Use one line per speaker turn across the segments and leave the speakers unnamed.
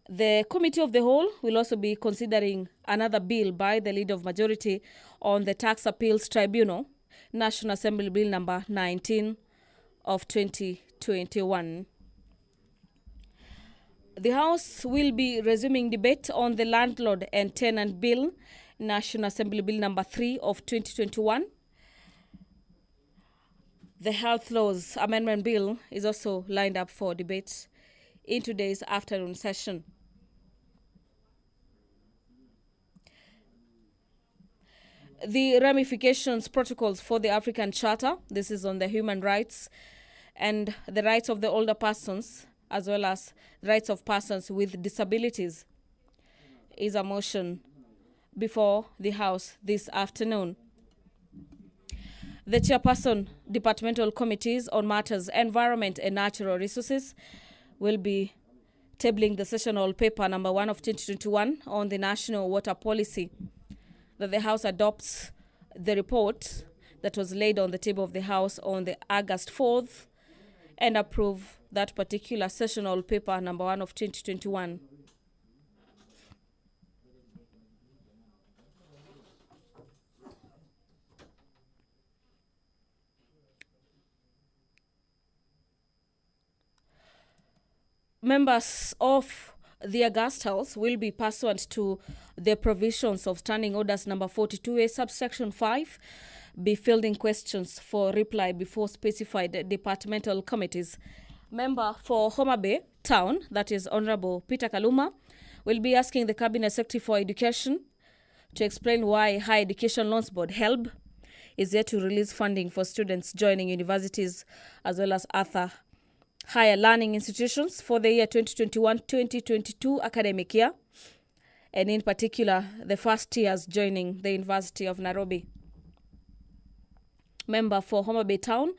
The Committee of the Whole will also be considering another bill by the Leader of Majority on the Tax Appeals Tribunal, National Assembly Bill number 19 of 2021. The House will be resuming debate on the Landlord and Tenant Bill, National Assembly Bill number 3 of 2021. The Health Laws Amendment Bill is also lined up for debate in today's afternoon session. The ramifications protocols for the African Charter, this is on the human rights and the rights of the older persons, as well as rights of persons with disabilities, is a motion before the House this afternoon. The chairperson, departmental committees on matters environment and natural resources will be tabling the sessional paper number 1 of 2021 on the national water policy, that the House adopts the report that was laid on the table of the House on the August 4th and approve that particular sessional paper number 1 of 2021. Members of the August House will be pursuant to the provisions of Standing Orders number 42A, subsection 5, be fielding questions for reply before specified departmental committees. Member for Homa Bay Town, that is Honorable Peter Kaluma, will be asking the Cabinet Secretary for Education to explain why Higher Education Loans Board, HELB, is yet to release funding for students joining universities as well as other higher learning institutions for the year 2021-2022 academic year, and in particular, the first years joining the University of Nairobi. Member for Homa Bay Town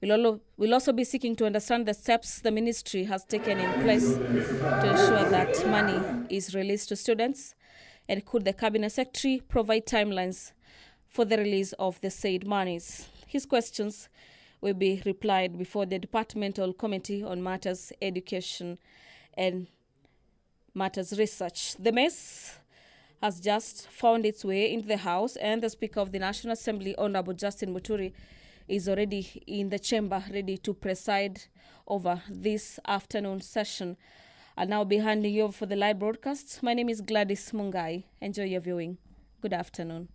will also be seeking to understand the steps the ministry has taken in place to ensure that money is released to students, and could the Cabinet Secretary provide timelines for the release of the said monies. His questions will be replied before the Departmental Committee on Matters Education and Matters Research. The mess has just found its way into the House, and the Speaker of the National Assembly, Honorable Justin Muturi, is already in the chamber ready to preside over this afternoon session. I'll now be handing you over for the live broadcast. My name is Gladys Mungai. Enjoy your viewing. Good afternoon.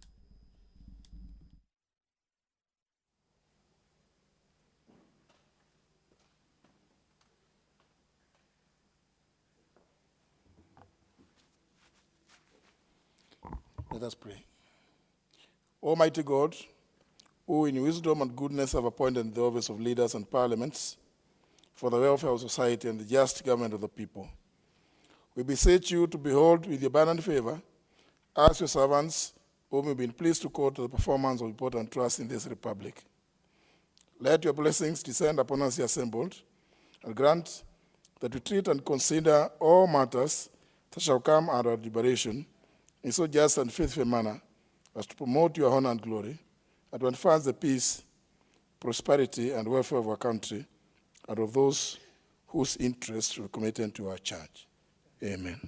Let us pray. Almighty God, who in wisdom and goodness have appointed the office of leaders and parliaments for the welfare of society and the just government of the people, we beseech you to behold with abundant favor us, your servants, whom you've been pleased to call to the performance of important trust in this republic. Let your blessings descend upon us here assembled, and grant that we treat and consider all matters that shall come under our deliberation in so just and faithful a manner as to promote your honor and glory, and to advance the peace, prosperity, and welfare of our country and of those whose interests we committed to our church. Amen.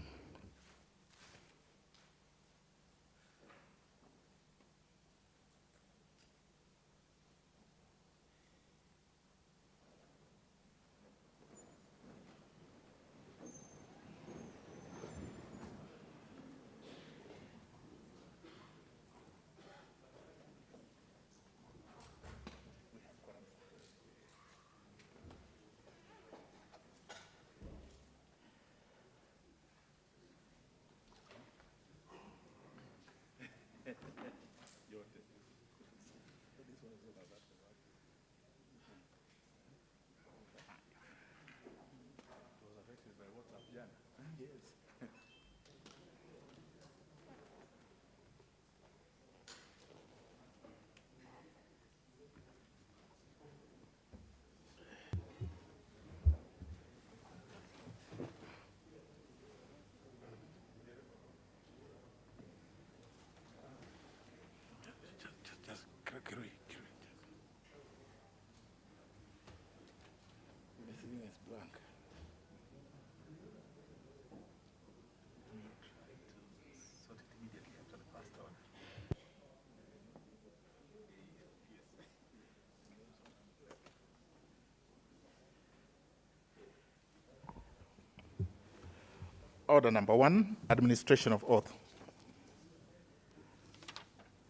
Order number 1, administration of oath.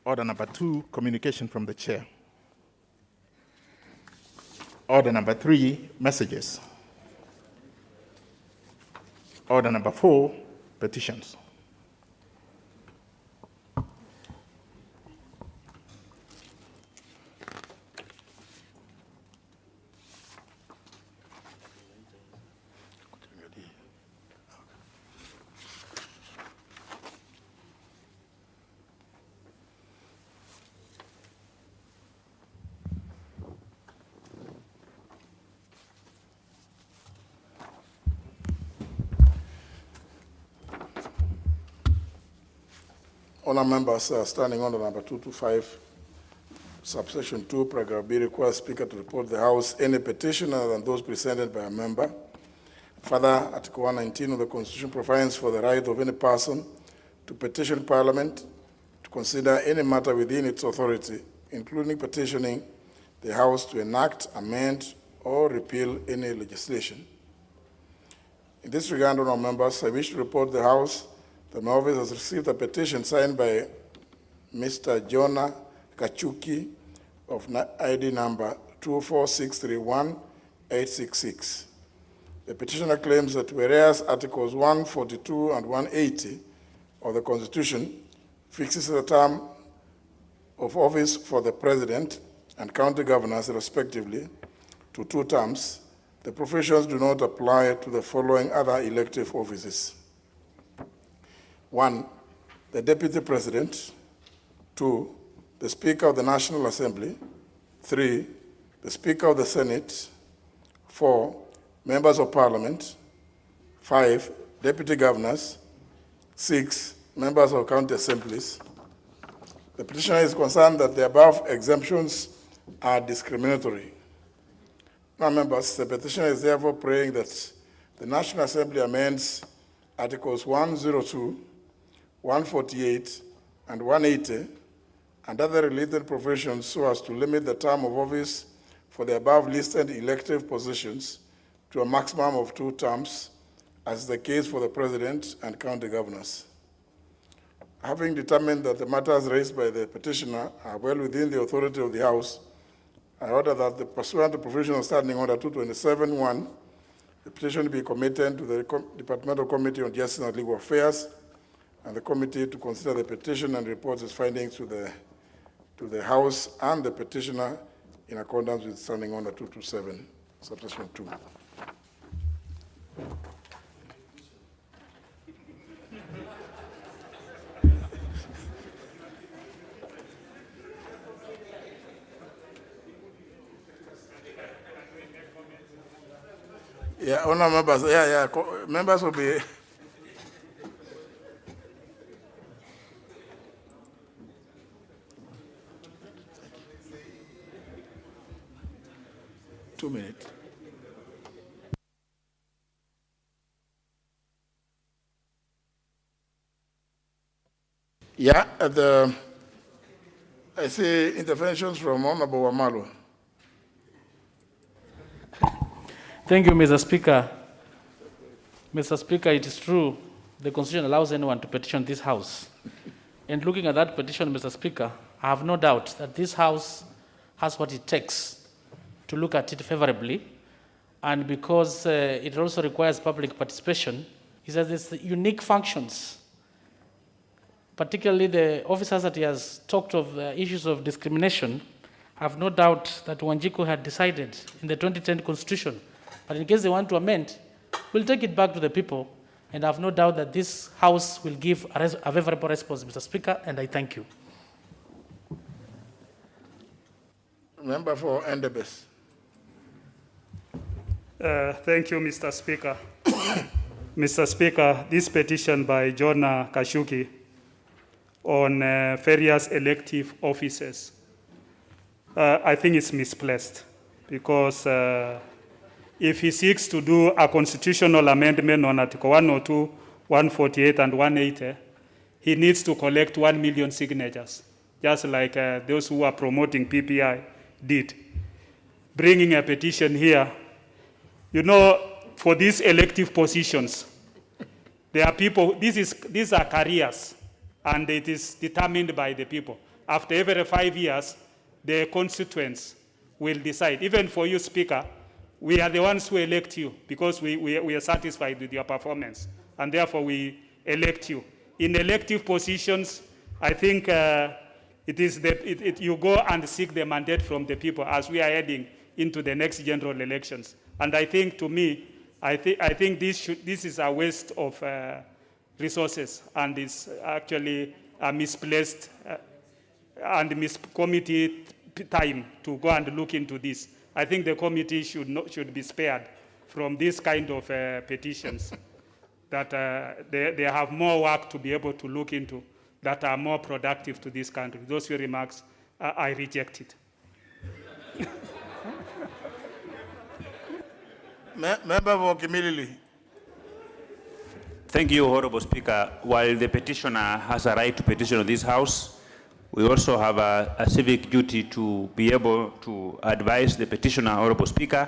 Order number 2, communication from the chair. Order number 3, messages. Order number 4, petitions.
Honourable members, standing under number 225, subsection 2, paragraph B, requires Speaker to report the House any petition other than those presented by a member. Further, Article 119 of the Constitution provides for the right of any person to petition Parliament to consider any matter within its authority, including petitioning the House to enact, amend, or repeal any legislation. In this regard, honourable members, I wish to report to the House that my office has received a petition signed by Mr. Jonah Kachuki of ID number 24631-866. The petitioner claims that whereas Articles 142 and 180 of the Constitution fixes the term of office for the President and county governors, respectively, to 2 terms, the provisions do not apply to the following other elective offices. 1, the Deputy President. 2, the Speaker of the National Assembly. 3, the Speaker of the Senate. 4, Members of Parliament. 5, Deputy Governors. 6, Members of County Assemblies. The petitioner is concerned that the above exemptions are discriminatory. Now, members, the petitioner is therefore praying that the National Assembly amends Articles 102, 148, and 180, and other related provisions so as to limit the term of office for the above listed elective positions to a maximum of 2 terms, as is the case for the President and county governors. Having determined that the matters raised by the petitioner are well within the authority of the House, I order that, pursuant to provision of Standing Order 227-1, the petition be committed to the Departmental Committee on Justice and Legal Affairs, and the committee to consider the petition and report its findings to the House and the petitioner in accordance with Standing Order 227, subsection 2. Yeah, honour members, members will be. Two minutes. Yeah, I see interventions from Honorable Wamalu.
Thank you, Mr. Speaker. Mr. Speaker, it is true the Constitution allows anyone to petition this House. And looking at that petition, Mr. Speaker, I have no doubt that this House has what it takes to look at it favorably. And because it also requires public participation, it has these unique functions. Particularly the officers that he has talked of issues of discrimination, I have no doubt that Wanjiku had decided in the 2010 Constitution. But in case they want to amend, we'll take it back to the people, and I have no doubt that this House will give a favorable response, Mr. Speaker, and I thank you.
Member for Endebess.
Thank you, Mr. Speaker. Mr. Speaker, this petition by Jonah Kashuki on various elective offices, I think it's misplaced because if he seeks to do a constitutional amendment on Article 102, 148, and 180, he needs to collect 1 million signatures, just like those who are promoting PPI did. Bringing a petition here, you know, for these elective positions, There are people, these are careers, and it is determined by the people. After every 5 years, the constituents will decide. Even for you, Speaker, we are the ones who elect you because we are satisfied with your performance, and therefore we elect you. In elective positions, I think you go and seek the mandate from the people as we are heading into the next general elections. And I think, to me, I think this is a waste of resources, and is actually a misplaced and committee time to go and look into this. I think the committee should be spared from this kind of petitions, that they have more work to be able to look into that are more productive to this country. Those few remarks, I reject it.
Member for Kimilili.
Thank you, Honorable Speaker. While the petitioner has a right to petition on this House, we also have a civic duty to be able to advise the petitioner, Honorable Speaker,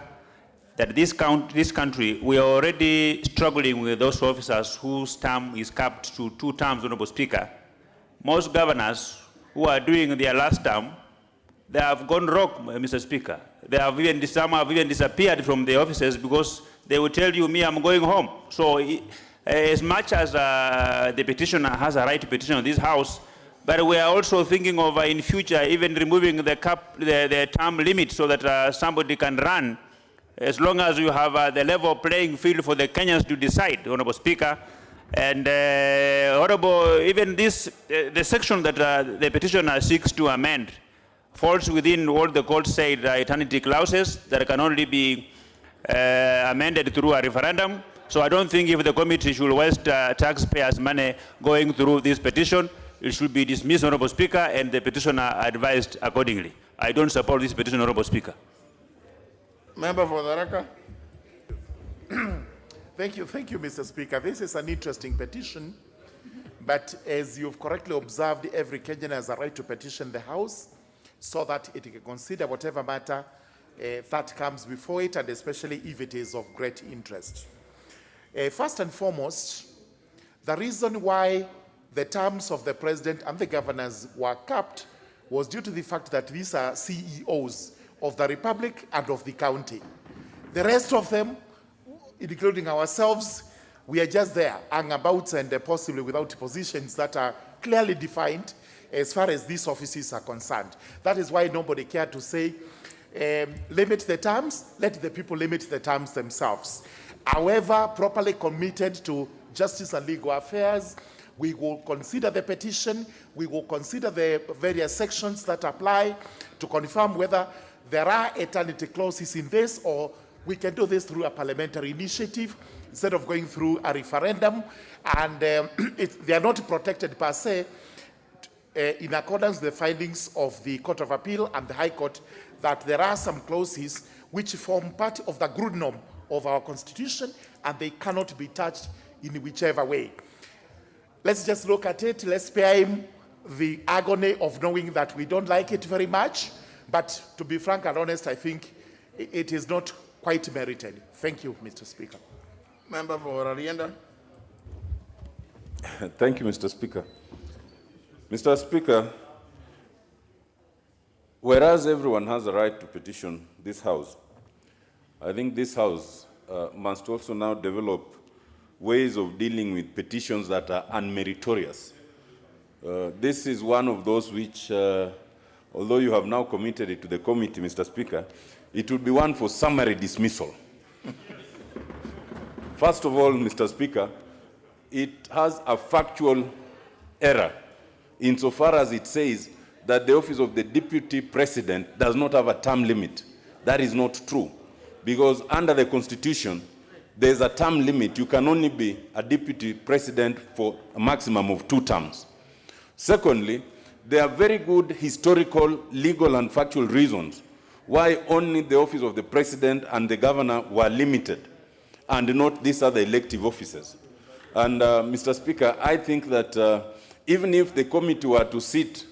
that this country, we are already struggling with those officers whose term is capped to 2 terms, Honorable Speaker. Most governors who are doing their last term, they have gone rogue, Mr. Speaker. Some have even disappeared from the offices because they will tell you, me, I'm going home. So as much as the petitioner has a right to petition on this House, but we are also thinking of in future even removing the term limit so that somebody can run, as long as you have the level playing field for the Kenyans to decide, Honorable Speaker. And Honorable, even this, the section that the petitioner seeks to amend falls within what the court said eternity clauses that can only be amended through a referendum. So I don't think if the committee should waste taxpayers' money going through this petition, it should be dismissed, Honorable Speaker, and the petitioner advised accordingly. I don't support this petition, Honorable Speaker.
Member for Tharaka.
Thank you, Mr. Speaker. This is an interesting petition, but as you've correctly observed, every Kenyan has a right to petition the House so that it can consider whatever matter that comes before it, and especially if it is of great interest. First and foremost, the reason why the terms of the president and the governors were capped was due to the fact that these are CEOs of the Republic and of the county. The rest of them, including ourselves, we are just there, hang about, and possibly without positions that are clearly defined as far as these offices are concerned. That is why nobody cared to say, limit the terms, let the people limit the terms themselves. However, properly committed to justice and legal affairs, we will consider the petition, we will consider the various sections that apply to confirm whether there are eternity clauses in this, or we can do this through a parliamentary initiative instead of going through a referendum. And they are not protected per se in accordance with the findings of the Court of Appeal and the High Court, that there are some clauses which form part of the grudnom of our Constitution, and they cannot be touched in whichever way. Let's just look at it. Let's spare him the agony of knowing that we don't like it very much. But to be frank and honest, I think it is not quite merited. Thank you, Mr. Speaker.
Member for Arienda.
Thank you, Mr. Speaker. Mr. Speaker, whereas everyone has a right to petition this House, I think this House must also now develop ways of dealing with petitions that are unmeritorious. This is one of those which, although you have now committed it to the committee, Mr. Speaker, it would be one for summary dismissal. First of all, Mr. Speaker, it has a factual error insofar as it says that the office of the Deputy President does not have a term limit. That is not true, because under the Constitution, there's a term limit. You can only be a Deputy President for a maximum of 2 terms. Secondly, there are very good historical, legal, and factual reasons why only the office of the President and the Governor were limited, and not these other elective offices. And Mr. Speaker, I think that even if the committee were to sit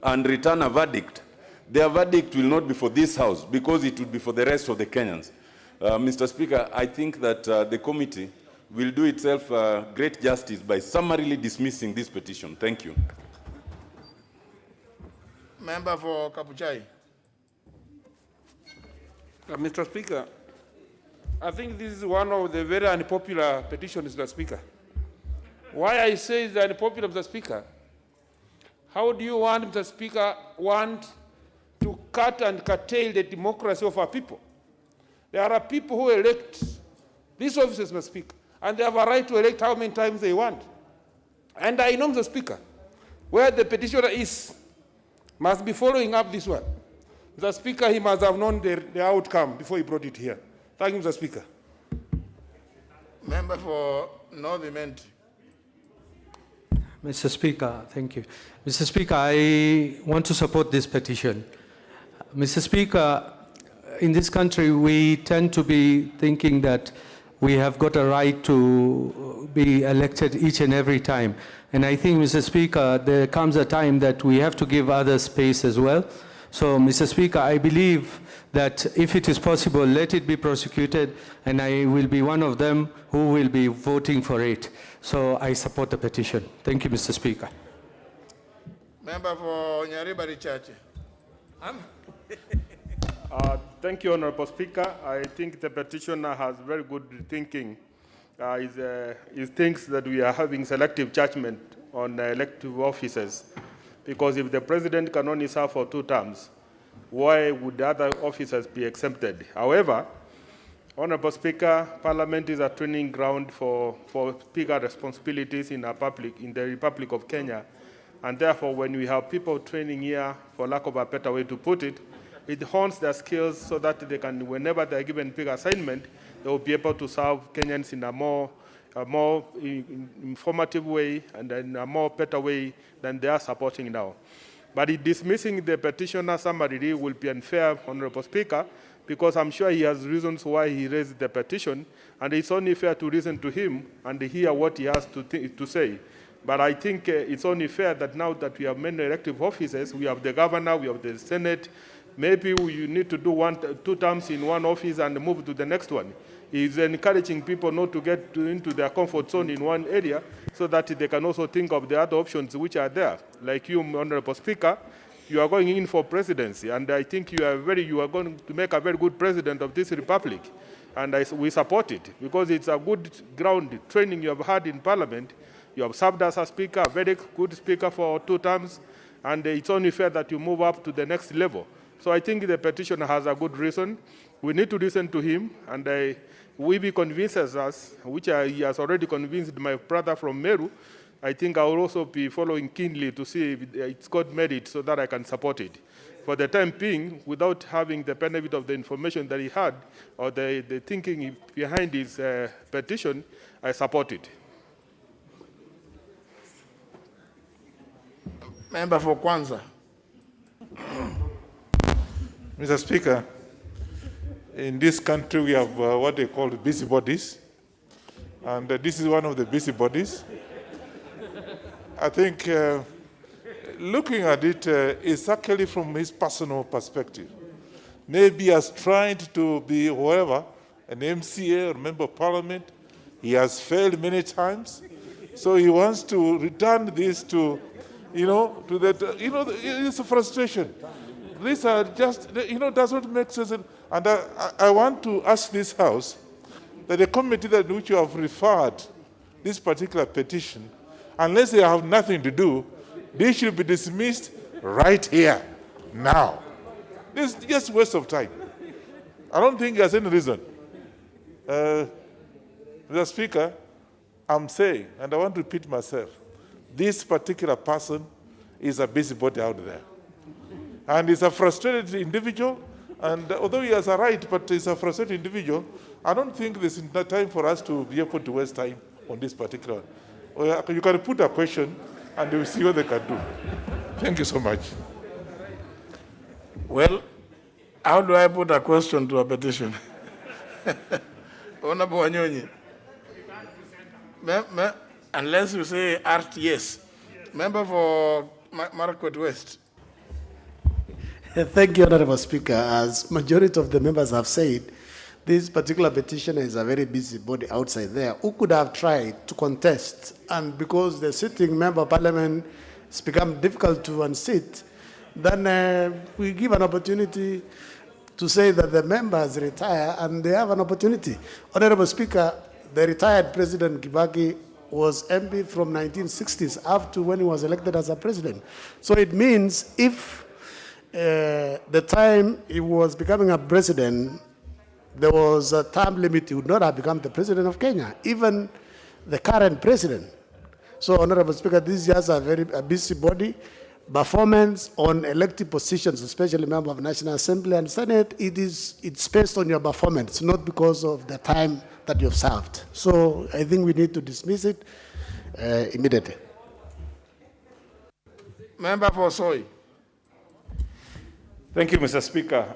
and return a verdict, their verdict will not be for this House, because it would be for the rest of the Kenyans. Mr. Speaker, I think that the committee will do itself great justice by summarily dismissing this petition. Thank you.
Member for Kapuchai.
Mr. Speaker, I think this is one of the very unpopular petitions, Mr. Speaker. Why I say it's unpopular, Mr. Speaker? How do you want, Mr. Speaker, to cut and curtail the democracy of our people? There are people who elect these officers, Mr. Speaker, and they have a right to elect how many times they want. And I know, Mr. Speaker, where the petitioner is, must be following up this one. Mr. Speaker, he must have known the outcome before he brought it here. Thank you, Mr. Speaker.
Member for North Imenti.
Mr. Speaker, thank you. Mr. Speaker, I want to support this petition. Mr. Speaker, in this country, we tend to be thinking that we have got a right to be elected each and every time. And I think, Mr. Speaker, there comes a time that we have to give others space as well. So, Mr. Speaker, I believe that if it is possible, let it be prosecuted, and I will be one of them who will be voting for it. So I support the petition. Thank you, Mr. Speaker.
Member for Nyaribari Chache.
Thank you, Honorable Speaker. I think the petitioner has very good thinking. He thinks that we are having selective judgment on elective officers, because if the president can only serve for 2 terms, why would the other officers be exempted? However, Honorable Speaker, Parliament is a training ground for bigger responsibilities in the Republic of Kenya. And therefore, when we have people training here, for lack of a better way to put it, it hones their skills so that they can, whenever they're given big assignment, they will be able to serve Kenyans in a more informative way and in a more better way than they are supporting now. But dismissing the petitioner summarily will be unfair, Honorable Speaker, because I'm sure he has reasons why he raised the petition, and it's only fair to listen to him and hear what he has to say. But I think it's only fair that now that we have many elective offices, we have the governor, we have the Senate, maybe we need to do 2 terms in one office and move to the next one. He's encouraging people not to get into their comfort zone in one area so that they can also think of the other options which are there. Like you, Honorable Speaker, you are going in for presidency, and I think you are going to make a very good president of this republic. And we support it because it's a good ground training you have had in Parliament. You have served as a speaker, a very good speaker for 2 terms, and it's only fair that you move up to the next level. So I think the petitioner has a good reason. We need to listen to him, and we be convinces us, which he has already convinced my brother from Meru. I think I will also be following keenly to see if it's got merit so that I can support it. For the time being, without having the benefit of the information that he had or the thinking behind his petition, I support it.
Member for Kwanza.
Mr. Speaker, in this country we have what they call busybodies, and this is one of the busybodies. I think looking at it is actually from his personal perspective. Maybe he has tried to be whoever, an MCA or member of parliament. He has failed many times. So he wants to return this to, to that, it's a frustration. These are just, does not make sense. And I want to ask this House that the committee that which you have referred this particular petition, unless they have nothing to do, they should be dismissed right here, now. This is just waste of time. I don't think there's any reason. Mr. Speaker, I'm saying, and I want to repeat myself, this particular person is a busybody out there. And he's a frustrated individual, and although he has a right, but he's a frustrated individual, I don't think there's enough time for us to be able to waste time on this particular one. You can put a question, and we'll see what they can do. Thank you so much.
Well, how do I put a question to a petition? Honorable Wanyonyi. Unless you say art, yes. Member for Marakwet West.
Thank you, Honorable Speaker. As majority of the members have said, this particular petitioner is a very busy body outside there who could have tried to contest, and because the sitting member of parliament has become difficult to unseat, then we give an opportunity to say that the members retire and they have an opportunity. Honorable Speaker, the retired President Kibaki was MP from 1960s up to when he was elected as a president. So it means if the time he was becoming a president, there was a term limit, he would not have become the president of Kenya, even the current president. So, Honorable Speaker, this is just a busy body. Performance on elected positions, especially member of National Assembly and Senate, it's based on your performance, not because of the time that you've served. So I think we need to dismiss it immediately.
Member for Soy.
Thank you, Mr. Speaker.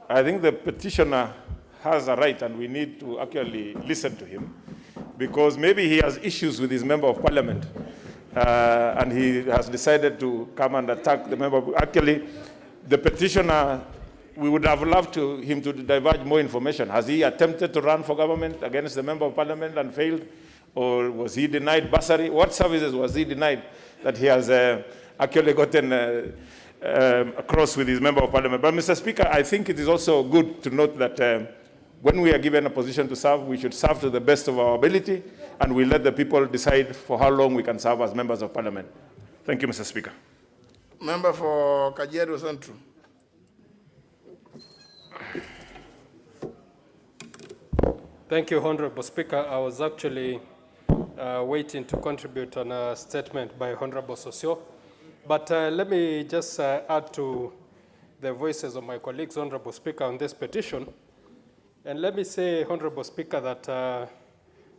I think the petitioner has a right, and we need to actually listen to him, because maybe he has issues with his member of parliament, and he has decided to come and attack the member. Actually, the petitioner, we would have loved him to divulge more information. Has he attempted to run for government against the member of parliament and failed? Or was he denied bursary? What services was he denied that he has actually gotten across with his member of parliament? But Mr. Speaker, I think it is also good to note that when we are given a position to serve, we should serve to the best of our ability, and we let the people decide for how long we can serve as members of parliament. Thank you, Mr. Speaker.
Member for Kajiado Central.
Thank you, Honorable Speaker. I was actually waiting to contribute on a statement by Honorable Sosio. But let me just add to the voices of my colleagues, Honorable Speaker, on this petition. And let me say, Honorable Speaker, that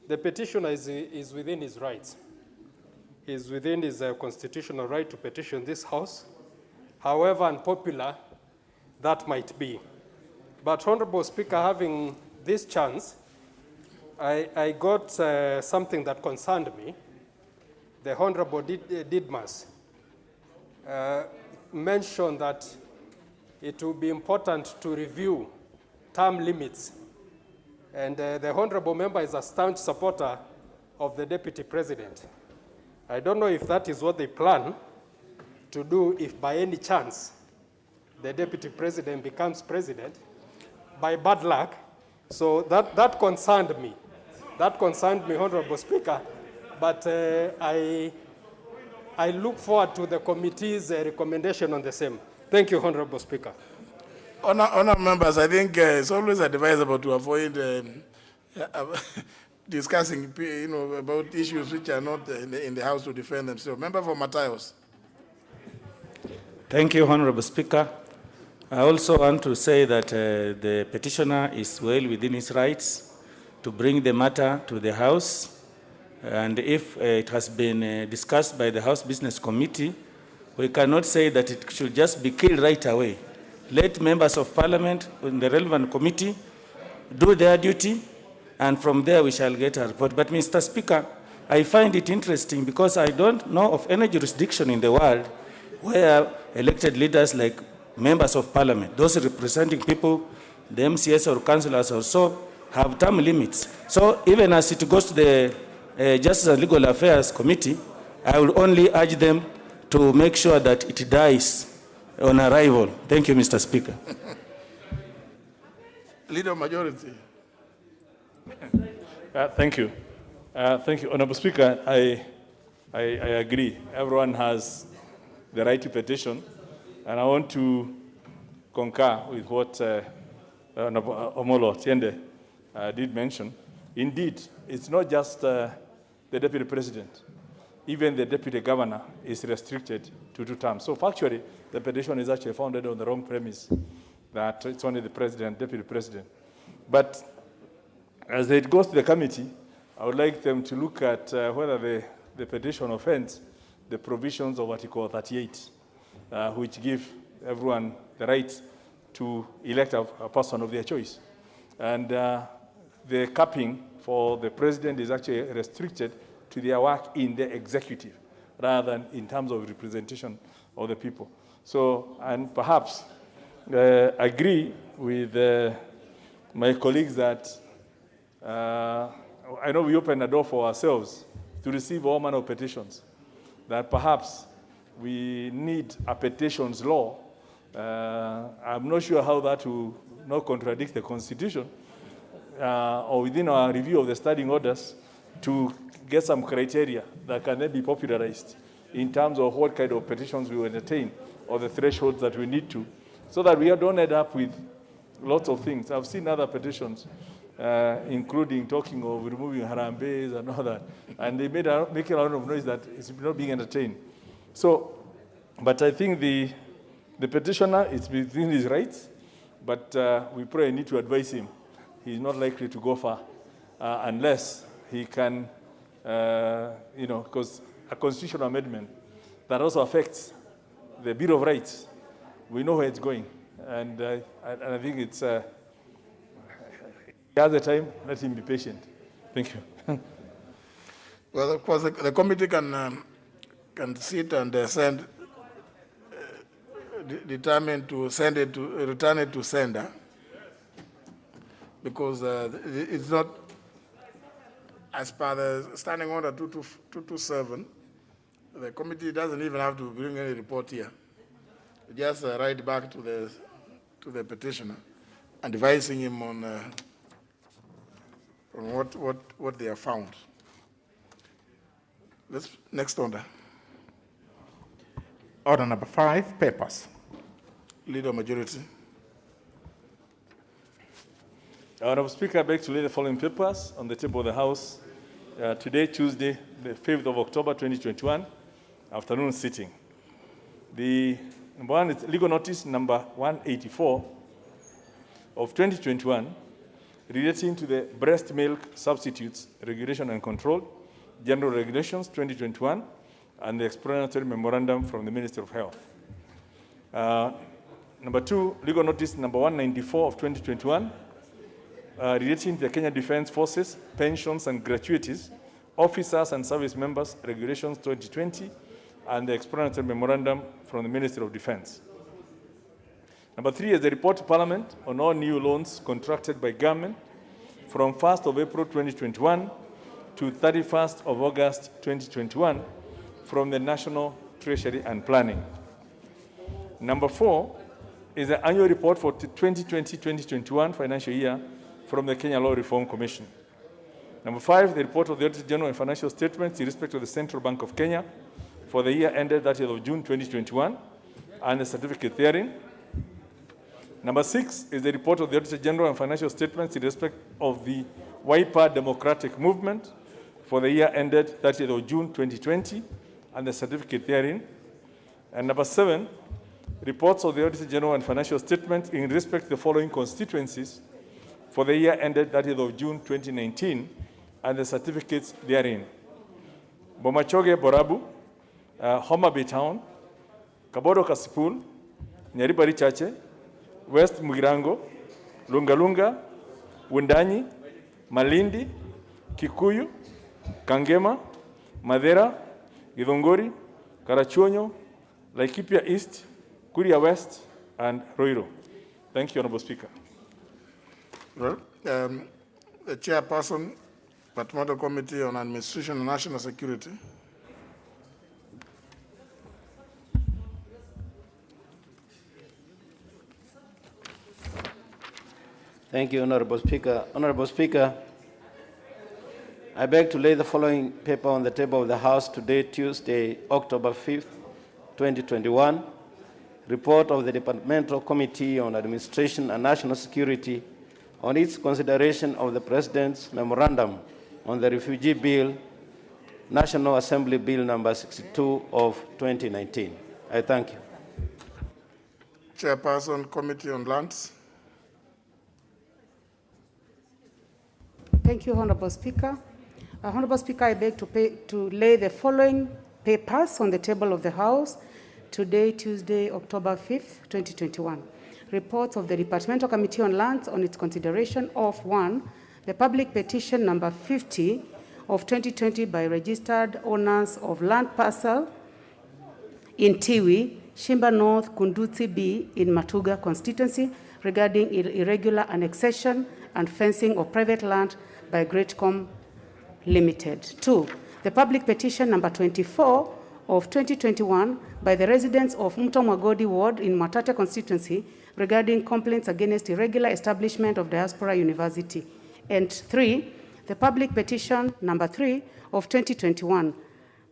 the petitioner is within his rights. He is within his constitutional right to petition this House, however unpopular that might be. But Honorable Speaker, having this chance, I got something that concerned me. The Honorable Didmas mentioned that it will be important to review term limits. And the Honorable Member is a staunch supporter of the Deputy President. I don't know if that is what they plan to do if by any chance the Deputy President becomes President, by bad luck. So that concerned me. That concerned me, Honorable Speaker, but I look forward to the committee's recommendation on the same. Thank you, Honorable Speaker.
Honourable members, I think it's always advisable to avoid discussing, about issues which are not in the House to defend themselves. Member for Matayos.
Thank you, Honorable Speaker. I also want to say that the petitioner is well within his rights to bring the matter to the House. And if it has been discussed by the House Business Committee, we cannot say that it should just be killed right away. Let members of Parliament in the relevant committee do their duty, and from there we shall get a report. But Mr. Speaker, I find it interesting because I don't know of any jurisdiction in the world where elected leaders like members of Parliament, those representing people, the MCS or councillors or so, have term limits. So even as it goes to the Justice and Legal Affairs Committee, I will only urge them to make sure that it dies on arrival. Thank you, Mr. Speaker.
Leader of Majority.
Thank you. Thank you, Honorable Speaker. I agree. Everyone has the right to petition, and I want to concur with what Honorable Omolo Tiende did mention. Indeed, it's not just the Deputy President. Even the Deputy Governor is restricted to 2 terms. So factually, the petition is actually founded on the wrong premise that it's only the President, Deputy President. But as it goes to the committee, I would like them to look at whether the petition offends the provisions of Article 38, which give everyone the right to elect a person of their choice. And the capping for the President is actually restricted to their work in the executive, rather than in terms of representation of the people. So, and perhaps agree with
my colleagues that I know we open a door for ourselves to receive all manner of petitions, that perhaps we need a petitions law. I'm not sure how that will not contradict the Constitution or within our review of the standing orders to get some criteria that can then be popularized in terms of what kind of petitions we will entertain or the thresholds that we need to, so that we don't end up with lots of things. I've seen other petitions, including talking of removing harambes and all that, and they make a lot of noise that it's not being entertained. So, but I think the petitioner is within his rights, but we probably need to advise him. He's not likely to go far unless he can, because a constitutional amendment that also affects the Bill of Rights, we know where it's going. And I think it's, he has the time, let him be patient. Thank you.
Well, of course, the committee can sit and determine to send it to, return it to sender, because it's not, as per the Standing Order 227, the committee doesn't even have to bring any report here. Just write back to the petitioner, advising him on what they have found. Next order.
Order number 5, papers.
Leader majority.
Honourable Speaker, I beg to lay the following papers on the table of the House today, Tuesday, the 5th of October, 2021, afternoon sitting. The number one is legal notice number 184 of 2021 relating to the breast milk substitutes regulation and control, general regulations 2021, and the explanatory memorandum from the Ministry of Health. Number two, legal notice number 194 of 2021 relating to the Kenya Defence Forces, pensions and gratuities, officers and service members, regulations 2020, and the explanatory memorandum from the Ministry of Defence. Number three is the report to Parliament on all new loans contracted by government from 1st of April 2021 to 31st of August 2021 from the National Treasury and Planning. Number four is the annual report for 2020-2021 financial year from the Kenya Law Reform Commission. Number five, the report of the Auditor General and financial statements in respect of the Central Bank of Kenya for the year ended 30th of June 2021 and the certificate therein. Number six is the report of the Auditor General and financial statements in respect of the Wiper Democratic Movement for the year ended 30th of June 2020 and the certificate therein. And number seven, reports of the Auditor General and financial statements in respect to the following constituencies for the year ended 30th of June 2019 and the certificates therein: Bomachoge Borabu, Homa Bay Town, Kabodo Kasipul, Nyaribari Chache, West Mugirango, Lungalunga, Wundanyi, Malindi, Kikuyu, Kangema, Madera, Githongori, Karachuonyo, Laikipia East, Kuria West, and Roiro. Thank you, Honourable Speaker.
Well, the chairperson, Departmental Committee on Administration and National Security.
Thank you, Honourable Speaker. Honourable Speaker, I beg to lay the following paper on the table of the House today, Tuesday, October 5th, 2021. Report of the Departmental Committee on Administration and National Security on its consideration of the President's Memorandum on the Refugee Bill, National Assembly Bill number 62 of 2019. I thank you.
Chairperson, Committee on Lands.
Thank you, Honourable Speaker. Honourable Speaker, I beg to lay the following papers on the table of the House today, Tuesday, October 5th, 2021. Reports of the Departmental Committee on Lands on its consideration of 1, the public petition number 50 of 2020 by registered owners of land parcel in Tiwi, Shimba North, Kunduzi B in Matuga constituency regarding irregular annexation and fencing of private land by Greatcom Limited. 2. The public petition number 24 of 2021 by the residents of Mtomwagodi Ward in Matate constituency regarding complaints against irregular establishment of Diaspora University. And 3. The public petition number 3 of 2021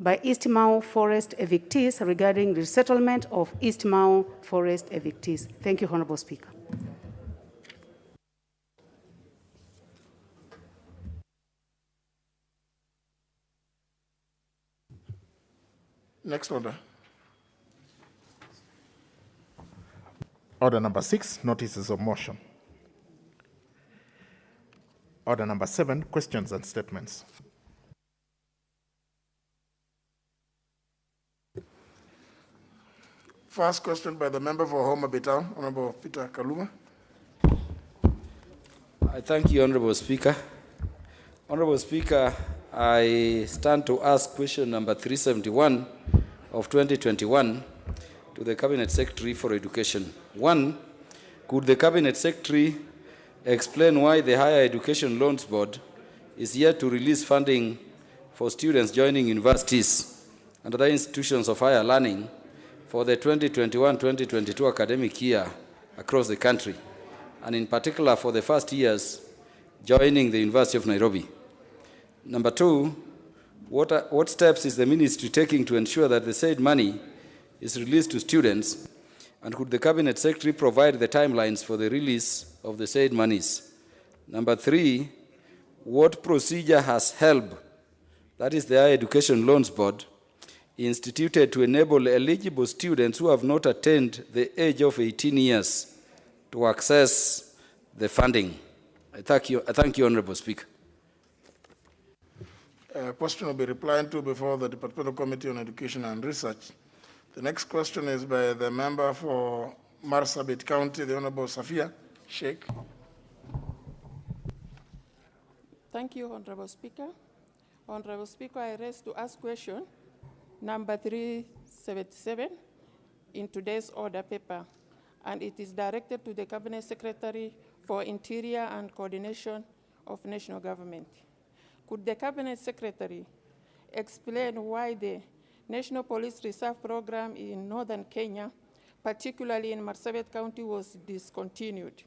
by East Mau Forest evictees regarding resettlement of East Mau Forest evictees. Thank you, Honorable Speaker.
Next order.
Order number 6, notices of motion. Order number 7, questions and statements.
First question by the member for Homa Bay Town, Honorable Peter Kaluma.
I thank you, Honorable Speaker. Honorable Speaker, I stand to ask question number 371 of 2021 to the Cabinet Secretary for Education. 1, could the Cabinet Secretary explain why the Higher Education Loans Board is yet to release funding for students joining universities and other institutions of higher learning for the 2021-2022 academic year across the country, and in particular for the first years joining the University of Nairobi? Number 2, what steps is the ministry taking to ensure that the said money is released to students, and could the Cabinet Secretary provide the timelines for the release of the said monies? Number 3, what procedure has HELB, that is the Higher Education Loans Board, instituted to enable eligible students who have not attained the age of 18 years to access the funding? I thank you, Honorable Speaker.
Question will be replied to before the Departmental Committee on Education and Research. The next question is by the member for Marsabit County, the Honorable Safia Sheikh.
Thank you, Honorable Speaker. Honorable Speaker, I raise to ask question number 377 in today's order paper, and it is directed to the Cabinet Secretary for Interior and Coordination of National Government. Could the Cabinet Secretary explain why the National Police Reserve Program in Northern Kenya, particularly in Marsabit County, was discontinued?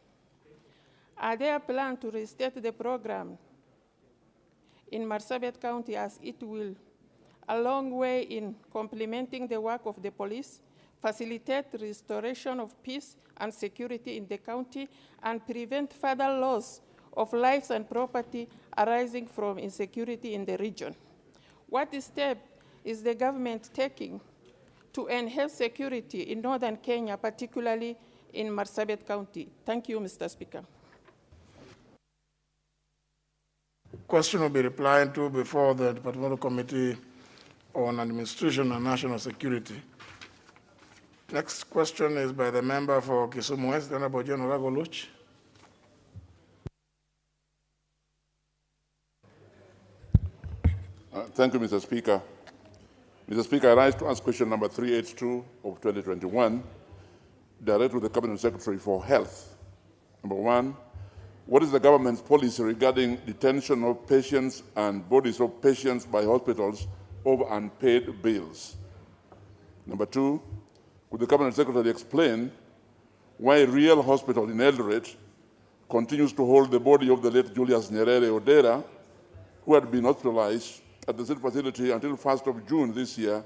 Are there plans to restate the program in Marsabit County, as it will a long way in complementing the work of the police, facilitate restoration of peace and security in the county, and prevent further loss of lives and property arising from insecurity in the region? What step is the government taking to enhance security in northern Kenya, particularly in Marsabit County? Thank you, Mr. Speaker.
Question will be replied to before the Departmental Committee on Administration and National Security. Next question is by the member for Kisumu West, the Honorable John Oragoluch.
Thank you, Mr. Speaker. Mr. Speaker, I rise to ask question number 382 of 2021, directed to the Cabinet Secretary for Health. Number 1, what is the government's policy regarding detention of patients and bodies of patients by hospitals over unpaid bills? Number 2, would the Cabinet Secretary explain why Real Hospital in Eldoret continues to hold the body of the late Julius Nyerere Odera, who had been hospitalized at the said facility until 1st of June this year,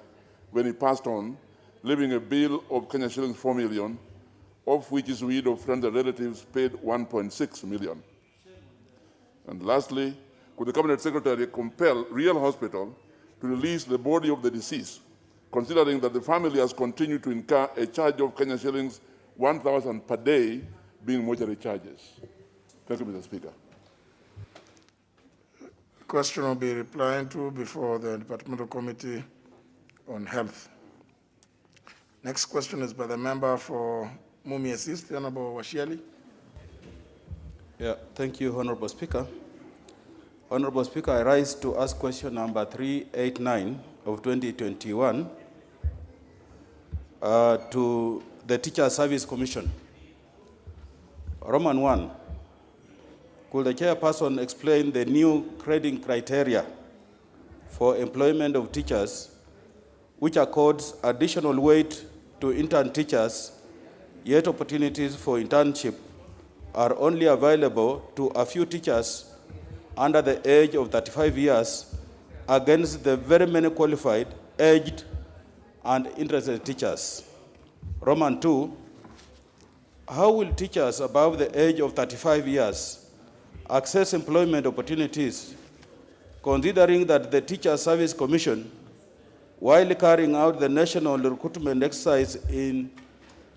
when he passed on, leaving a bill of Kenya shillings 4 million, of which his widow, friends and relatives paid 1.6 million. And lastly, could the Cabinet Secretary compel Real Hospital to release the body of the deceased, considering that the family has continued to incur a charge of Kenya shillings 1,000 per day, being mortuary charges? Thank you, Mr. Speaker.
Question will be replied to before the Departmental Committee on Health. Next question is by the member for Mumias East, the Honorable Washiali.
Yeah, thank you, Honorable Speaker. Honorable Speaker, I rise to ask question number 389 of 2021 to the Teacher Service Commission. Roman 1, Could the chairperson explain the new grading criteria for employment of teachers, which accords additional weight to intern teachers, yet opportunities for internship are only available to a few teachers under the age of 35 years against the very many qualified, aged, and interested teachers? Roman 2, how will teachers above the age of 35 years access employment opportunities, considering that the Teacher Service Commission, while carrying out the national recruitment exercise in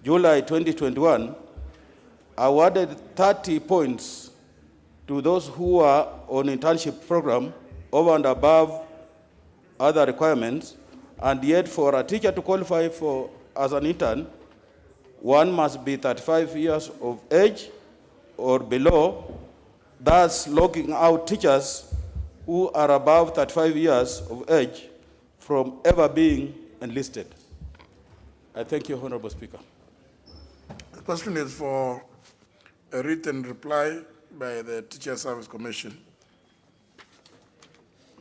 July 2021, awarded 30 points to those who are on internship program over and above other requirements, and yet for a teacher to qualify for as an intern, one must be 35 years of age or below, thus locking out teachers who are above 35 years of age from ever being enlisted. I thank you, Honorable Speaker.
The question is for a written reply by the Teacher Service Commission.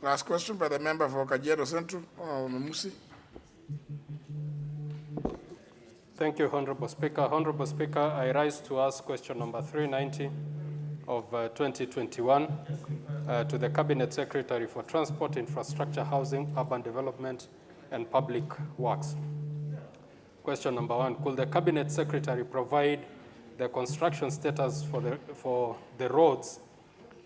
Last question by the member for Kajiado Central, Memusi.
Thank you, Honorable Speaker. Honorable Speaker, I rise to ask question number 390 of 2021 to the Cabinet Secretary for Transport, Infrastructure, Housing, Urban Development, and Public Works. Question number 1, could the Cabinet Secretary provide the construction status for the roads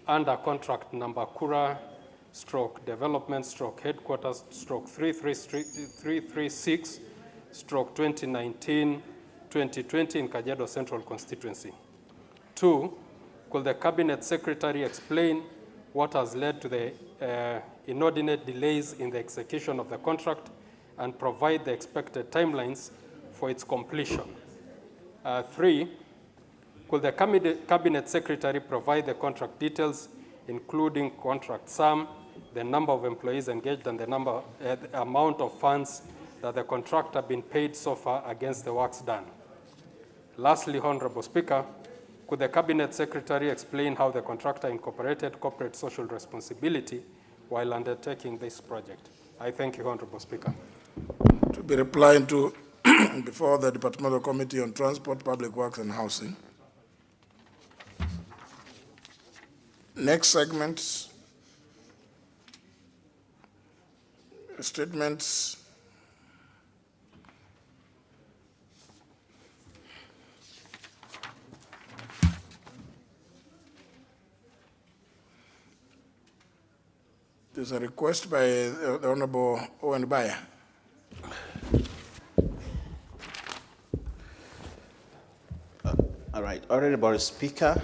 under contract number Kura/Development/336/2019-2020 in Kajiado Central Constituency? 2, could the Cabinet Secretary explain what has led to the inordinate delays in the execution of the contract and provide the expected timelines for its completion? 3, could the Cabinet Secretary provide the contract details, including contract sum, the number of employees engaged, and the amount of funds that the contractor been paid so far against the works done? Lastly, Honorable Speaker, could the Cabinet Secretary explain how the contractor incorporated corporate social responsibility while undertaking this project? I thank you, Honorable Speaker.
To be replying to before the Departmental Committee on Transport, Public Works, and Housing. Next segment, statements. There's a request by the Honorable Owen Baya.
All right, Honorable Speaker,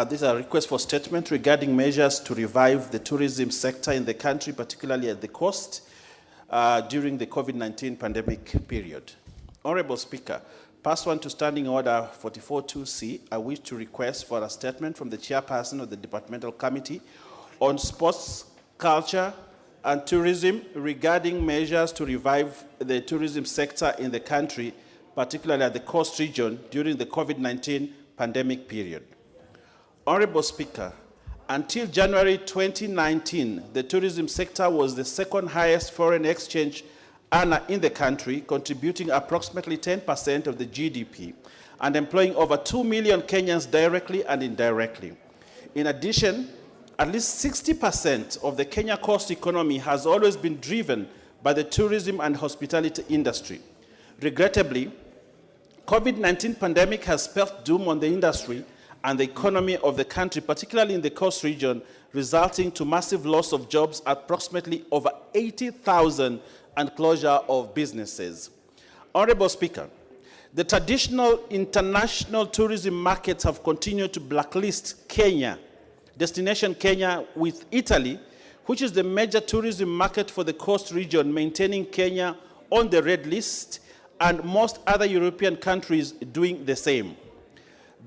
this is a request for statement regarding measures to revive the tourism sector in the country, particularly at the coast, during the COVID-19 pandemic period. Honorable Speaker, pursuant to Standing Order 44.2c, I wish to request for a statement from the Chairperson of the Departmental Committee on Sports, Culture, and Tourism regarding measures to revive the tourism sector in the country, particularly at the coast region during the COVID-19 pandemic period. Honorable Speaker, until January 2019, the tourism sector was the second highest foreign exchange earner in the country, contributing approximately 10% of the GDP and employing over 2 million Kenyans directly and indirectly. In addition, at least 60% of the Kenya coast economy has always been driven by the tourism and hospitality industry. Regrettably, COVID-19 pandemic has spelled doom on the industry and the economy of the country, particularly in the coast region, resulting to massive loss of jobs, approximately over 80,000, and closure of businesses. Honorable Speaker, the traditional international tourism markets have continued to blacklist Kenya, destination Kenya, with Italy, which is the major tourism market for the coast region, maintaining Kenya on the red list, and most other European countries doing the same.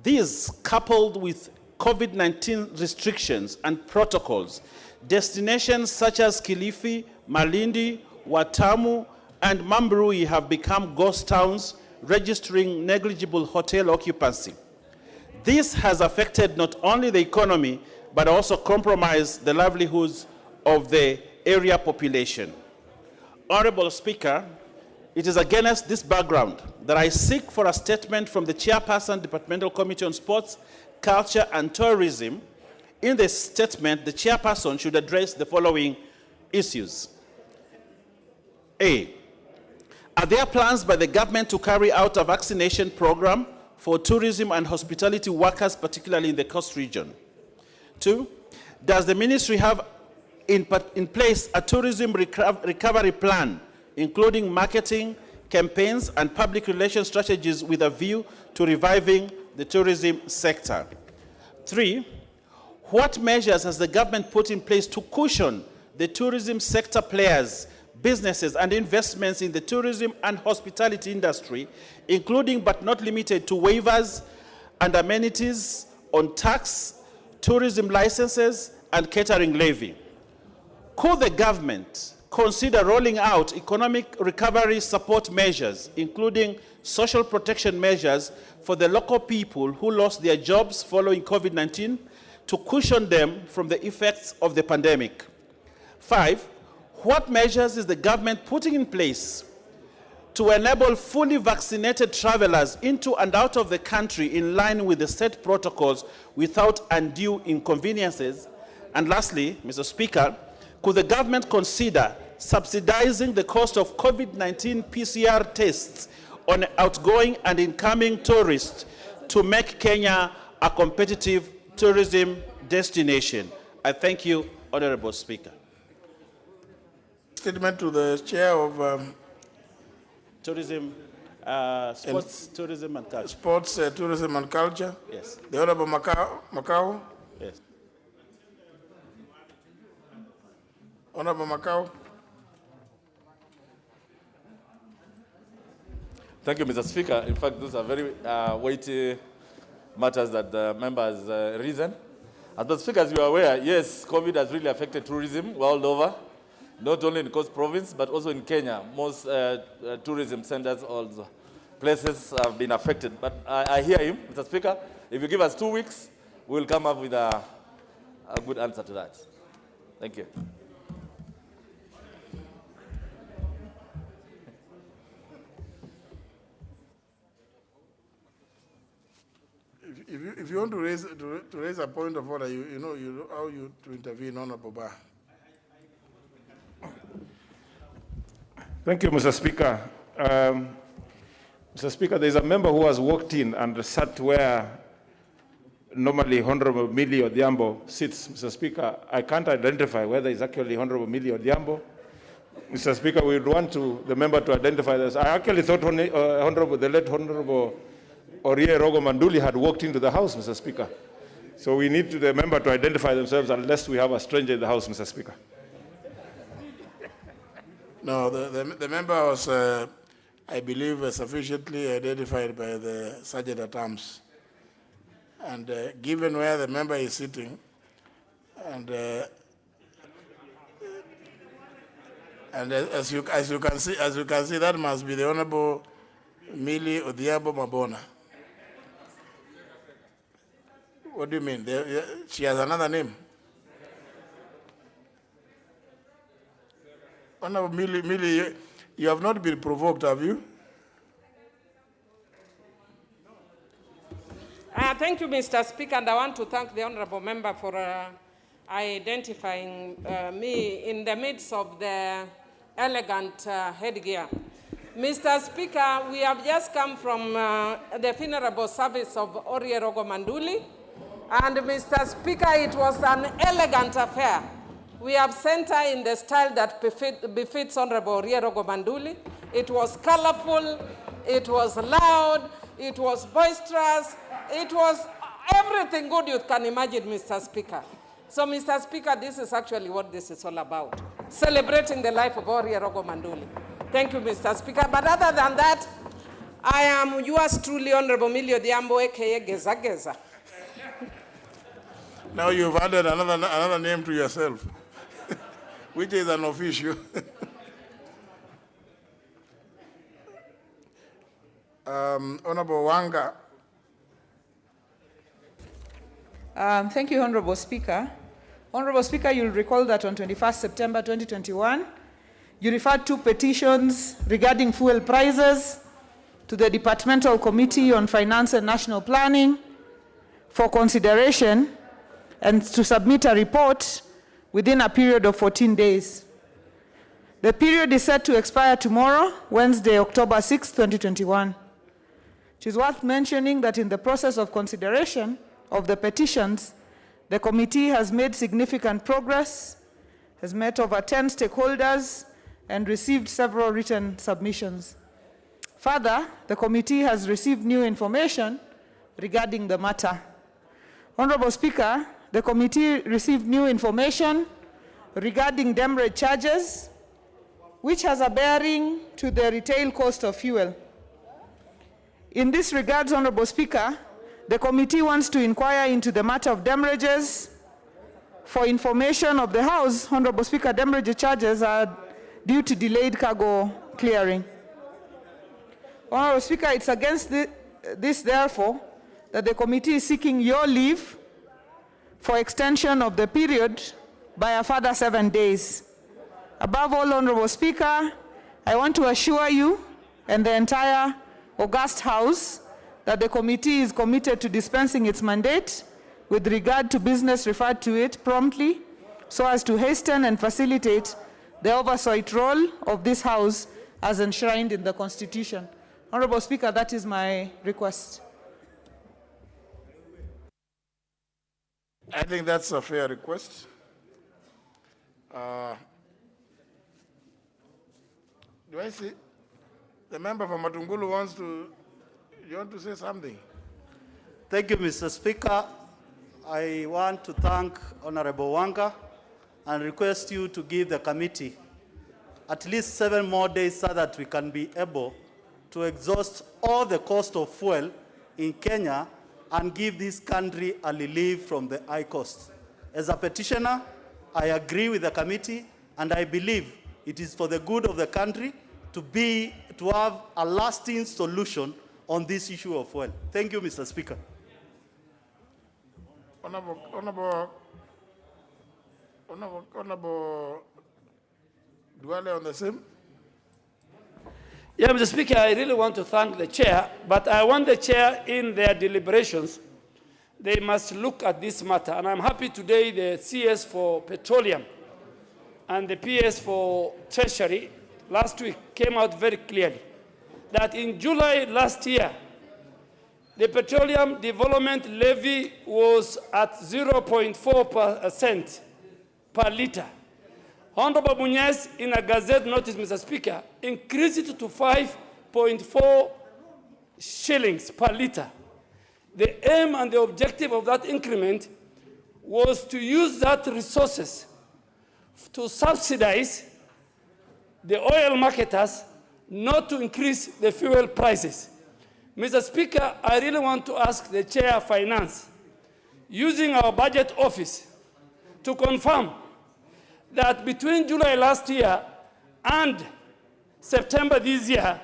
These, coupled with COVID-19 restrictions and protocols, destinations such as Kilifi, Malindi, Watamu, and Mambrui have become ghost towns, registering negligible hotel occupancy. This has affected not only the economy, but also compromised the livelihoods of the area population. Honorable Speaker, it is against this background that I seek for a statement from the Chairperson, Departmental Committee on Sports, Culture and Tourism. In the statement, the Chairperson should address the following issues. A, are there plans by the government to carry out a vaccination program for tourism and hospitality workers, particularly in the coast region? 2, does the ministry have in place a tourism recovery plan, including marketing, campaigns, and public relations strategies with a view to reviving the tourism sector? 3, what measures has the government put in place to cushion the tourism sector players, businesses, and investments in the tourism and hospitality industry, including but not limited to waivers and amenities on tax, tourism licenses, and catering levy? Could the government consider rolling out economic recovery support measures, including social protection measures for the local people who lost their jobs following COVID-19 to cushion them from the effects of the pandemic? 5, what measures is the government putting in place to enable fully vaccinated travelers into and out of the country in line with the set protocols without undue inconveniences? And lastly, Mr. Speaker, could the government consider subsidizing the cost of COVID-19 PCR tests on outgoing and incoming tourists to make Kenya a competitive tourism destination? I thank you, Honorable Speaker.
Statement to the Chair of
Tourism, Sports, Tourism and Culture.
Sports, Tourism and Culture.
Yes.
The Honorable Macau.
Yes.
Honorable Macau.
Thank you, Mr. Speaker. In fact, those are very weighty matters that the member has risen. As the Speaker, as you are aware, yes, COVID has really affected tourism world over, not only in Coast Province, but also in Kenya. Most tourism centers, also places have been affected. But I hear him, Mr. Speaker. If you give us 2 weeks, we'll come up with a good answer to that. Thank you.
If you want to raise a point of order, you know how you to intervene, Honorable Ba.
Thank you, Mr. Speaker. Mr. Speaker, there's a member who has walked in and sat where normally Honorable Millie Odhiambo sits. Mr. Speaker, I can't identify whether it's actually Honorable Millie Odhiambo. Mr. Speaker, we would want the member to identify this. I actually thought the late Honorable Orie Rogo Manduli had walked into the House, Mr. Speaker. So we need the member to identify themselves unless we have a stranger in the House, Mr. Speaker.
No, the member was, I believe, sufficiently identified by the Sergeant at Arms. And given where the member is sitting, and as you can see, that must be the Honorable Millie Odhiambo Mabona. What do you mean? She has another name. Honorable Millie, you have not been provoked, have you?
Thank you, Mr. Speaker, and I want to thank the honorable member for identifying me in the midst of the elegant headgear. Mr. Speaker, we have just come from the funeral service of Orie Rogo Manduli, and Mr. Speaker, it was an elegant affair. We have sent her in the style that befits Honorable Orie Rogo Manduli. It was colorful, it was loud, it was boisterous, it was everything good you can imagine, Mr. Speaker. So, Mr. Speaker, this is actually what this is all about, celebrating the life of Orie Rogo Manduli. Thank you, Mr. Speaker. But other than that, I am yours truly, Honorable Millie Odhiambo, a.k.a. Geza Geza.
Now you've added another name to yourself, which is an official. Honorable Wanga.
Thank you, Honorable Speaker. Honorable Speaker, you'll recall that on 21st September 2021, you referred two petitions regarding fuel prices to the Departmental Committee on Finance and National Planning for consideration and to submit a report within a period of 14 days. The period is set to expire tomorrow, Wednesday, October 6, 2021. It is worth mentioning that in the process of consideration of the petitions, the committee has made significant progress, has met over 10 stakeholders, and received several written submissions. Further, the committee has received new information regarding the matter. Honorable Speaker, the committee received new information regarding demurrage charges, which has a bearing to the retail cost of fuel. In this regard, Honorable Speaker, the committee wants to inquire into the matter of demurrages. For information of the House, Honorable Speaker, demurrage charges are due to delayed cargo clearing. Honorable Speaker, it's against this, therefore, that the committee is seeking your leave for extension of the period by a further 7 days. Above all, Honorable Speaker, I want to assure you and the entire august House that the committee is committed to dispensing its mandate with regard to business referred to it promptly so as to hasten and facilitate the oversight role of this House as enshrined in the Constitution. Honorable Speaker, that is my request.
I think that's a fair request. Do I see the member from Matungulu wants to, you want to say something?
Thank you, Mr. Speaker. I want to thank Honorable Wanga and request you to give the committee at least 7 more days so that we can be able to exhaust all the cost of fuel in Kenya and give this country a relief from the high cost. As a petitioner, I agree with the committee and I believe it is for the good of the country to have a lasting solution on this issue of fuel. Thank you, Mr. Speaker.
Honorable Duale on the same.
Yeah, Mr. Speaker, I really want to thank the chair, but I want the chair in their deliberations, they must look at this matter. And I'm happy today the CS for Petroleum and the PS for Treasury last week came out very clearly that in July last year, the Petroleum Development Levy was at 0.4% per liter. Honorable Munyes, in a Gazette notice, Mr. Speaker, increased it to 5.4 shillings per liter. The aim and the objective of that increment was to use that resources to subsidize the oil marketers not to increase the fuel prices. Mr. Speaker, I really want to ask the Chair of Finance, using our budget office, to confirm that between July last year and September this year,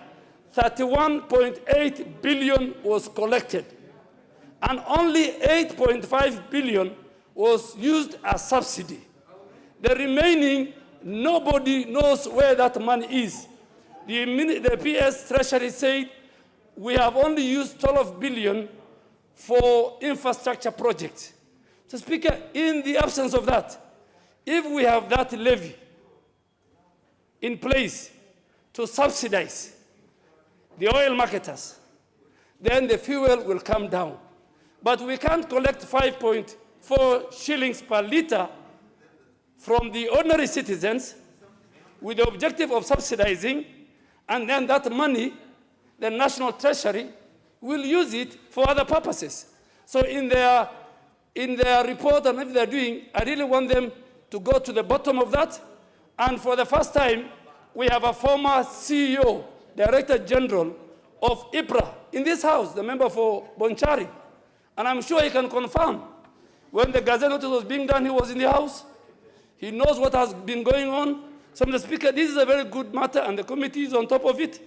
31.8 billion was collected, and only 8.5 billion was used as subsidy. The remaining, nobody knows where that money is. The PS Treasury said we have only used 12 billion for infrastructure projects. So, Speaker, in the absence of that, if we have that levy in place to subsidize the oil marketers, then the fuel will come down. But we can't collect 5.4 shillings per liter from the ordinary citizens with the objective of subsidizing, and then that money, the National Treasury will use it for other purposes. So in their report and if they're doing, I really want them to go to the bottom of that. And for the first time, we have a former CEO, Director General of IPRA in this House, the member for Bonchari. And I'm sure he can confirm. When the Gazette notice was being done, he was in the House. He knows what has been going on. So, Mr. Speaker, this is a very good matter, and the committee is on top of it.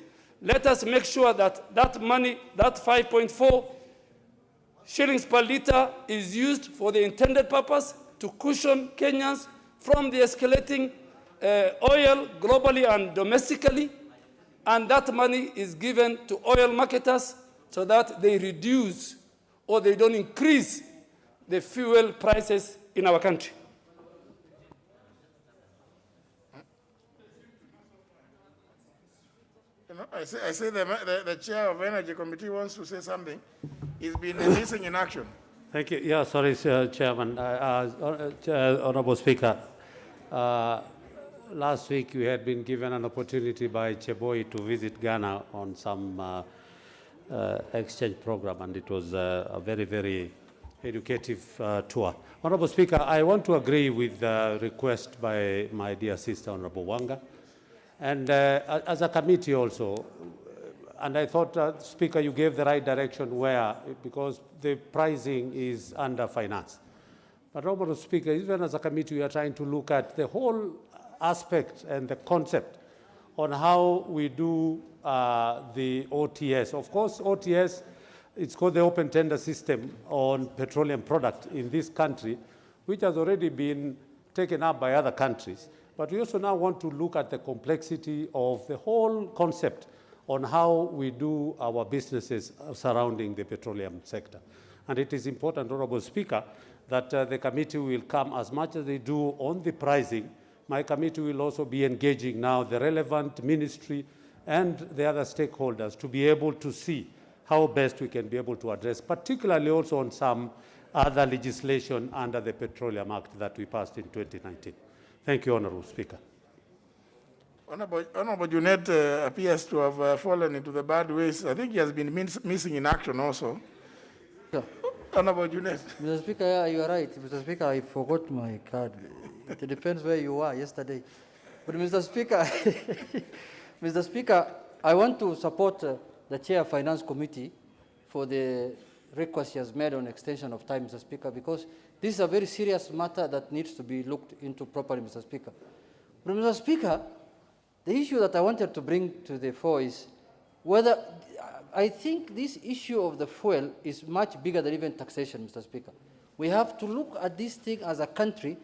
Let us make sure that that money, that 5.4 shillings per litre is used for the intended purpose to cushion Kenyans from the escalating oil globally and domestically, and that money is given to oil marketers so that they reduce or they don't increase the fuel prices in our country.
I say the chair of Energy Committee wants to say something. He's been missing in action.
Thank you. Yeah, sorry, Chairman. Honorable Speaker, last week we had been given an opportunity by Cheboy to visit Ghana on some exchange program, and it was a very, very educative tour. Honorable Speaker, I want to agree with the request by my dear sister, Honorable Wanga. And as a committee also, and I thought, Speaker, you gave the right direction where, because the pricing is under-financed. But, Honorable Speaker, even as a committee, we are trying to look at the whole aspect and the concept on how we do the OTS. Of course, OTS, it's called the open tender system on petroleum product in this country, which has already been taken up by other countries. But we also now want to look at the complexity of the whole concept on how we do our businesses surrounding the petroleum sector. And it is important, Honorable Speaker, that the committee will come as much as they do on the pricing. My committee will also be engaging now the relevant ministry and the other stakeholders to be able to see how best we can be able to address, particularly also on some other legislation under the Petroleum Act that we passed in 2019. Thank you, Honorable Speaker.
Honorable Junet appears to have fallen into the bad ways. I think he has been missing in action also.
Yeah.
Honorable Junet.
Mr. Speaker, yeah, you are right. Mr. Speaker, I forgot my card. It depends where you were yesterday. But Mr. Speaker, Mr. Speaker, I want to support the Chair of Finance Committee for the request he has made on extension of time, Mr. Speaker, because this is a very serious matter that needs to be looked into properly, Mr. Speaker. But Mr. Speaker, the issue that I wanted to bring to the fore is whether I think this issue of the fuel is much bigger than even taxation, Mr. Speaker. We have to look at this thing as a country,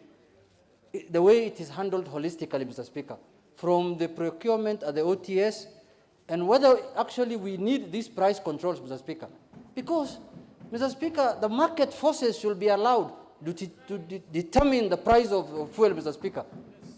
the way it is handled holistically, Mr. Speaker, from the procurement at the OTS, and whether actually we need these price controls, Mr. Speaker. Because, Mr. Speaker, the market forces should be allowed to determine the price of fuel, Mr. Speaker.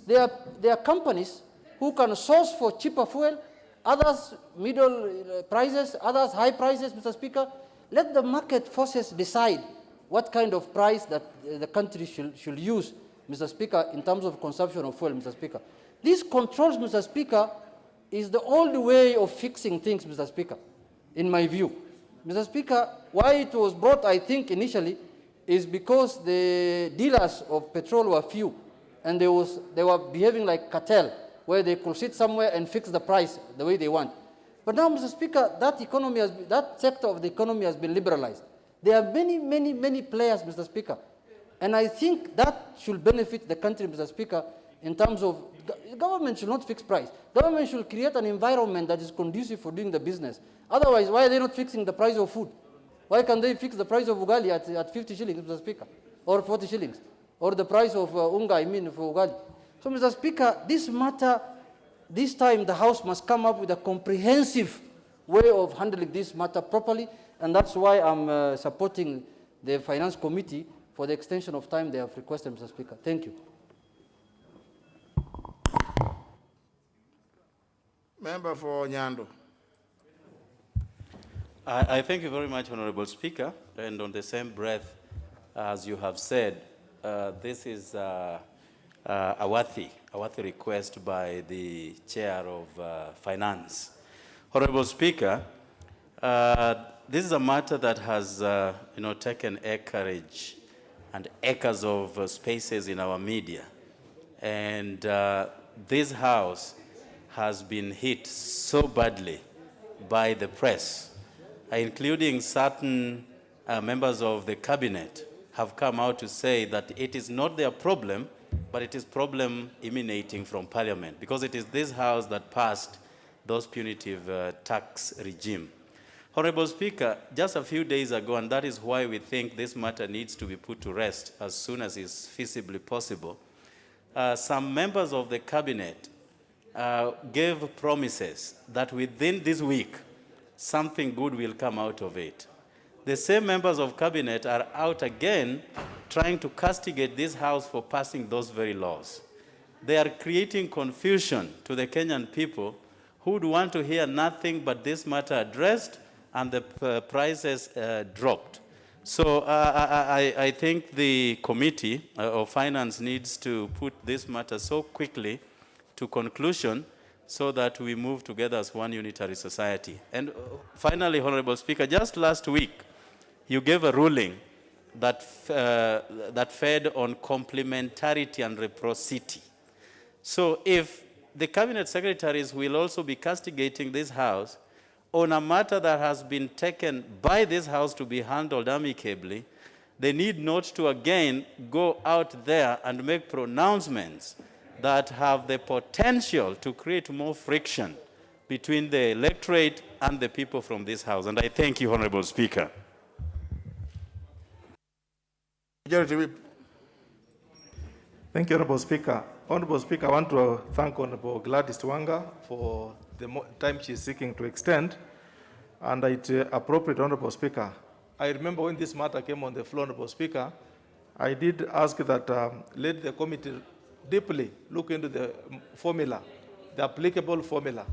There are companies who can source for cheaper fuel, others middle prices, others high prices, Mr. Speaker. Let the market forces decide what kind of price that the country should use, Mr. Speaker, in terms of consumption of fuel, Mr. Speaker. These controls, Mr. Speaker, is the only way of fixing things, Mr. Speaker, in my view. Mr. Speaker, why it was brought, I think, initially, is because the dealers of petrol were few, and they were behaving like cartel, where they could sit somewhere and fix the price the way they want. But now, Mr. Speaker, that sector of the economy has been liberalized. There are many, many, many players, Mr. Speaker, and I think that should benefit the country, Mr. Speaker, in terms of government should not fix price. Government should create an environment that is conducive for doing the business. Otherwise, why are they not fixing the price of food? Why can't they fix the price of ugali at 50 shillings, Mr. Speaker, or 40 shillings, or the price of unga, for ugali? So, Mr. Speaker, this matter, this time the House must come up with a comprehensive way of handling this matter properly, and that's why I'm supporting the Finance Committee for the extension of time they have requested, Mr. Speaker. Thank you.
Member for Nyando.
I thank you very much, Honorable Speaker. And on the same breath, as you have said, this is a worthy request by the Chair of Finance. Honorable Speaker, this is a matter that has taken acreage and acres of spaces in our media. And this House has been hit so badly by the press, including certain members of the cabinet have come out to say that it is not their problem, but it is problem emanating from Parliament, because it is this House that passed those punitive tax regime. Honorable Speaker, just a few days ago, and that is why we think this matter needs to be put to rest as soon as is feasibly possible, some members of the cabinet gave promises that within this week, something good will come out of it. The same members of cabinet are out again trying to castigate this House for passing those very laws. They are creating confusion to the Kenyan people who would want to hear nothing but this matter addressed and the prices dropped. So I think the Committee of Finance needs to put this matter so quickly to conclusion so that we move together as one unitary society. And finally, Honorable Speaker, just last week, you gave a ruling that, that fed on complementarity and reciprocity. So if the cabinet secretaries will also be castigating this House on a matter that has been taken by this House to be handled amicably, they need not to again go out there and make pronouncements that have the potential to create more friction between the electorate and the people from this House. And I thank you, Honorable Speaker.
Majority Whip.
Thank you, Honorable Speaker. Honorable Speaker, I want to thank Honorable Gladys Wanga for the time she is seeking to extend, and it's appropriate, Honorable Speaker. I remember when this matter came on the floor, Honorable Speaker, I did ask that let the committee deeply look into the formula, the applicable formula.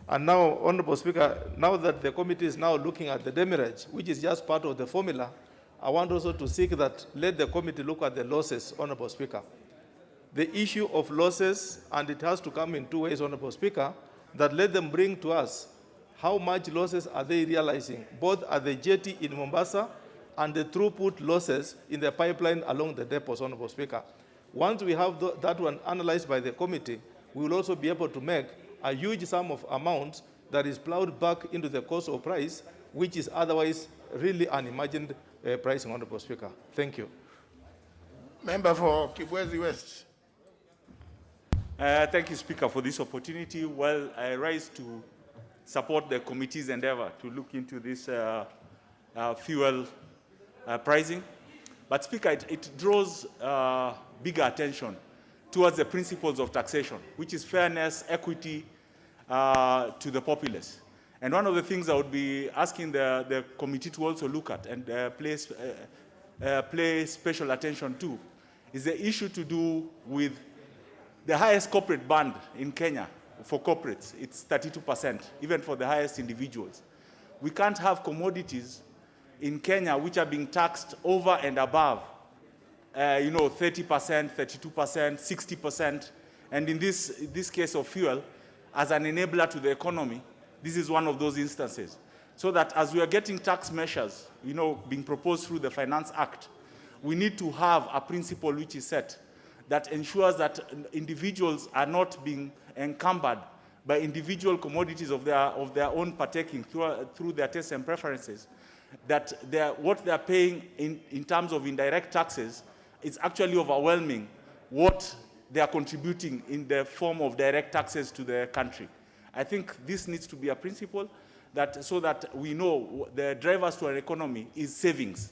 And now, Honorable Speaker, now that the committee is now looking at the demurrage, which is just part of the formula, I want also to seek that let the committee look at the losses, Honorable Speaker. The issue of losses, and it has to come in two ways, Honorable Speaker, that let them bring to us how much losses are they realizing, both at the jetty in Mombasa and the throughput losses in the pipeline along the depots, Honorable Speaker. Once we have that one analyzed by the committee, we will also be able to make a huge sum of amounts that is plowed back into the cost of price, which is otherwise really unimagined pricing, Honorable Speaker. Thank you.
Member for Kibwezi West.
Thank you, Speaker, for this opportunity. Well, I rise to support the committee's endeavor to look into this fuel pricing. But, Speaker, it draws bigger attention towards the principles of taxation, which is fairness, equity to the populace. And one of the things I would be asking the committee to also look at and play special attention to is the issue to do with the highest corporate band in Kenya for corporates. It's 32%, even for the highest individuals. We can't have commodities in Kenya which are being taxed over and above, 30%, 32%, 60%. And in this case of fuel, as an enabler to the economy, this is one of those instances. So that as we are getting tax measures, being proposed through the Finance Act, we need to have a principle which is set that ensures that individuals are not being encumbered by individual commodities of their own partaking through their tastes and preferences, that what they're paying in terms of indirect taxes is actually overwhelming what they are contributing in the form of direct taxes to the country. I think this needs to be a principle so that we know the drivers to our economy is savings,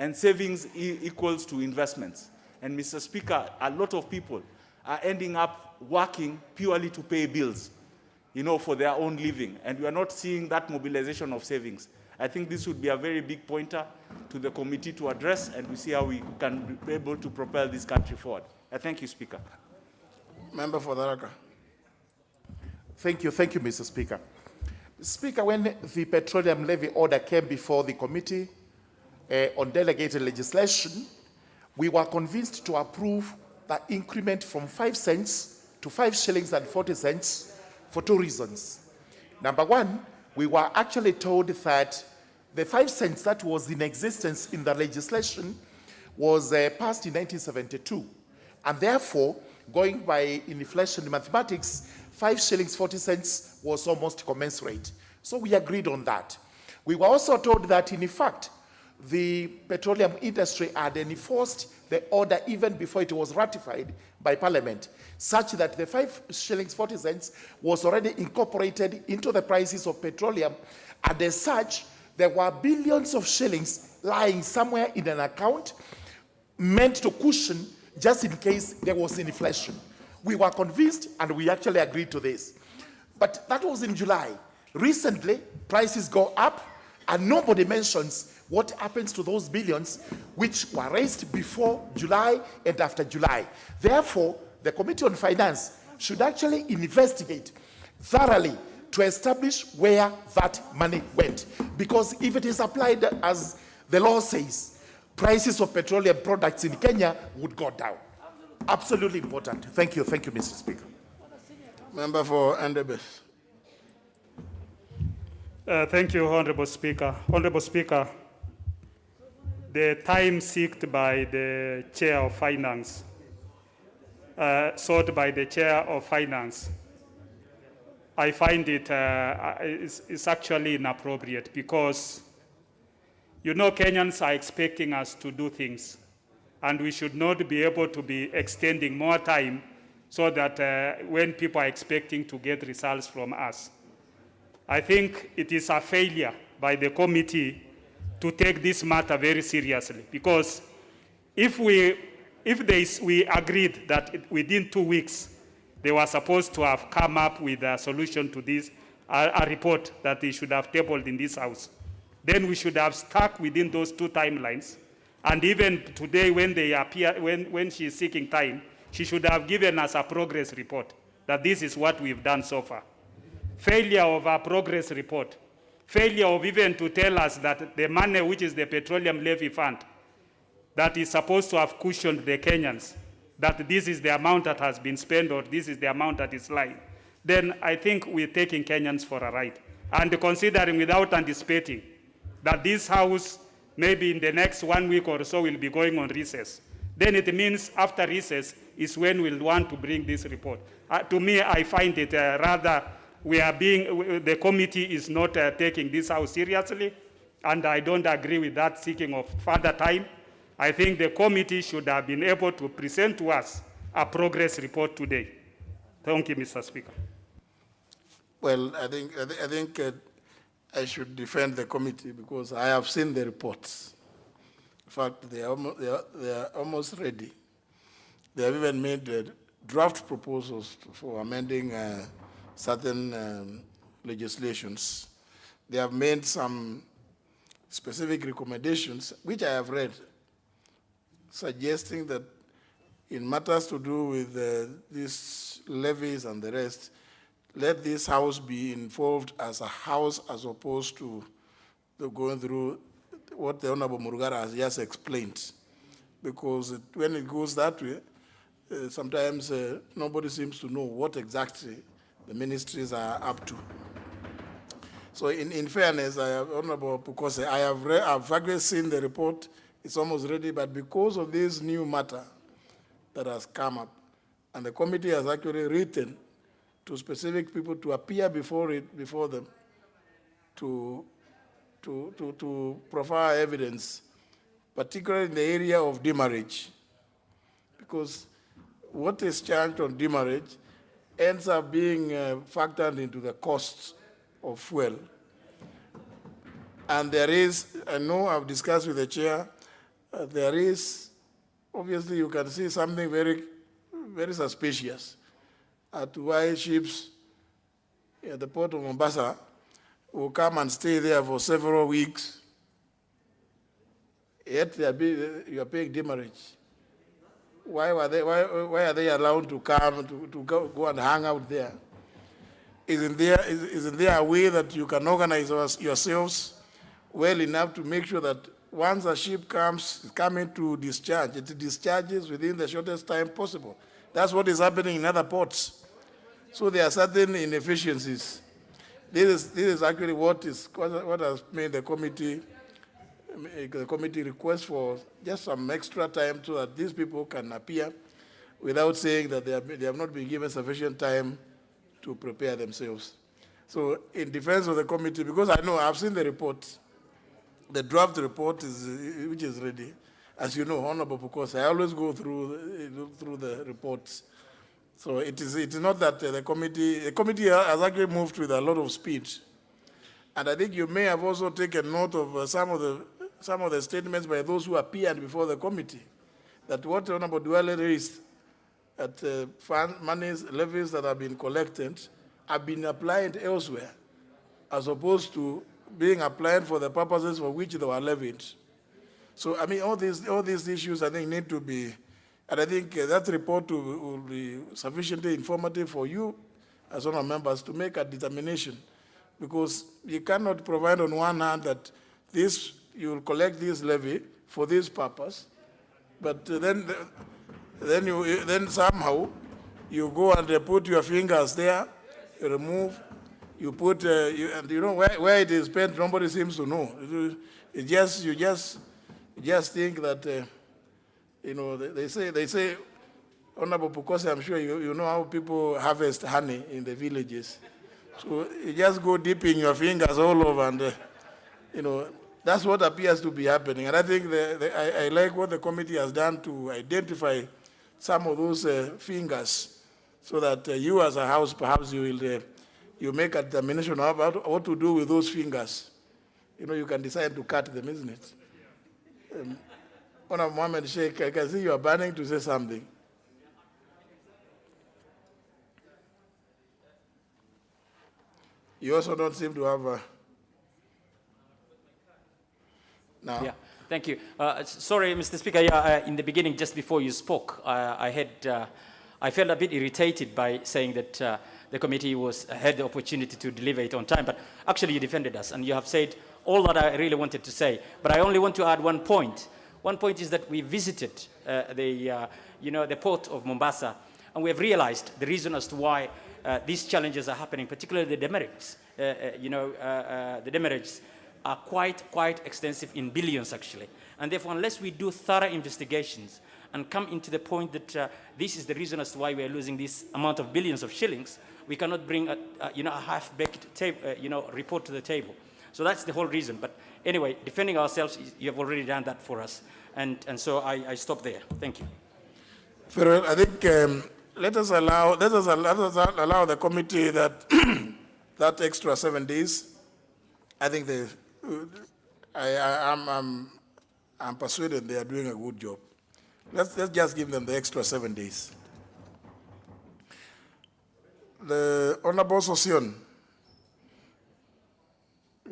and savings equals to investments. And Mr. Speaker, a lot of people are ending up working purely to pay bills, for their own living. And we are not seeing that mobilization of savings. I think this would be a very big pointer to the committee to address, and we see how we can be able to propel this country forward. I thank you, Speaker.
Member for Tharaka.
Thank you, Mr. Speaker. Speaker, when the petroleum levy order came before the committee on delegated legislation, we were convinced to approve the increment from 5 cents to 5 shillings and 40 cents for 2 reasons. Number one, we were actually told that the 5 cents that was in existence in the legislation was passed in 1972. And therefore, going by inflation mathematics, 5 shillings 40 cents was almost commensurate. So we agreed on that. We were also told that, in fact, the petroleum industry had enforced the order even before it was ratified by Parliament, such that the 5 shillings 40 cents was already incorporated into the prices of petroleum, and as such, there were billions of shillings lying somewhere in an account meant to cushion just in case there was inflation. We were convinced and we actually agreed to this. But that was in July. Recently, prices go up and nobody mentions what happens to those billions which were raised before July and after July. Therefore, the Committee on Finance should actually investigate thoroughly to establish where that money went. Because if it is applied as the law says, prices of petroleum products in Kenya would go down. Absolutely important. Thank you, Mr. Speaker.
Member for Endebess.
Thank you, Honorable Speaker. Honorable Speaker, the time sought by the Chair of Finance, I find it is actually inappropriate because, you know, Kenyans are expecting us to do things, and we should not be able to be extending more time so that when people are expecting to get results from us. I think it is a failure by the committee to take this matter very seriously, because if we agreed that within 2 weeks they were supposed to have come up with a solution to this, a report that they should have tabled in this House, then we should have stuck within those 2 timelines. And even today, when they appear, when she is seeking time, she should have given us a progress report that this is what we've done so far. Failure of a progress report, failure of even to tell us that the money, which is the petroleum levy fund, that is supposed to have cushioned the Kenyans, that this is the amount that has been spent or this is the amount that is lying, then I think we're taking Kenyans for a ride. And considering without anticipating that this House, maybe in the next 1 week or so, will be going on recess, then it means after recess is when we'll want to bring this report. To me, I find it rather the committee is not taking this House seriously, and I don't agree with that seeking of further time. I think the committee should have been able to present to us a progress report today. Thank you, Mr. Speaker.
Well, I think I should defend the committee because I have seen the reports. In fact, they are almost ready. They have even made draft proposals for amending certain legislations. They have made some specific recommendations, which I have read, suggesting that in matters to do with these levies and the rest, let this House be involved as a House as opposed to going through what the Honorable Murugara has just explained. Because when it goes that way, sometimes nobody seems to know what exactly the ministries are up to. So in fairness, Honorable Pukose, I've actually seen the report. It's almost ready, but because of this new matter that has come up, and the committee has actually written to specific people to appear before them to provide evidence, particularly in the area of demarriage, because what is charged on demarriage ends up being factored into the costs of fuel. And there is, I know I've discussed with the chair, there is, obviously you can see something very, very suspicious at why ships at the port of Mombasa will come and stay there for several weeks, yet you are paying demurrage. Why are they allowed to come to go and hang out there? Isn't there a way that you can organize yourselves well enough to make sure that once a ship comes coming to discharge, it discharges within the shortest time possible? That's what is happening in other ports. So there are certain inefficiencies. This is actually what has made the committee request for just some extra time so that these people can appear without saying that they have not been given sufficient time to prepare themselves. So in defense of the committee, because I know I've seen the report, the draft report which is ready, as you know, Honorable, because I always go through the reports. So it is not that the committee has actually moved with a lot of speed. And I think you may have also taken note of some of the statements by those who appeared before the committee, that what Honorable Duale raised at monies, levies that have been collected have been applied elsewhere, as opposed to being applied for the purposes for which they were levied. So, I mean, all these issues, I think, need to be, and I think that report will be sufficiently informative for you as one of members to make a determination, because you cannot provide on one hand that you will collect this levy for this purpose, but then somehow you go and put your fingers there, you remove, you put, and you know where it is spent, nobody seems to know. You just think that, you know, they say, Honorable Pukosi, I'm sure you know how people harvest honey in the villages. So you just go dipping your fingers all over, and, you know, that's what appears to be happening. And I think I like what the committee has done to identify some of those fingers, so that you as a house, perhaps you make a determination about what to do with those fingers. You know, you can decide to cut them, isn't it? Honorable Mohammed Sheikh, I can see you are burning to say something. You also don't seem to have a... Now.
Yeah, thank you. Sorry, Mr. Speaker, yeah, in the beginning, just before you spoke, I felt a bit irritated by saying that the committee had the opportunity to deliver it on time, but actually you defended us, and you have said all that I really wanted to say. But I only want to add one point. One point is that we visited the port of Mombasa, and we have realized the reason as to why these challenges are happening, particularly the demurrages. The demurrages are quite extensive in billions, actually. And therefore, unless we do thorough investigations and come into the point that this is the reason as to why we are losing this amount of billions of shillings, we cannot bring a half-baked report to the table. So that's the whole reason. But anyway, defending ourselves, you have already done that for us. And so I stop there. Thank you.
Very well. I think let us allow the committee that that extra 7 days. I think I'm persuaded they are doing a good job. Let's just give them the extra 7 days. The Honorable Sosion,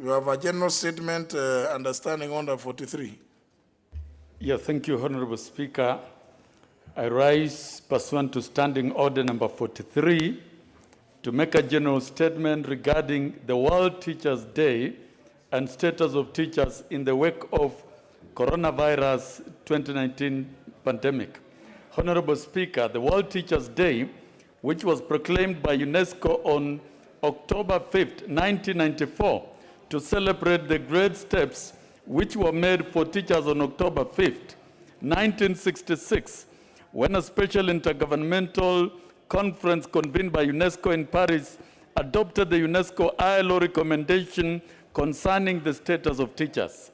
you have a general statement understanding under 43.
Yeah, thank you, Honorable Speaker. I rise pursuant to Standing Order number 43 to make a general statement regarding the World Teachers' Day and status of teachers in the wake of coronavirus 2019 pandemic. Honorable Speaker, the World Teachers' Day, which was proclaimed by UNESCO on October 5th, 1994, to celebrate the great steps which were made for teachers on October 5th, 1966, when a special intergovernmental conference convened by UNESCO in Paris adopted the UNESCO ILO recommendation concerning the status of teachers.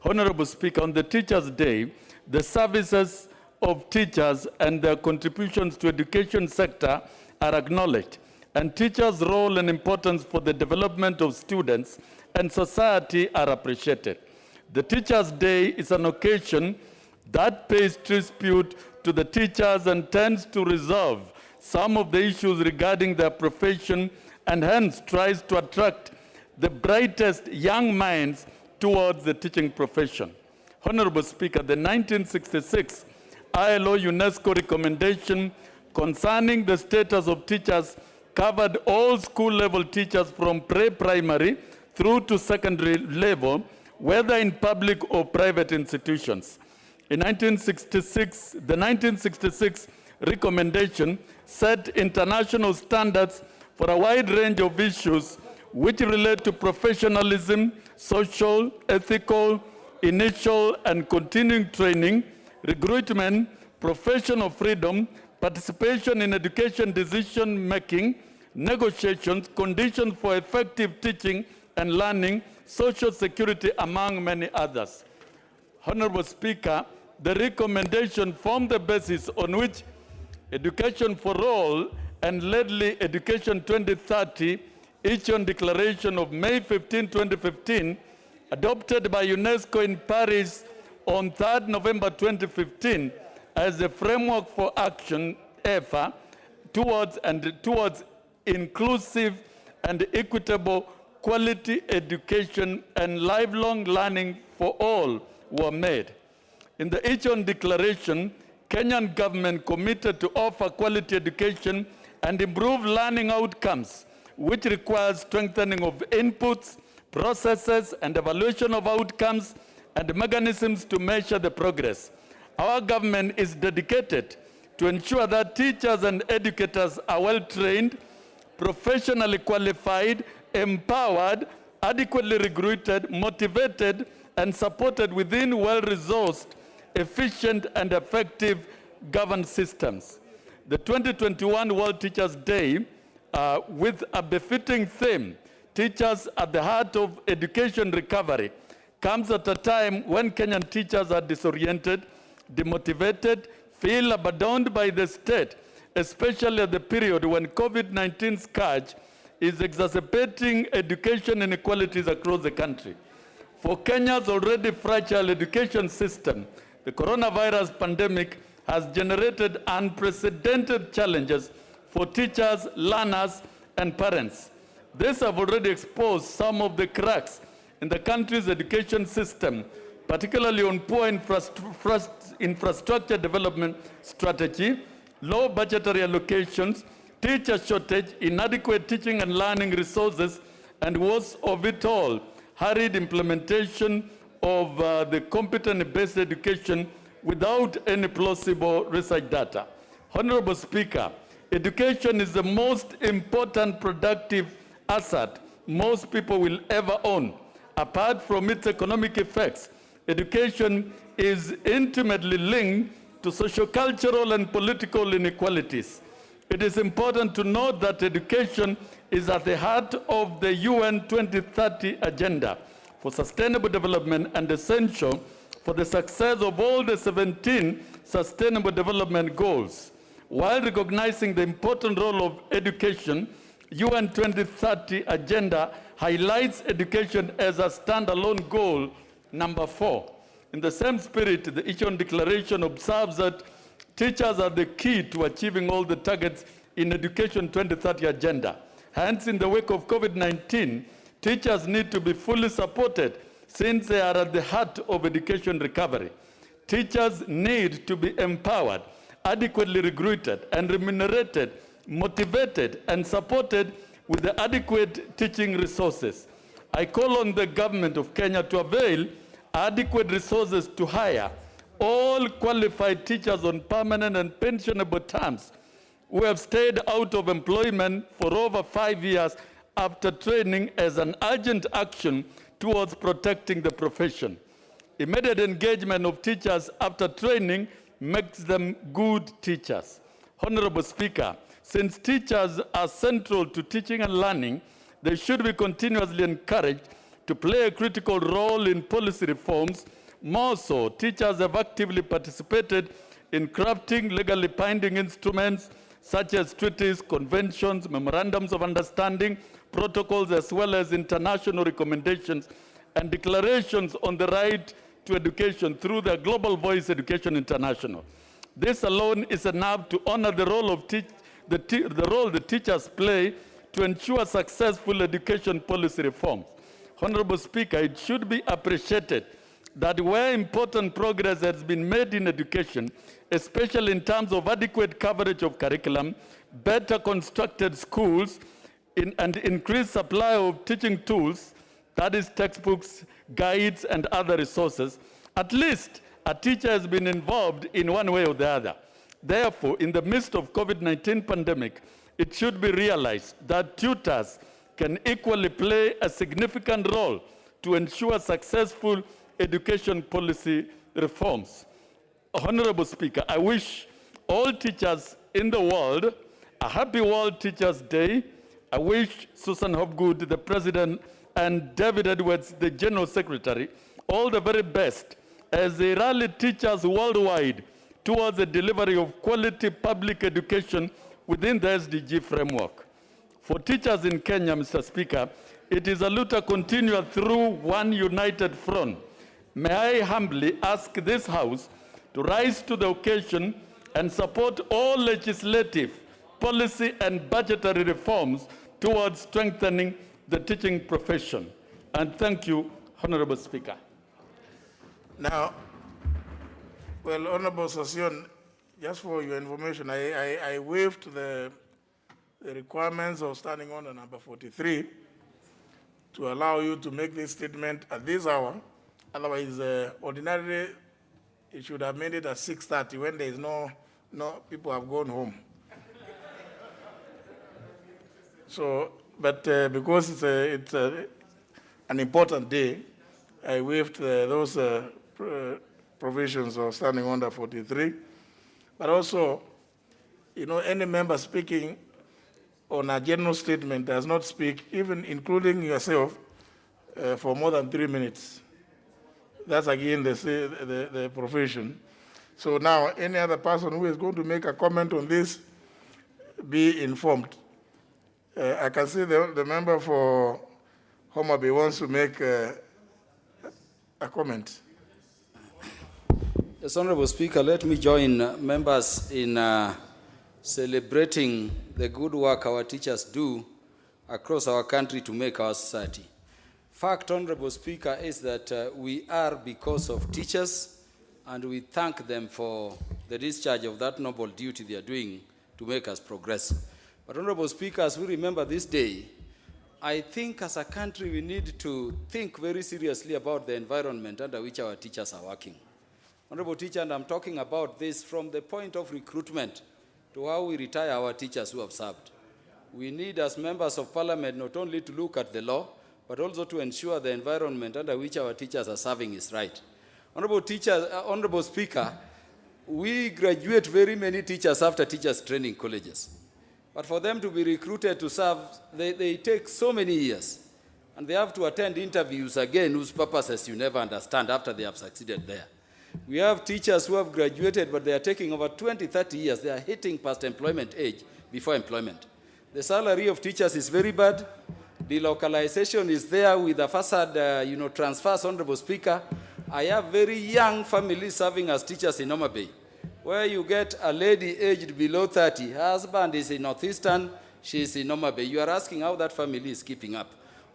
Honorable Speaker, on the Teachers' Day, the services of teachers and their contributions to education sector are acknowledged, and teachers' role and importance for the development of students and society are appreciated. The Teachers' Day is an occasion that pays tribute to the teachers and tends to resolve some of the issues regarding their profession, and hence tries to attract the brightest young minds towards the teaching profession. Honorable Speaker, the 1966 ILO UNESCO recommendation concerning the status of teachers covered all school-level teachers from pre-primary through to secondary level, whether in public or private institutions. In 1966, the 1966 recommendation set international standards for a wide range of issues which relate to professionalism, social, ethical, initial and continuing training, recruitment, professional freedom, participation in education decision-making, negotiations, conditions for effective teaching and learning, social security, among many others. Honorable Speaker, the recommendation form the basis on which Education for All and lately Education 2030, Adjournment Declaration of May 15, 2015, adopted by UNESCO in Paris on 3rd November 2015 as a framework for action effort towards inclusive and equitable quality education and lifelong learning for all were made. In the Adjournment Declaration, Kenyan government committed to offer quality education and improve learning outcomes, which requires strengthening of inputs, processes, and evaluation of outcomes and mechanisms to measure the progress. Our government is dedicated to ensure that teachers and educators are well trained, professionally qualified, empowered, adequately recruited, motivated, and supported within well-resourced, efficient, and effective governance systems. The 2021 World Teachers' Day, with a befitting theme, Teachers at the Heart of Education Recovery, comes at a time when Kenyan teachers are disoriented, demotivated, feel abandoned by the state, especially at the period when COVID-19 scourge is exacerbating education inequalities across the country. For Kenya's already fragile education system, the coronavirus pandemic has generated unprecedented challenges for teachers, learners, and parents. These have already exposed some of the cracks in the country's education system, particularly on poor infrastructure development strategy, low budgetary allocations, teacher shortage, inadequate teaching and learning resources, and worst of it all, hurried implementation of the competency-based education without any plausible research data. Honorable Speaker, education is the most important productive asset most people will ever own. Apart from its economic effects, education is intimately linked to socio-cultural and political inequalities. It is important to note that education is at the heart of the UN 2030 Agenda for Sustainable Development and essential for the success of all the 17 Sustainable Development Goals. While recognizing the important role of education, UN 2030 Agenda highlights education as a standalone goal, number 4. In the same spirit, the Adjournment Declaration observes that teachers are the key to achieving all the targets in Education 2030 Agenda. Hence, in the wake of COVID-19, teachers need to be fully supported since they are at the heart of education recovery. Teachers need to be empowered, adequately recruited and remunerated, motivated and supported with the adequate teaching resources. I call on the government of Kenya to avail adequate resources to hire all qualified teachers on permanent and pensionable terms who have stayed out of employment for over 5 years after training as an urgent action towards protecting the profession. Immediate engagement of teachers after training makes them good teachers. Honorable Speaker, since teachers are central to teaching and learning, they should be continuously encouraged to play a critical role in policy reforms. More so, teachers have actively participated in crafting legally binding instruments such as treaties, conventions, memorandums of understanding, protocols, as well as international recommendations and declarations on the right to education through the Global Voice Education International. This alone is enough to honor the role of the role the teachers play to ensure successful education policy reforms. Honorable Speaker, it should be appreciated that where important progress has been made in education, especially in terms of adequate coverage of curriculum, better constructed schools, and increased supply of teaching tools, that is textbooks, guides, and other resources, at least a teacher has been involved in one way or the other. Therefore, in the midst of COVID-19 pandemic, it should be realized that tutors can equally play a significant role to ensure successful education policy reforms. Honorable Speaker, I wish all teachers in the world a happy World Teachers' Day. I wish Susan Hopgood, the President, and David Edwards, the General Secretary, all the very best as they rally teachers worldwide towards the delivery of quality public education within the SDG framework. For teachers in Kenya, Mr. Speaker, it is a luta continua through one united front. May I humbly ask this House to rise to the occasion and support all legislative, policy, and budgetary reforms towards strengthening the teaching profession. And thank you, Honorable Speaker.
Now, well, Honorable Sossion, just for your information, I waived the requirements of Standing Order number 43 to allow you to make this statement at this hour. Otherwise, ordinarily, it should have made it at 6:30 when there is no people have gone home. So, but because it's an important day, I waived those provisions of Standing Order 43. But also, any member speaking on a general statement does not speak, even including yourself, for more than 3 minutes. That's again the provision. So now, any other person who is going to make a comment on this, be informed. I can see the member for Homa Bay wants to make a comment.
Yes, Honorable Speaker, let me join members in celebrating the good work our teachers do across our country to make our society. Fact, Honorable Speaker, is that we are because of teachers, and we thank them for the discharge of that noble duty they are doing to make us progress. But Honorable Speaker, as we remember this day, I think as a country we need to think very seriously about the environment under which our teachers are working. Honorable Teacher, and I'm talking about this from the point of recruitment to how we retire our teachers who have served. We need, as members of Parliament, not only to look at the law, but also to ensure the environment under which our teachers are serving is right. Honorable Speaker, we graduate very many teachers after teachers training colleges. But for them to be recruited to serve, they take so many years. And they have to attend interviews again whose purposes you never understand after they have succeeded there. We have teachers who have graduated, but they are taking over 20, 30 years. They are hitting past employment age before employment. The salary of teachers is very bad. The localization is there with the facade, transfers, Honorable Speaker. I have very young families serving as teachers in Homa Bay, where you get a lady aged below 30. Her husband is in Northeastern, she is in Homa Bay. You are asking how that family is keeping up.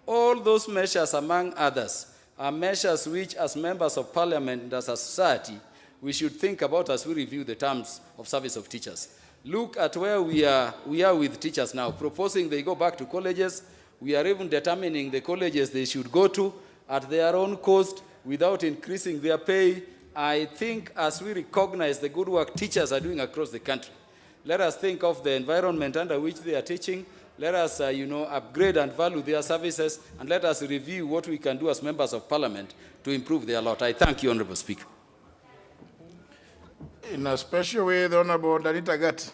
All those measures, among others, are measures which, as members of Parliament and as a society, we should think about as we review the terms of service of teachers. Look at where we are with teachers now, proposing they go back to colleges. We are even determining the colleges they should go to at their own cost without increasing their pay. I think as we recognize the good work teachers are doing across the country, let us think of the environment under which they are teaching. Let us, upgrade and value their services, and let us review what we can do as members of Parliament to improve their lot. I thank you, Honorable Speaker.
In a special way, the Honorable Danita Gat.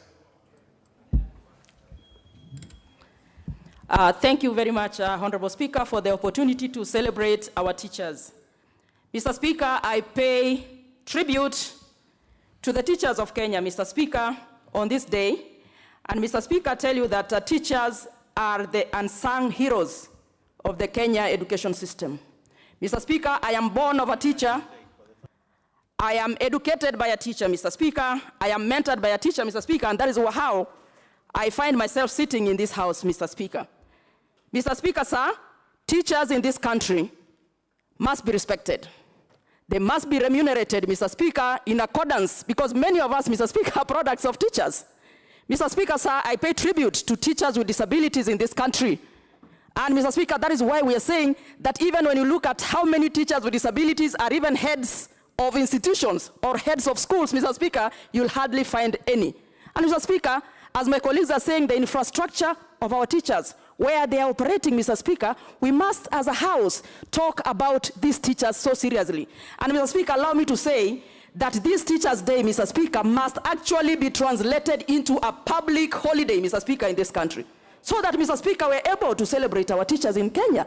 Thank you very much, Honorable Speaker, for the opportunity to celebrate our teachers. Mr. Speaker, I pay tribute to the teachers of Kenya, Mr. Speaker, on this day. And Mr. Speaker, tell you that teachers are the unsung heroes of the Kenya education system. Mr. Speaker, I am born of a teacher. I am educated by a teacher, Mr. Speaker. I am mentored by a teacher, Mr. Speaker, and that is how I find myself sitting in this house, Mr. Speaker. Mr. Speaker, sir, teachers in this country must be respected. They must be remunerated, Mr. Speaker, in accordance, because many of us, Mr. Speaker, are products of teachers. Mr. Speaker, sir, I pay tribute to teachers with disabilities in this country. And Mr. Speaker, that is why we are saying that even when you look at how many teachers with disabilities are even heads of institutions or heads of schools, Mr. Speaker, you'll hardly find any. And Mr. Speaker, as my colleagues are saying, the infrastructure of our teachers, where they are operating, Mr. Speaker, we must, as a House, talk about these teachers so seriously. And Mr. Speaker, allow me to say that this Teachers' Day, Mr. Speaker, must actually be translated into a public holiday, Mr. Speaker, in this country, so that, Mr. Speaker, we're able to celebrate our teachers in Kenya.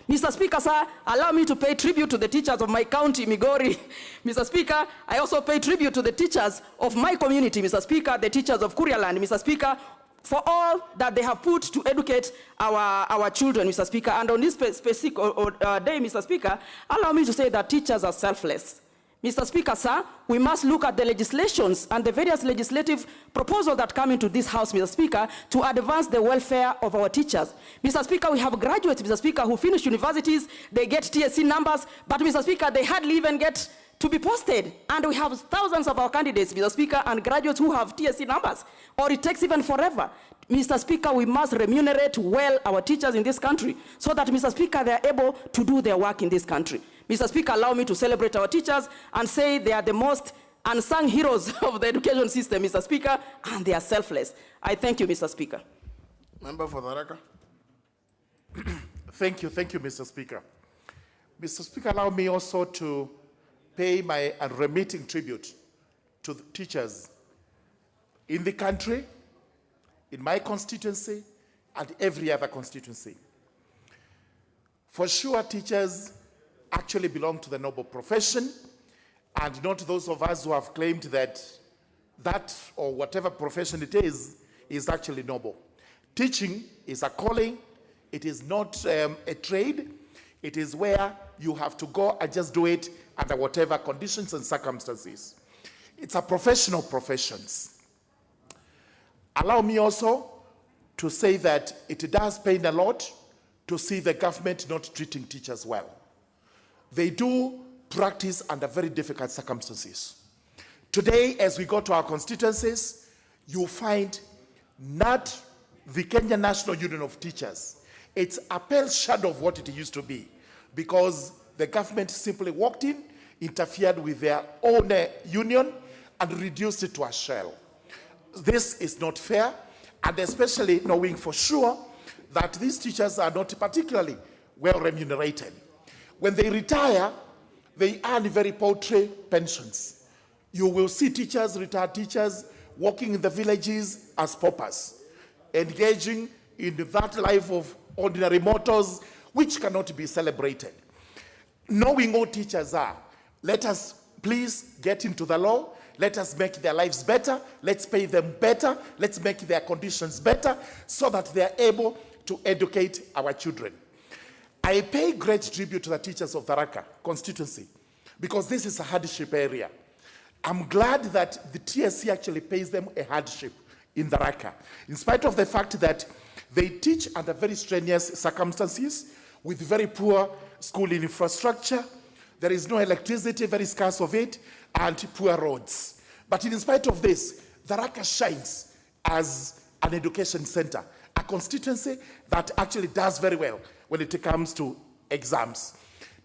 Mr. Speaker, sir, allow me to pay tribute to the teachers of my county, Migori. Mr. Speaker, I also pay tribute to the teachers of my community, Mr. Speaker, the teachers of Kurialand, Mr. Speaker, for all that they have put to educate our children, Mr. Speaker. And on this specific day, Mr. Speaker, allow me to say that teachers are selfless. Mr. Speaker, sir, we must look at the legislations and the various legislative proposals that come into this House, Mr. Speaker, to advance the welfare of our teachers. Mr. Speaker, we have graduates, Mr. Speaker, who finish universities, they get TSC numbers, but Mr. Speaker, they hardly even get to be posted. And we have thousands of our candidates, Mr. Speaker, and graduates who have TSC numbers, or it takes even forever. Mr. Speaker, we must remunerate well our teachers in this country so that, Mr. Speaker, they are able to do their work in this country. Mr. Speaker, allow me to celebrate our teachers and say they are the most unsung heroes of the education system, Mr. Speaker, and they are selfless. I thank you, Mr. Speaker.
Member for Tharaka.
Thank you, Mr. Speaker. Mr. Speaker, allow me also to pay my unremitting tribute to the teachers in the country, in my constituency, and every other constituency. For sure, teachers actually belong to the noble profession, and not those of us who have claimed that or whatever profession it is actually noble. Teaching is a calling. It is not a trade. It is where you have to go and just do it under whatever conditions and circumstances. It's a professional professions. Allow me also to say that it does pain a lot to see the government not treating teachers well. They do practice under very difficult circumstances. Today, as we go to our constituencies, you find not the Kenya National Union of Teachers. It's a pale shadow of what it used to be, because the government simply walked in, interfered with their own union, and reduced it to a shell. This is not fair, and especially knowing for sure that these teachers are not particularly well remunerated. When they retire, they earn very paltry pensions. You will see teachers, retired teachers, working in the villages as paupers, engaging in that life of ordinary mortals, which cannot be celebrated. Knowing who teachers are, let us please get into the law. Let us make their lives better. Let's pay them better. Let's make their conditions better so that they are able to educate our children. I pay great tribute to the teachers of Tharaka constituency because this is a hardship area. I'm glad that the TSC actually pays them a hardship in Tharaka, in spite of the fact that they teach under very strenuous circumstances with very poor school infrastructure. There is no electricity, very scarce of it, and poor roads. But in spite of this, Tharaka shines as an education center, a constituency that actually does very well when it comes to exams.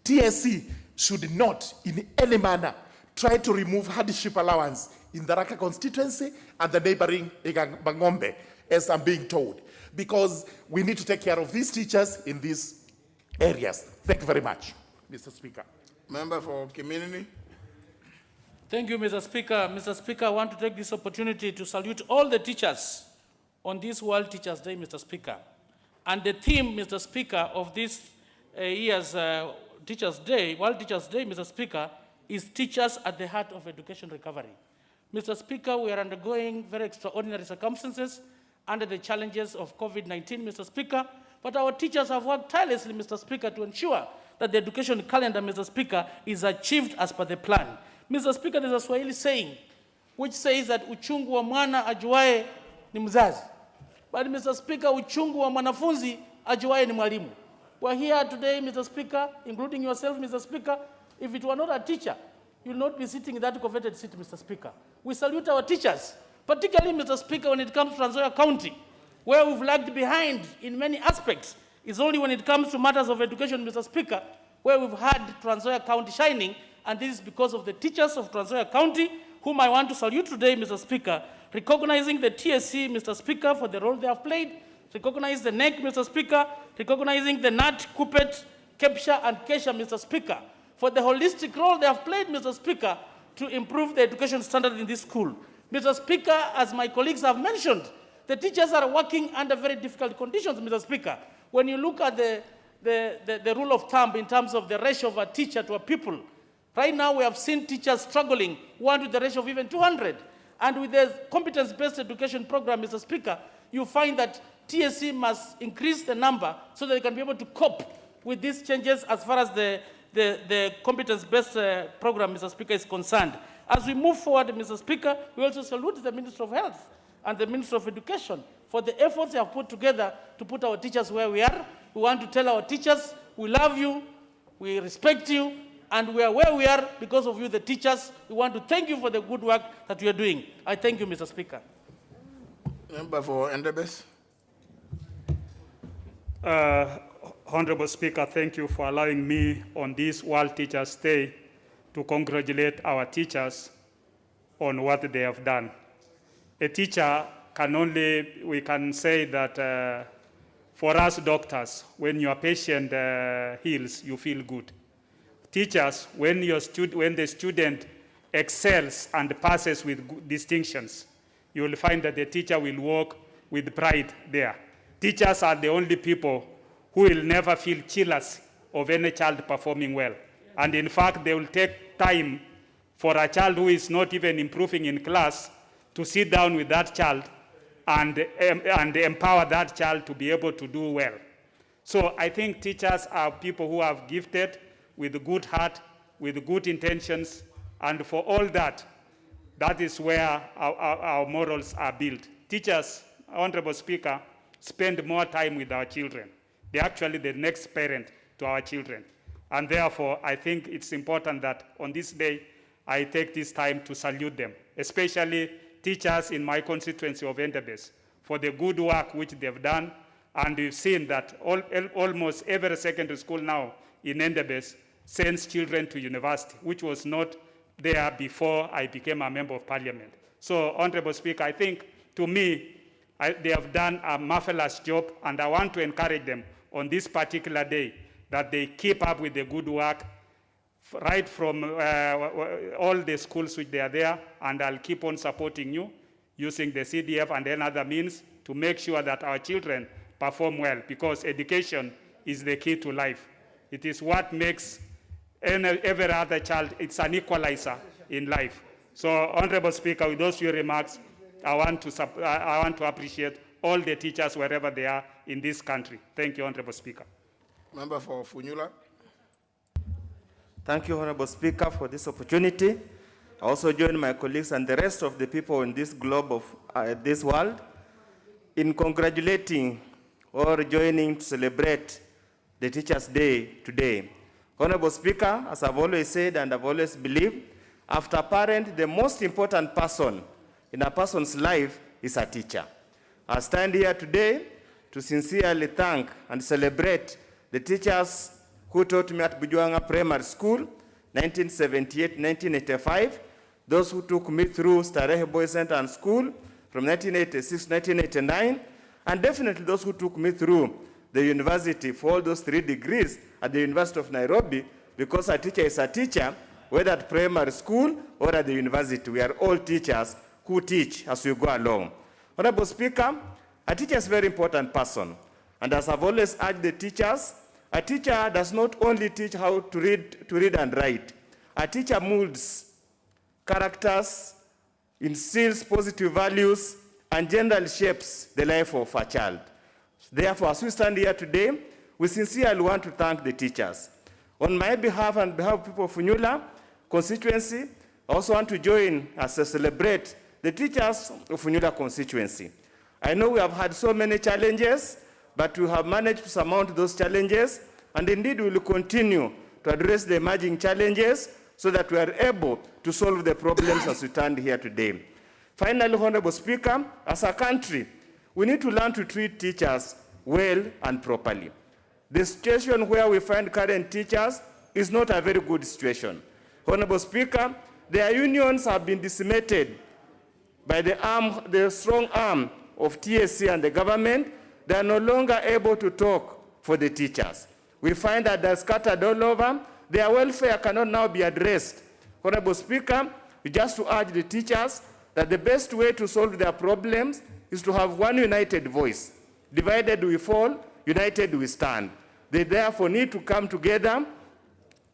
TSC should not in any manner try to remove hardship allowance in the Tharaka constituency and the neighboring Bangombe, as I'm being told, because we need to take care of these teachers in these areas. Thank you very much, Mr. Speaker.
Member for Community.
Thank you, Mr. Speaker. Mr. Speaker, I want to take this opportunity to salute all the teachers on this World Teachers' Day, Mr. Speaker. And the theme, Mr. Speaker, of this year's Teachers' Day, World Teachers' Day, Mr. Speaker, is teachers at the heart of education recovery. Mr. Speaker, we are undergoing very extraordinary circumstances under the challenges of COVID-19, Mr. Speaker, but our teachers have worked tirelessly, Mr. Speaker, to ensure that the education calendar, Mr. Speaker, is achieved as per the plan. Mr. Speaker, there's a Swahili saying which says that uchungu wa mwana ajuaye ni mzazi. But Mr. Speaker, uchungu wa mwanafunzi ajuaye ni mwalimu. We're here today, Mr. Speaker, including yourself, Mr. Speaker. If it were not a teacher, you'll not be sitting in that coveted seat, Mr. Speaker. We salute our teachers, particularly, Mr. Speaker, when it comes to Trans Nzoia County, where we've lagged behind in many aspects. It's only when it comes to matters of education, Mr. Speaker, where we've had Trans Nzoia County shining, and this is because of the teachers of Trans Nzoia County, whom I want to salute today, Mr. Speaker, recognizing the TSC, Mr. Speaker, for the role they have played, recognize the NEC, Mr. Speaker, recognizing the NAT, KUPPET, KEPSHA, and KESHA, Mr. Speaker, for the holistic role they have played, Mr. Speaker, to improve the education standard in this school. Mr. Speaker, as my colleagues have mentioned, the teachers are working under very difficult conditions, Mr. Speaker. When you look at the the rule of thumb in terms of the ratio of a teacher to a pupil. Right now, we have seen teachers struggling, one with the ratio of even 200. And with the competence-based education program, Mr. Speaker, you find that TSC must increase the number so that they can be able to cope with these changes as far as the competence-based program, Mr. Speaker, is concerned. As we move forward, Mr. Speaker, we also salute the Minister of Health and the Minister of Education for the efforts they have put together to put our teachers where we are. We want to tell our teachers, we love you, we respect you, and we are where we are because of you, the teachers. We want to thank you for the good work that you are doing. I thank you, Mr. Speaker.
Member for Endebess.
Honorable Speaker, thank you for allowing me on this World Teachers' Day to congratulate our teachers on what they have done. A teacher we can say that for us doctors, when your patient heals, you feel good. Teachers, when the student excels and passes with distinctions, you will find that the teacher will walk with pride there. Teachers are the only people who will never feel jealous of any child performing well. And in fact, they will take time for a child who is not even improving in class to sit down with that child and empower that child to be able to do well. So I think teachers are people who are gifted with a good heart, with good intentions, and for all that, that is where our morals are built. Teachers, Honorable Speaker, spend more time with our children. They're actually the next parent to our children. And therefore, I think it's important that on this day, I take this time to salute them, especially teachers in my constituency of Endebess, for the good work which they've done. And we've seen that almost every secondary school now in Endebess sends children to university, which was not there before I became a member of parliament. So, Honorable Speaker, I think, to me, they have done a marvelous job, and I want to encourage them on this particular day that they keep up with the good work right from all the schools which they are there, and I'll keep on supporting you using the CDF and then other means to make sure that our children perform well, because education is the key to life. It is what makes every other child, it's an equalizer in life. So, Honorable Speaker, with those few remarks, I want to appreciate all the teachers wherever they are in this country. Thank you, Honorable Speaker.
Member for Funyula.
Thank you, Honorable Speaker, for this opportunity. I also join my colleagues and the rest of the people in this globe of this world in congratulating or joining to celebrate the Teachers' Day today. Honorable Speaker, as I've always said and I've always believed, after a parent, the most important person in a person's life is a teacher. I stand here today to sincerely thank and celebrate the teachers who taught me at Bujuanga Primary School, 1978-1985, those who took me through Starehe Boys Center and School from 1986-1989, and definitely those who took me through the university for all those 3 degrees at the University of Nairobi, because a teacher is a teacher, whether at primary school or at the university. We are all teachers who teach as we go along. Honorable Speaker, a teacher is a very important person. And as I've always urged the teachers, a teacher does not only teach how to read and write. A teacher molds characters, instills positive values, and generally shapes the life of a child. Therefore, as we stand here today, we sincerely want to thank the teachers. On my behalf and behalf of people of Funyula constituency, I also want to join us to celebrate the teachers of Funyula constituency. I know we have had so many challenges, but we have managed to surmount those challenges, and indeed we will continue to address the emerging challenges so that we are able to solve the problems as we stand here today. Finally, Honorable Speaker, as a country, we need to learn to treat teachers well and properly. The situation where we find current teachers is not a very good situation. Honorable Speaker, their unions have been decimated by the strong arm of TSC and the government. They are no longer able to talk for the teachers. We find that they're scattered all over. Their welfare cannot now be addressed. Honorable Speaker, we just to urge the teachers that the best way to solve their problems is to have one united voice. Divided we fall, united we stand. They therefore need to come together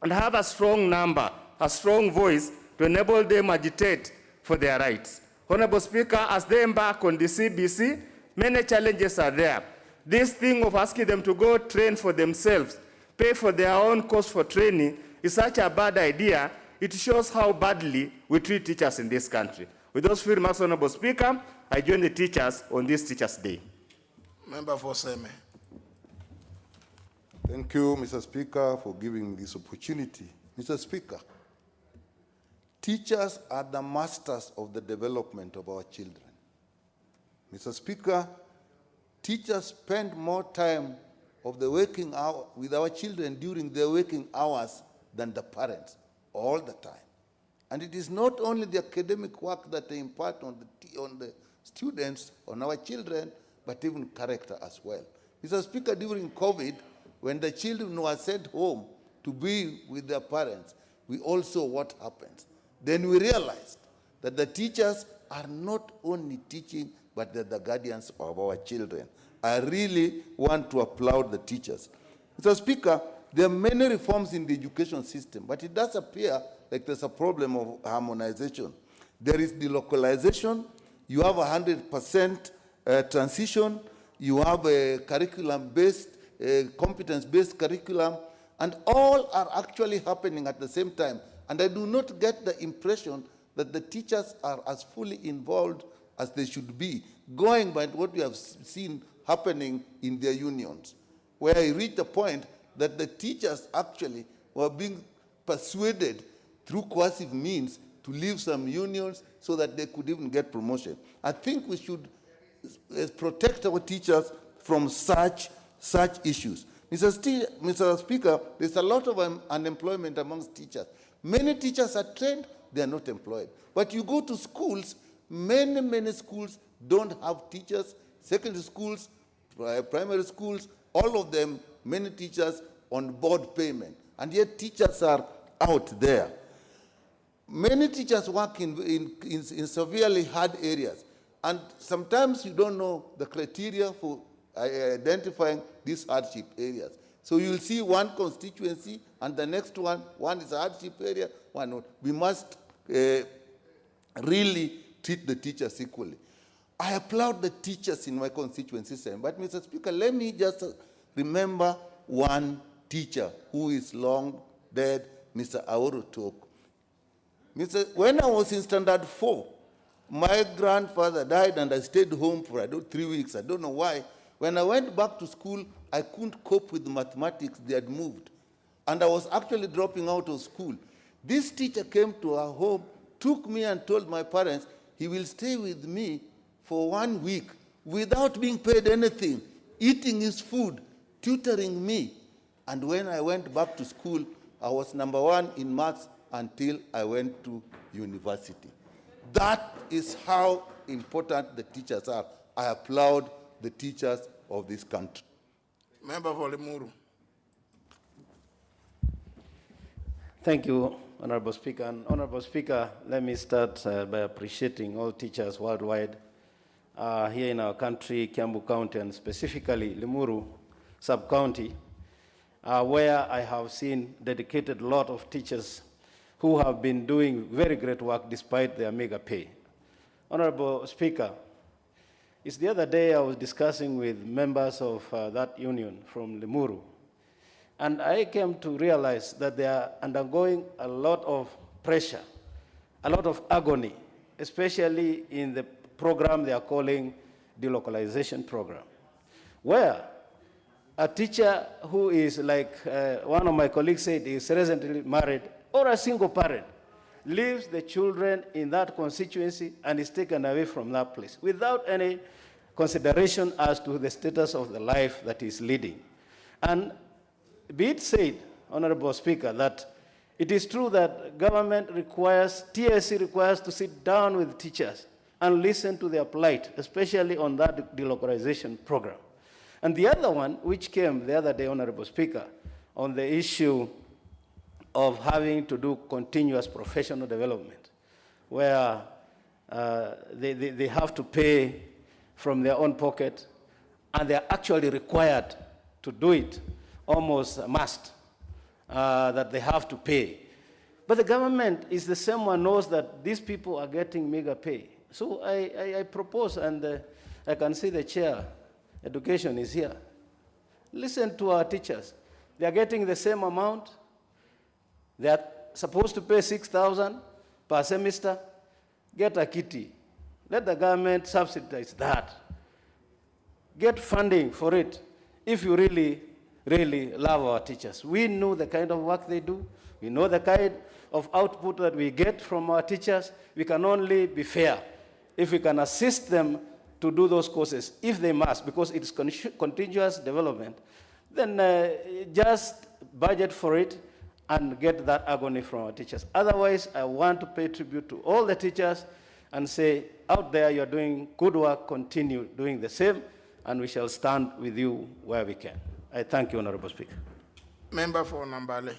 and have a strong number, a strong voice to enable them agitate for their rights. Honorable Speaker, as they embark on the CBC, many challenges are there. This thing of asking them to go train for themselves, pay for their own cost for training, is such a bad idea. It shows how badly we treat teachers in this country. With those few remarks, Honorable Speaker, I join the teachers on this Teachers' Day.
Member for Seme.
Thank you, Mr. Speaker, for giving me this opportunity. Mr. Speaker, teachers are the masters of the development of our children. Mr. Speaker, teachers spend more time of the working hour with our children during their working hours than the parents, all the time. And it is not only the academic work that they impart on the students, on our children, but even character as well. Mr. Speaker, during COVID, when the children were sent home to be with their parents, we all saw what happens. Then we realized that the teachers are not only teaching, but they're the guardians of our children. I really want to applaud the teachers. Mr. Speaker, there are many reforms in the education system, but it does appear like there's a problem of harmonization. There is delocalization, you have 100% transition, you have a curriculum-based, competence-based curriculum, and all are actually happening at the same time. And I do not get the impression that the teachers are as fully involved as they should be, going by what we have seen happening in their unions, where I reached the point that the teachers actually were being persuaded through coercive means to leave some unions so that they could even get promotion. I think we should protect our teachers from such issues. Mr. Speaker, there's a lot of unemployment amongst teachers. Many teachers are trained, they are not employed. But you go to schools, many schools don't have teachers, secondary schools, primary schools, all of them, many teachers on board payment. And yet teachers are out there. Many teachers work in severely hard areas. And sometimes you don't know the criteria for identifying these hardship areas. So you'll see one constituency and the next one is a hardship area, one not. We must really treat the teachers equally. I applaud the teachers in my constituency, but Mr. Speaker, let me just remember one teacher who is long dead, Mr. Aoro Tok. When I was in standard 4, my grandfather died and I stayed home for 3 weeks. I don't know why. When I went back to school, I couldn't cope with mathematics. They had moved. And I was actually dropping out of school. This teacher came to our home, took me and told my parents he will stay with me for 1 week without being paid anything, eating his food, tutoring me. And when I went back to school, I was number 1 in maths until I went to university. That is how important the teachers are. I applaud the teachers of this country.
Member for Limuru.
Thank you, Honorable Speaker. And Honorable Speaker, let me start by appreciating all teachers worldwide here in our country, Kiambu County, and specifically Limuru sub-county, where I have seen dedicated lot of teachers who have been doing very great work despite their meager pay. Honorable Speaker, it's the other day I was discussing with members of that union from Limuru, and I came to realize that they are undergoing a lot of pressure, a lot of agony, especially in the program they are calling delocalization program, where a teacher who is, like one of my colleagues said, is recently married or a single parent, leaves the children in that constituency and is taken away from that place without any consideration as to the status of the life that he's leading. And be it said, Honorable Speaker, that it is true that government requires, TSC requires to sit down with teachers and listen to their plight, especially on that delocalization program. And the other one, which came the other day, Honorable Speaker, on the issue of having to do continuous professional development, where they have to pay from their own pocket, and they're actually required to do it almost a must that they have to pay. But the government is the same one knows that these people are getting meager pay. So I propose, and I can see the chair, education is here. Listen to our teachers. They are getting the same amount. They are supposed to pay 6,000 per semester. Get a kitty. Let the government subsidize that. Get funding for it if you really, really love our teachers. We know the kind of work they do. We know the kind of output that we get from our teachers. We can only be fair if we can assist them to do those courses, if they must, because it's continuous development. Then just budget for it and get that agony from our teachers. Otherwise, I want to pay tribute to all the teachers and say, out there, you're doing good work, continue doing the same, and we shall stand with you where we can. I thank you, Honorable Speaker.
Member for Nambale.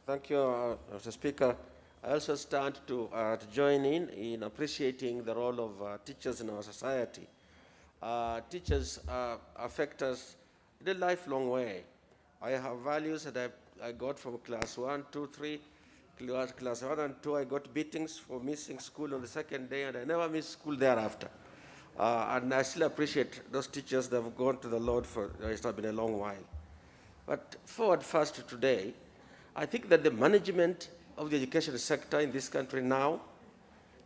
Thank you, Mr. Speaker. I also stand to join in appreciating the role of teachers in our society. Teachers affect us in a lifelong way. I have values that I got from class 1, 2, 3. Class 1 and 2, I got beatings for missing school on the second day, and I never missed school thereafter. And I still appreciate those teachers that have gone to the Lord for it's not been a long while. But forward first to today, I think that the management of the education sector in this country now,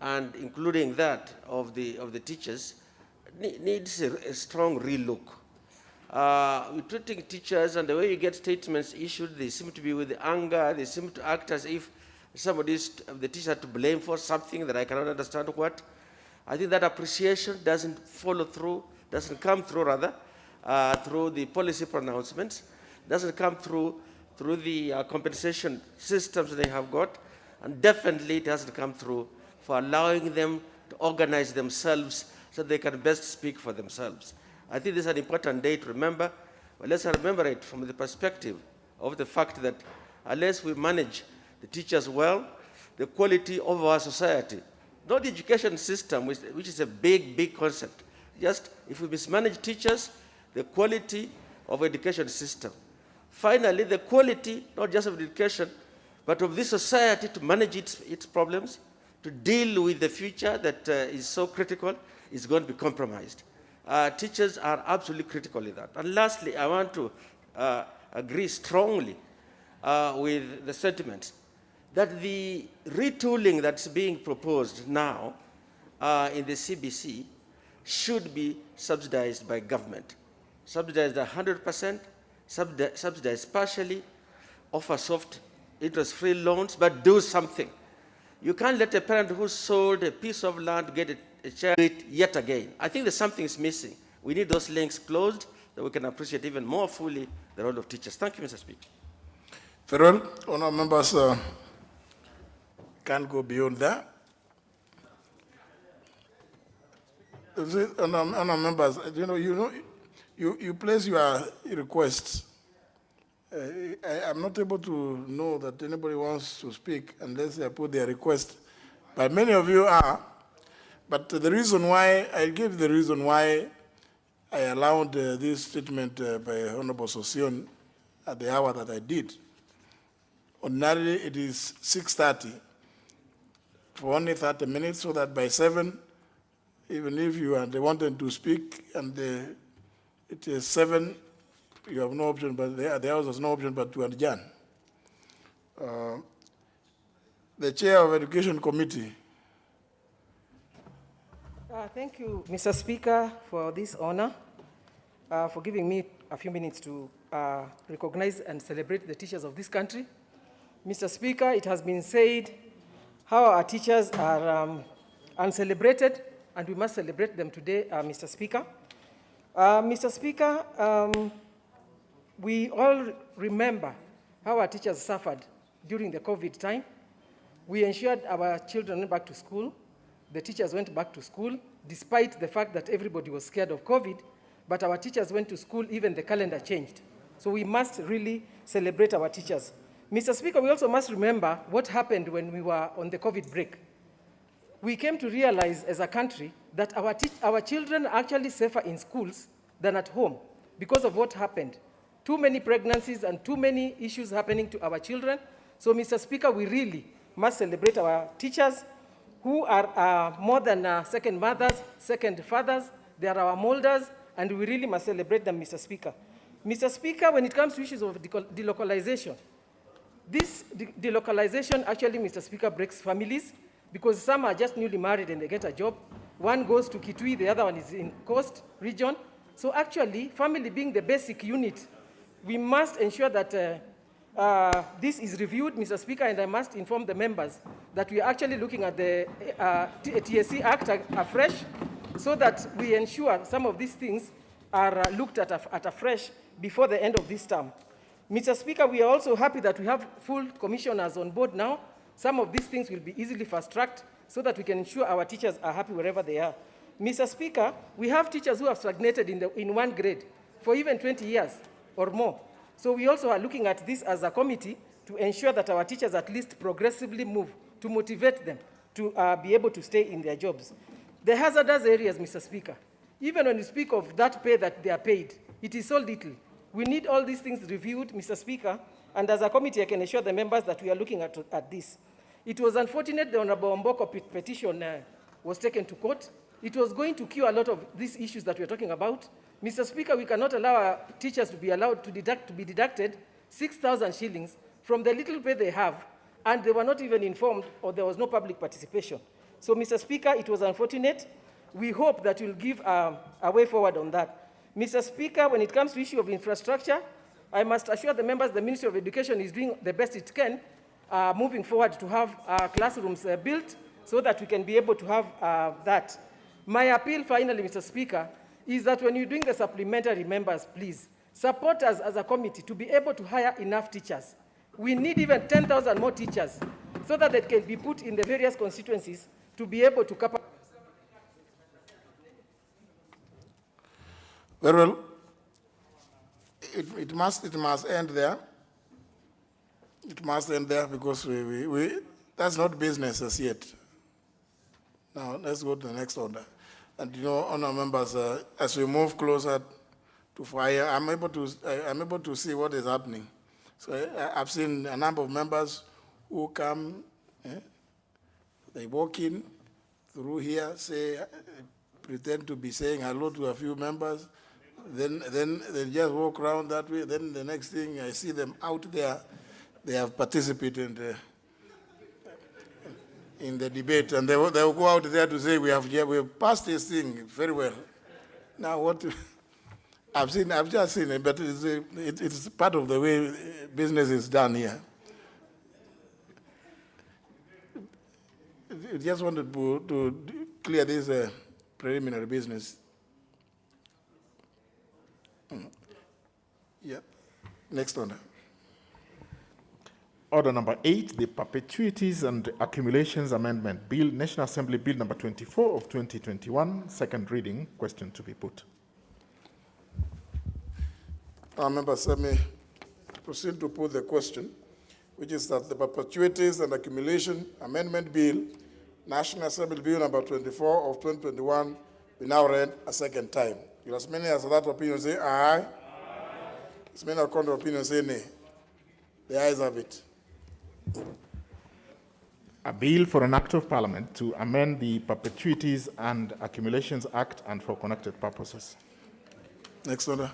and including that of the teachers, needs a strong relook. We're treating teachers, and the way you get statements issued, they seem to be with anger. They seem to act as if somebody is the teacher to blame for something that I cannot understand what. I think that appreciation doesn't follow through, doesn't come through rather, through the policy pronouncements, doesn't come through the compensation systems they have got, and definitely it hasn't come through for allowing them to organize themselves so they can best speak for themselves. I think this is an important day to remember, but let's remember it from the perspective of the fact that unless we manage the teachers well, the quality of our society, not the education system, which is a big, big concept. Just if we mismanage teachers, the quality of education system. Finally, the quality, not just of education, but of this society to manage its problems, to deal with the future that is so critical, is going to be compromised. Teachers are absolutely critical in that. And lastly, I want to agree strongly with the sentiments that the retooling that's being proposed now in the CBC should be subsidized by government. Subsidized 100%, subsidized partially, offer soft interest-free loans, but do something. You can't let a parent who sold a piece of land get a share yet again. I think that something is missing. We need those links closed so we can appreciate even more fully the role of teachers. Thank you, Mr. Speaker.
Very well. Honourable members can't go beyond that. Honourable members, you place your requests. I'm not able to know that anybody wants to speak unless they put their request. But many of you are. But the reason why, I give the reason why I allowed this statement by Honorable Sosion at the hour that I did. Ordinarily, it is 6:30 for only 30 minutes, so that by 7, even if they wanted to speak and it is 7, you have no option, but the House has no option but to adjourn. The Chair of Education Committee.
Thank you, Mr. Speaker, for this honor, for giving me a few minutes to recognize and celebrate the teachers of this country. Mr. Speaker, it has been said how our teachers are uncelebrated, and we must celebrate them today, Mr. Speaker. Mr. Speaker, we all remember how our teachers suffered during the COVID time. We ensured our children went back to school. The teachers went back to school, despite the fact that everybody was scared of COVID, but our teachers went to school, even the calendar changed. So we must really celebrate our teachers. Mr. Speaker, we also must remember what happened when we were on the COVID break. We came to realize as a country that our children are actually safer in schools than at home. because of what happened. Too many pregnancies and too many issues happening to our children. So, Mr. Speaker, we really must celebrate our teachers who are more than second mothers, second fathers. They are our molders, and we really must celebrate them, Mr. Speaker. Mr. Speaker, when it comes to issues of delocalization, this delocalization actually, Mr. Speaker, breaks families because some are just newly married and they get a job. One goes to Kitui, the other one is in Coast region. So actually, family being the basic unit, we must ensure that this is reviewed, Mr. Speaker, and I must inform the members that we are actually looking at the TSC Act afresh so that we ensure some of these things are looked at afresh before the end of this term. Mr. Speaker, we are also happy that we have full commissioners on board now. Some of these things will be easily fast-tracked so that we can ensure our teachers are happy wherever they are. Mr. Speaker, we have teachers who have stagnated in one grade for even 20 years or more. So we also are looking at this as a committee to ensure that our teachers at least progressively move, to motivate them to be able to stay in their jobs. The hazardous areas, Mr. Speaker, even when you speak of that pay that they are paid, it is so little. We need all these things reviewed, Mr. Speaker, and as a committee, I can assure the members that we are looking at this. It was unfortunate the Honorable Mboko petition was taken to court. It was going to cure a lot of these issues that we are talking about. Mr. Speaker, we cannot allow our teachers to be allowed to be deducted 6,000 shillings from the little pay they have, and they were not even informed or there was no public participation. So, Mr. Speaker, it was unfortunate. We hope that you'll give a way forward on that. Mr. Speaker, when it comes to the issue of infrastructure, I must assure the members the Ministry of Education is doing the best it can moving forward to have classrooms built so that we can be able to have that. My appeal, finally, Mr. Speaker, is that when you're doing the supplementary members, please, support us as a committee to be able to hire enough teachers. We need even 10,000 more teachers so that they can be put in the various constituencies to be able to cover.
Very well. It must end there. It must end there because that's not business as yet. Now, let's go to the next order. And you know, honour members, as we move closer to fire, I'm able to see what is happening. So I've seen a number of members who come, they walk in through here, pretend to be saying hello to a few members, then they just walk around that way. Then the next thing I see them out there, they have participated in the debate, and they will go out there to say we have passed this thing very well. Now what? I've just seen it, but it's part of the way business is done here. I just wanted to clear this preliminary business. Yeah. Next order.
Order number 8, the Perpetuities and Accumulations Amendment Bill, National Assembly Bill number 24 of 2021, second reading. Question to be put.
Members, let me proceed to put the question, which is that the Perpetuities and Accumulation Amendment Bill, National Assembly Bill number 24 of 2021, be now read a second time. As many as that opinion say aye. As many as contrary opinion say nay. The ayes have it.
A bill for an act of parliament to amend the Perpetuities and Accumulations Act and for connected purposes.
Next order.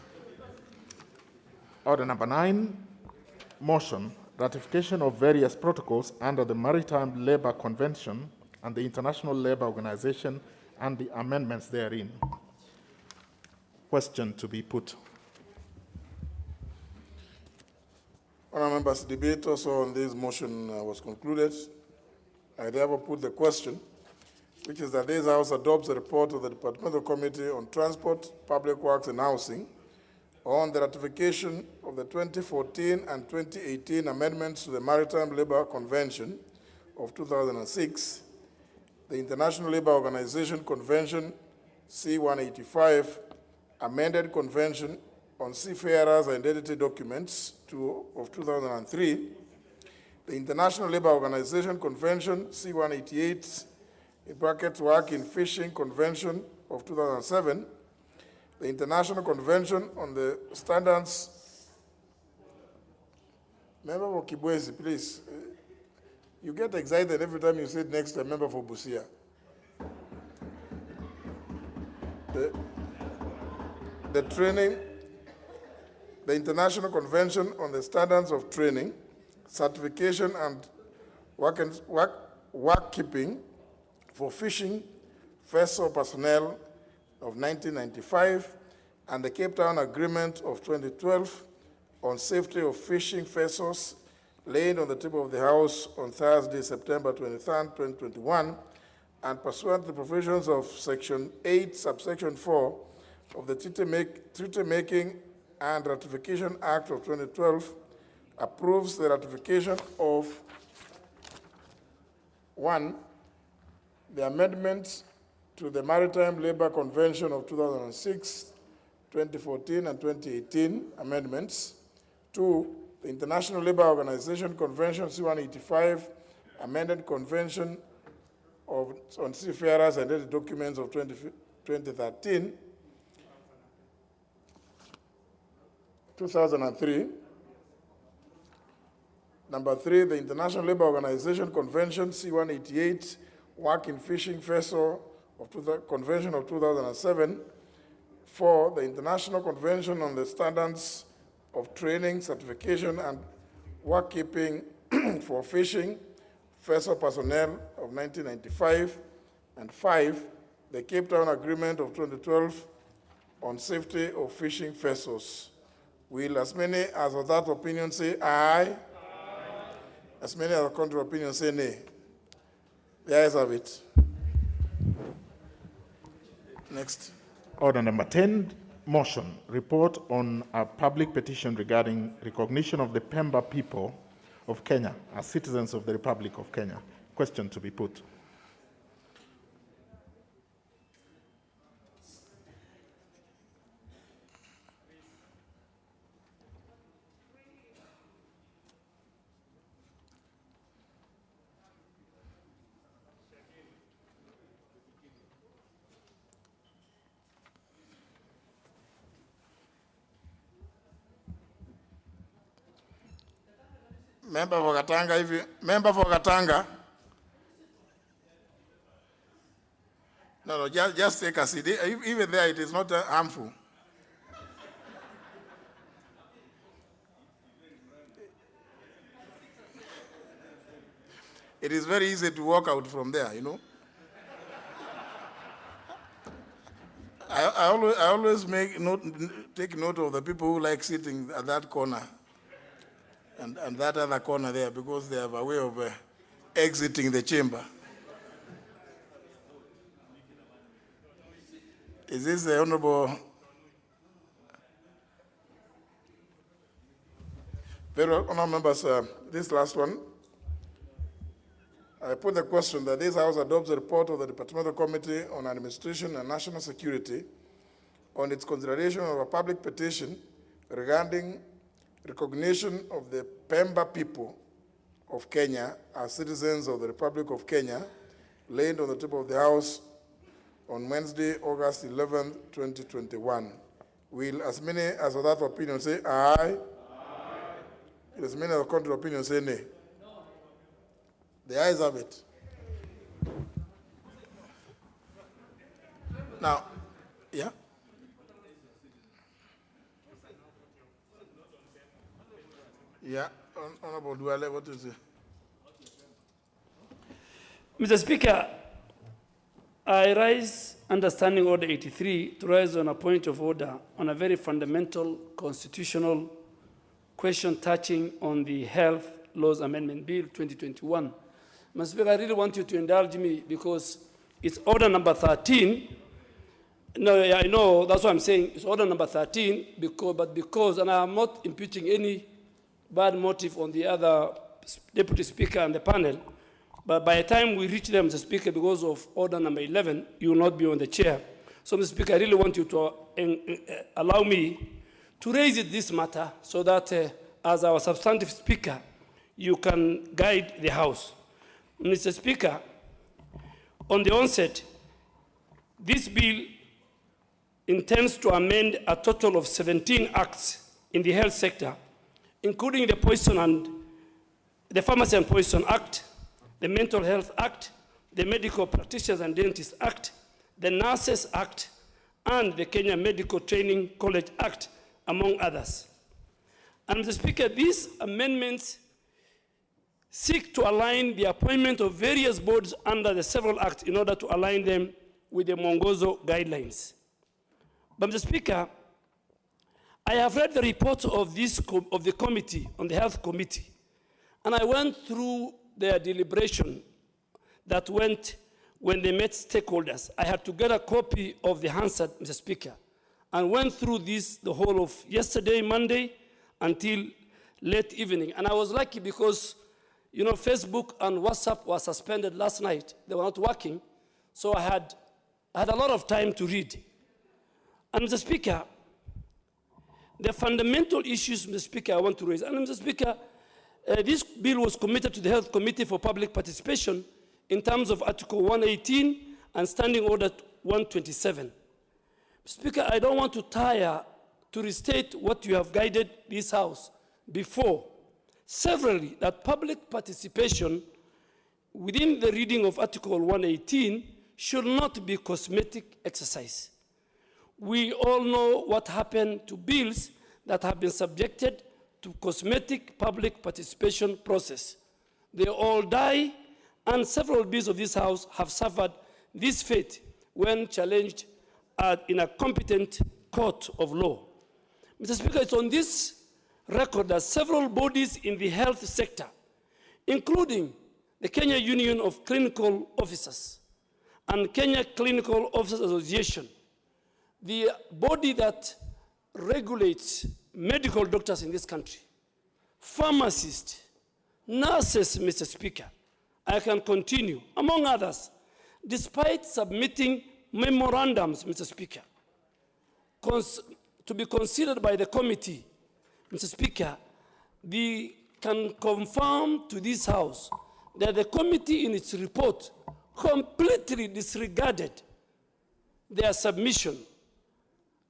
Order number 9, motion, ratification of various protocols under the Maritime Labour Convention and the International Labour Organization and the amendments therein. Question to be put.
Honourable members, debate also on this motion was concluded. I therefore put the question, which is that this House adopts a report of the Departmental Committee on Transport, Public Works and Housing on the ratification of the 2014 and 2018 amendments to the Maritime Labour Convention of 2006, the International Labour Organization Convention C-185, amended Convention on Seafarers' Identity Documents of 2003, the International Labour Organization Convention C-188, in brackets Work in Fishing Convention of 2007, the International Convention on the Standards. Member for Kibwezi, please. You get excited every time you sit next to a member for Busia. The International Convention on the Standards of Training, Certification and Work-Keeping for Fishing Vessel Personnel of 1995, and the Cape Town Agreement of 2012 on safety of fishing vessels, laid on the table of the House on Thursday, September 23, 2021, and pursuant to the provisions of Section 8, Subsection 4 of the Treaty Making and Ratification Act of 2012, approves the ratification of 1, the amendments to the Maritime Labor Convention of 2006, 2014, and 2018 amendments. 2, the International Labour Organization Convention C-185, amended Convention on Seafarers and Related Documents of 2013, 2003. Number 3, the International Labour Organization Convention C-188, Work in Fishing Vessel of Convention of 2007. 4, the International Convention on the Standards of Training, Certification, and Work-Keeping for Fishing Vessel Personnel of 1995. And 5, the Cape Town Agreement of 2012 on Safety of Fishing Vessels. Will as many as of that opinion say aye? Aye. As many as of contrary opinion say nay? The ayes have it. Next.
Order number 10, motion, report on a public petition regarding recognition of the Pemba people of Kenya as citizens of the Republic of Kenya. Question to be put.
Member for Katanga, member for Katanga. No, just take a seat. Even there, it is not harmful. It is very easy to walk out from there, you know. I always take note of the people who like sitting at that corner. And that other corner there, because they have a way of exiting the chamber. Is this the Honorable? Very well, honorable members, this last one. I put the question that this House adopts a report of the Departmental Committee on Administration and National Security on its consideration of a public petition regarding recognition of the Pemba people of Kenya as citizens of the Republic of Kenya, laid on the table of the House on Wednesday, August 11, 2021. Will as many as of that opinion say aye? Aye. As many as of contrary opinion say nay? No. The ayes have it. Now, yeah? Yeah, Honorable Duale, what is it?
Mr. Speaker, I rise understanding Order 83 to rise on a point of order on a very fundamental constitutional question touching on the Health Laws Amendment Bill 2021. Mr. Speaker, I really want you to indulge me because it's Order number 13. No, I know, that's what I'm saying. It's Order number 13, because, and I'm not imputing any bad motive on the other Deputy Speaker and the panel, but by the time we reach them, Mr. Speaker, because of Order number 11, you will not be on the chair. So, Mr. Speaker, I really want you to allow me to raise this matter so that as our substantive Speaker, you can guide the House. Mr. Speaker, on the onset, this bill intends to amend a total of 17 acts in the health sector, including the Pharmacy and Poison Act, the Mental Health Act, the Medical Practitioners and Dentists Act, the Nurses Act, and the Kenya Medical Training College Act, among others. And Mr. Speaker, these amendments seek to align the appointment of various boards under the several acts in order to align them with the Mwongozo guidelines. But Mr. Speaker, I have read the report of the committee, on the health committee, and I went through their deliberation that went when they met stakeholders. I had to get a copy of the Hansard, Mr. Speaker, and went through this the whole of yesterday, Monday, until late evening. And I was lucky because, you know, Facebook and WhatsApp were suspended last night. They were not working, so I had a lot of time to read. And Mr. Speaker, the fundamental issues, Mr. Speaker, I want to raise. And Mr. Speaker, this bill was committed to the Health Committee for public participation in terms of Article 118 and Standing Order 127. Mr. Speaker, I don't want to tire to restate what you have guided this House before, severally, that public participation within the reading of Article 118 should not be cosmetic exercise. We all know what happened to bills that have been subjected to cosmetic public participation process. They all die, and several bills of this House have suffered this fate when challenged in a competent court of law. Mr. Speaker, it's on this record that several bodies in the health sector, including the Kenya Union of Clinical Officers and Kenya Clinical Officers Association, the body that regulates medical doctors in this country, pharmacists, nurses, Mr. Speaker, I can continue, among others, despite submitting memorandums, Mr. Speaker, to be considered by the committee, Mr. Speaker, can confirm to this House that the committee in its report completely disregarded their submission.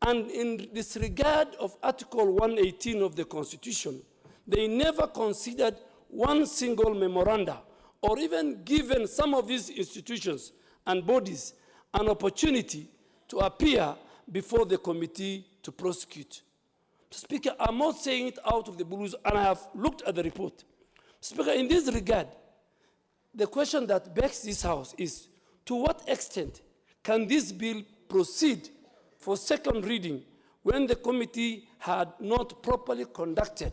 And in disregard of Article 118 of the Constitution, they never considered one single memoranda or even given some of these institutions and bodies an opportunity to appear before the committee to prosecute. Speaker, I'm not saying it out of the blues, and I have looked at the report. Speaker, in this regard, the question that begs this House is, to what extent can this bill proceed for second reading when the committee had not properly conducted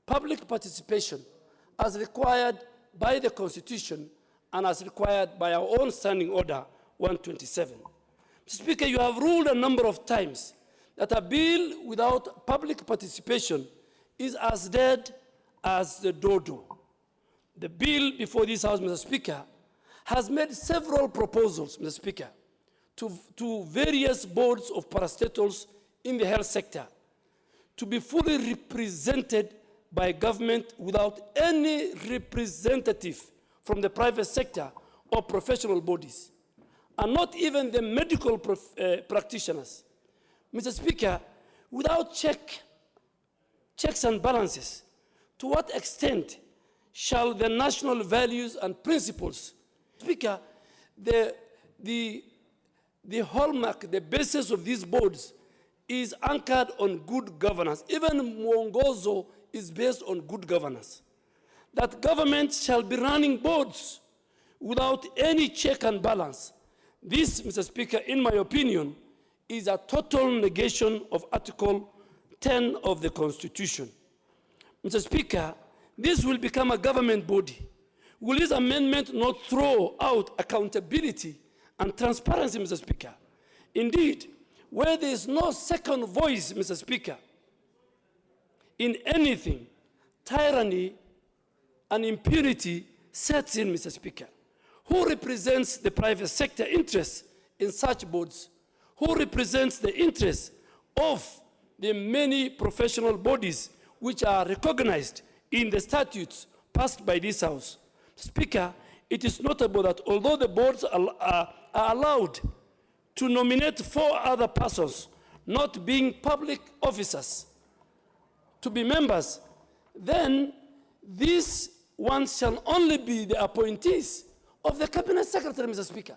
public participation as required by the Constitution and as required by our own Standing Order 127. Speaker, you have ruled a number of times that a bill without public participation is as dead as the dodo. The bill before this House, Mr. Speaker, has made several proposals, Mr. Speaker, to various boards of parastatals in the health sector to be fully represented by government without any representative from the private sector or professional bodies, and not even the medical practitioners. Mr. Speaker, without checks and balances, to what extent shall the national values and principles, Speaker, the hallmark, the basis of these boards is anchored on good governance. Even Mwongozo is based on good governance. That government shall be running boards without any check and balance. This, Mr. Speaker, in my opinion, is a total negation of Article 10 of the Constitution. Mr. Speaker, this will become a government body. Will this amendment not throw out accountability and transparency, Mr. Speaker? Indeed, where there is no second voice, Mr. Speaker, in anything, tyranny and impunity sets in, Mr. Speaker. Who represents the private sector interests in such boards? Who represents the interests of the many professional bodies which are recognized in the statutes passed by this House? Speaker, it is notable that although the boards are allowed to nominate 4 other persons, not being public officers, to be members, then these ones shall only be the appointees of the Cabinet Secretary, Mr. Speaker.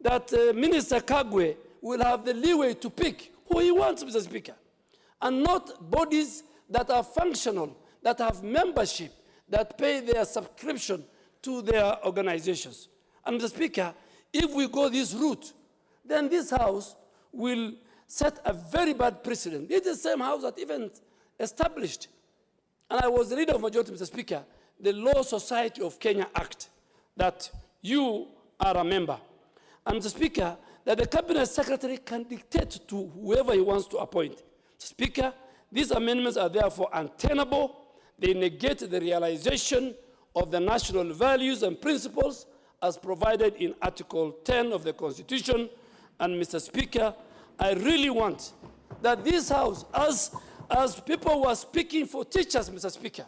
That Minister Kagwe will have the leeway to pick who he wants, Mr. Speaker, and not bodies that are functional, that have membership, that pay their subscription to their organizations. And Mr. Speaker, if we go this route, then this House will set a very bad precedent. It's the same House that even established, and I was the leader of majority, Mr. Speaker, the Law Society of Kenya Act, that you are a member. And Mr. Speaker, that the Cabinet Secretary can dictate to whoever he wants to appoint. Mr. Speaker, these amendments are therefore untenable. They negate the realization of the national values and principles as provided in Article 10 of the Constitution. And Mr. Speaker, I really want that this House, as people were speaking for teachers, Mr. Speaker,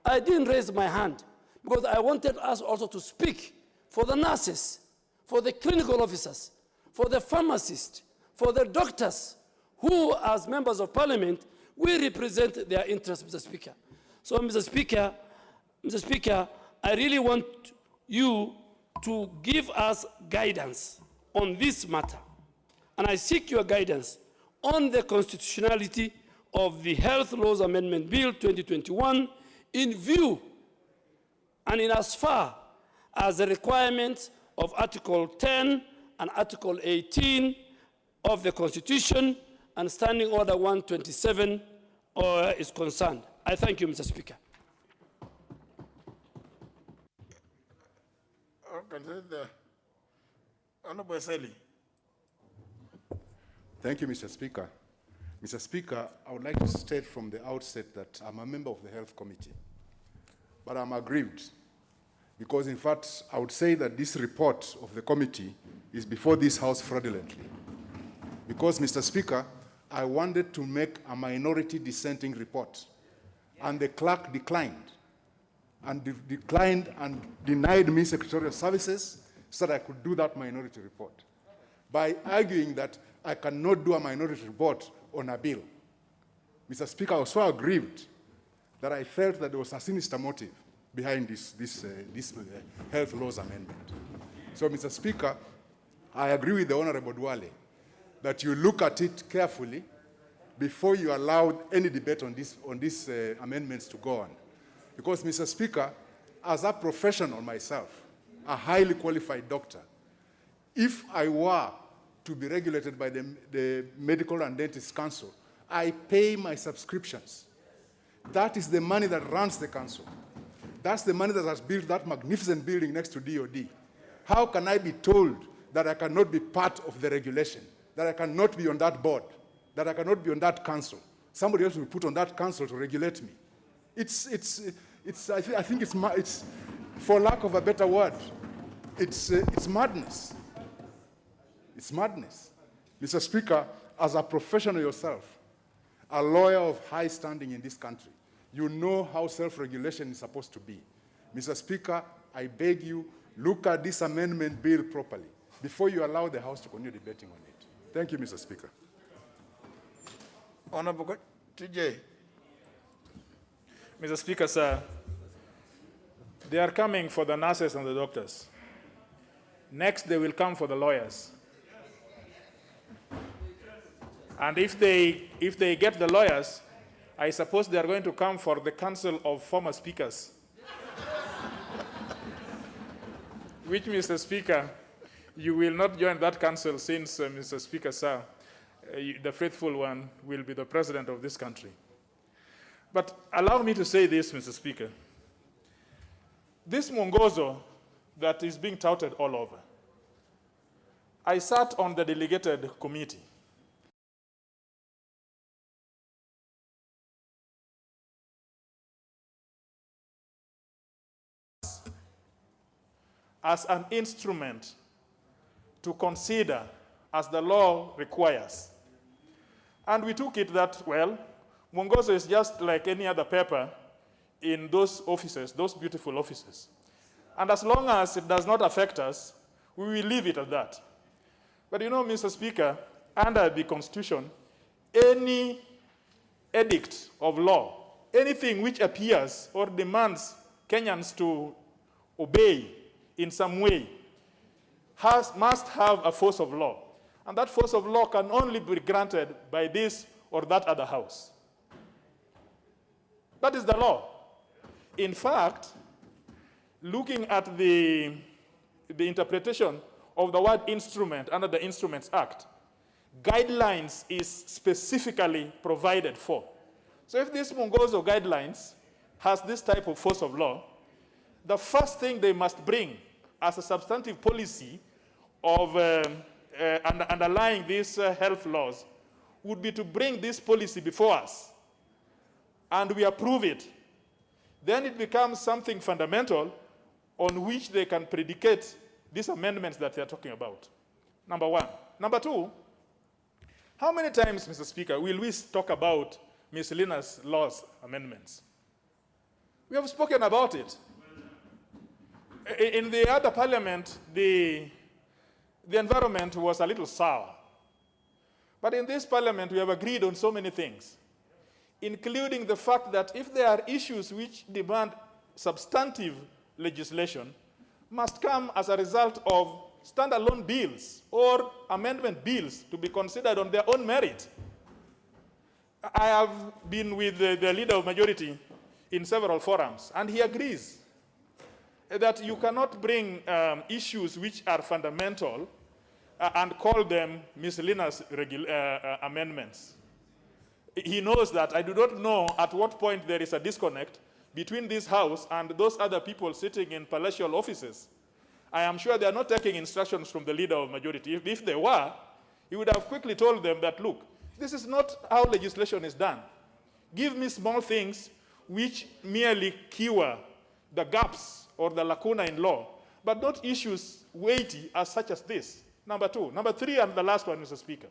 I didn't raise my hand because I wanted us also to speak for the nurses, for the clinical officers, for the pharmacists, for the doctors, who as members of parliament, we represent their interests, Mr. Speaker. So, Mr. Speaker, I really want you to give us guidance on this matter. And I seek your guidance on the constitutionality of the Health Laws Amendment Bill 2021 in view and in as far as the requirements of Article 10 and Article 18 of the Constitution and Standing Order 127 is concerned. I thank you, Mr. Speaker.
Honorable Seli.
Thank you, Mr. Speaker. Mr. Speaker, I would like to state from the outset that I'm a member of the Health Committee, but I'm aggrieved because, in fact, I would say that this report of the committee is before this House fraudulently. Because, Mr. Speaker, I wanted to make a minority dissenting report, and the clerk declined and denied me secretarial services so that I could do that minority report by arguing that I cannot do a minority report on a bill. Mr. Speaker, I was so aggrieved that I felt that there was a sinister motive behind this health laws amendment. So, Mr. Speaker, I agree with the Honorable Duale that you look at it carefully before you allow any debate on these amendments to go on. Because, Mr. Speaker, as a professional myself, a highly qualified doctor, if I were to be regulated by the Medical and Dentist Council, I pay my subscriptions. That is the money that runs the council. That's the money that has built that magnificent building next to DOD. How can I be told that I cannot be part of the regulation, that I cannot be on that board, that I cannot be on that council? Somebody else will put on that council to regulate me. I think it's, for lack of a better word, it's madness. It's madness. Mr. Speaker, as a professional yourself, a lawyer of high standing in this country, you know how self-regulation is supposed to be. Mr. Speaker, I beg you, look at this amendment bill properly before you allow the House to continue debating on it. Thank you, Mr. Speaker.
Honorable TJ.
Mr. Speaker, sir, they are coming for the nurses and the doctors. Next, they will come for the lawyers. And if they get the lawyers, I suppose they are going to come for the Council of Former Speakers. Which, Mr. Speaker, you will not join that council since, Mr. Speaker, sir, the faithful one will be the president of this country. But allow me to say this, Mr. Speaker. This mwongozo that is being touted all over, I sat on the delegated committee. As an instrument to consider as the law requires. And we took it that, well, mwongozo is just like any other paper in those offices, those beautiful offices. And as long as it does not affect us, we will leave it at that.
But you know, Mr. Speaker, under the Constitution, any edict of law, anything which appears or demands Kenyans to obey in some way, must have a force of law. And that force of law can only be granted by this or that other house. That is the law. In fact, looking at the interpretation of the word instrument under the Instruments Act, guidelines is specifically provided for. So if this Mungozo guidelines has this type of force of law, the first thing they must bring as a substantive policy of underlying these health laws would be to bring this policy before us, and we approve it. Then it becomes something fundamental on which they can predicate these amendments that they are talking about. Number one. Number two, how many times, Mr. Speaker, will we talk about miscellaneous laws amendments? We have spoken about it. In the other parliament, the environment was a little sour. But in this parliament, we have agreed on so many things, including the fact that if there are issues which demand substantive legislation, must come as a result of standalone bills or amendment bills to be considered on their own merit. I have been with the leader of majority in several forums, and he agrees that you cannot bring issues which are fundamental and call them miscellaneous amendments. He knows that. I do not know at what point there is a disconnect between this House and those other people sitting in palatial offices. I am sure they are not taking instructions from the leader of majority. If they were, he would have quickly told them that, look, this is not how legislation is done. Give me small things which merely cure the gaps or the lacuna in law, but not issues weighty as such as this. Number two. Number three, and the last one, Mr. Speaker.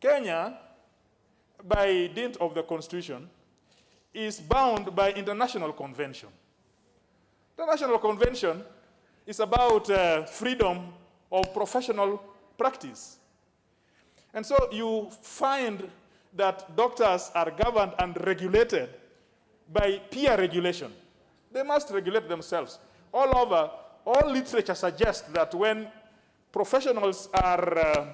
Kenya, by dint of the Constitution, is bound by international convention. The International Convention is about freedom of professional practice. And so you find that doctors are governed and regulated by peer regulation. They must regulate themselves. All over, all literature suggests that when professionals are,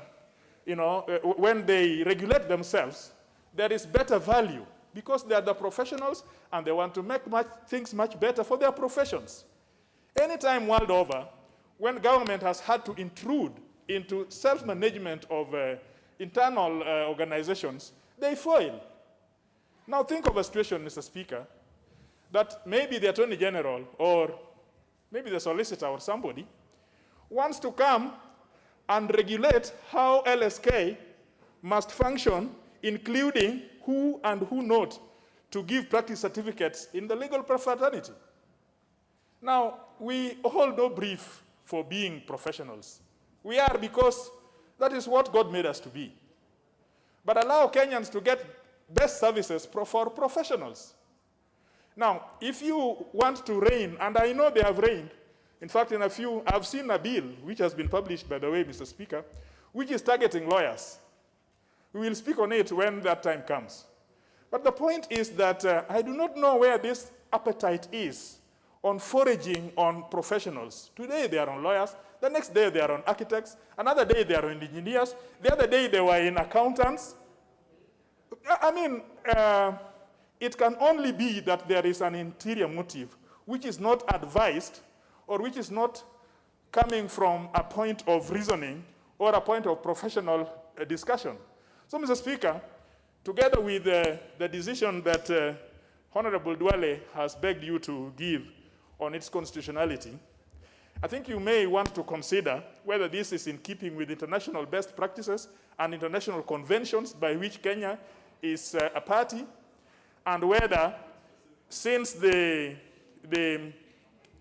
when they regulate themselves, there is better value because they are the professionals and they want to make things much better for their professions. Anytime world over, when government has had to intrude into self-management of internal organizations, they fail. Now think of a situation, Mr. Speaker, that maybe the Attorney General or maybe the solicitor or somebody wants to come and regulate how LSK must function, including who and who not to give practice certificates in the legal fraternity. Now, we all know brief for being professionals. We are because that is what God made us to be. But allow Kenyans to get best services for professionals. Now, if you want to rein, and I know they have reined, in fact, I've seen a bill, which has been published, by the way, Mr. Speaker, which is targeting lawyers. We will speak on it when that time comes. But the point is that I do not know where this appetite is on foraging on professionals. Today they are on lawyers, the next day they are on architects, another day they are on engineers, the other day they were in accountants. I mean, it can only be that there is an interior motive which is not advised or which is not coming from a point of reasoning or a point of professional discussion. So, Mr. Speaker, together with the decision that Honorable Duale has begged you to give on its constitutionality, I think you may want to consider whether this is in keeping with international best practices and international conventions by which Kenya is a party, and whether, since the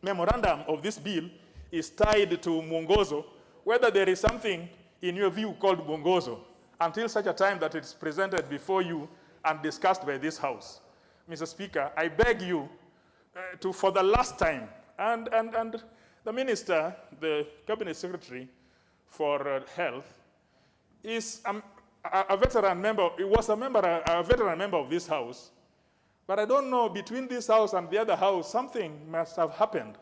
memorandum of this bill is tied to Mwongozo, whether there is something in your view called Mwongozo, until such a time that it's presented before you and discussed by this House. Mr. Speaker, I beg you to, for the last time, and the Minister, the Cabinet Secretary,
for Health is a veteran member. He was a veteran member of this house. But I don't know, between this house and the other house, something must have happened.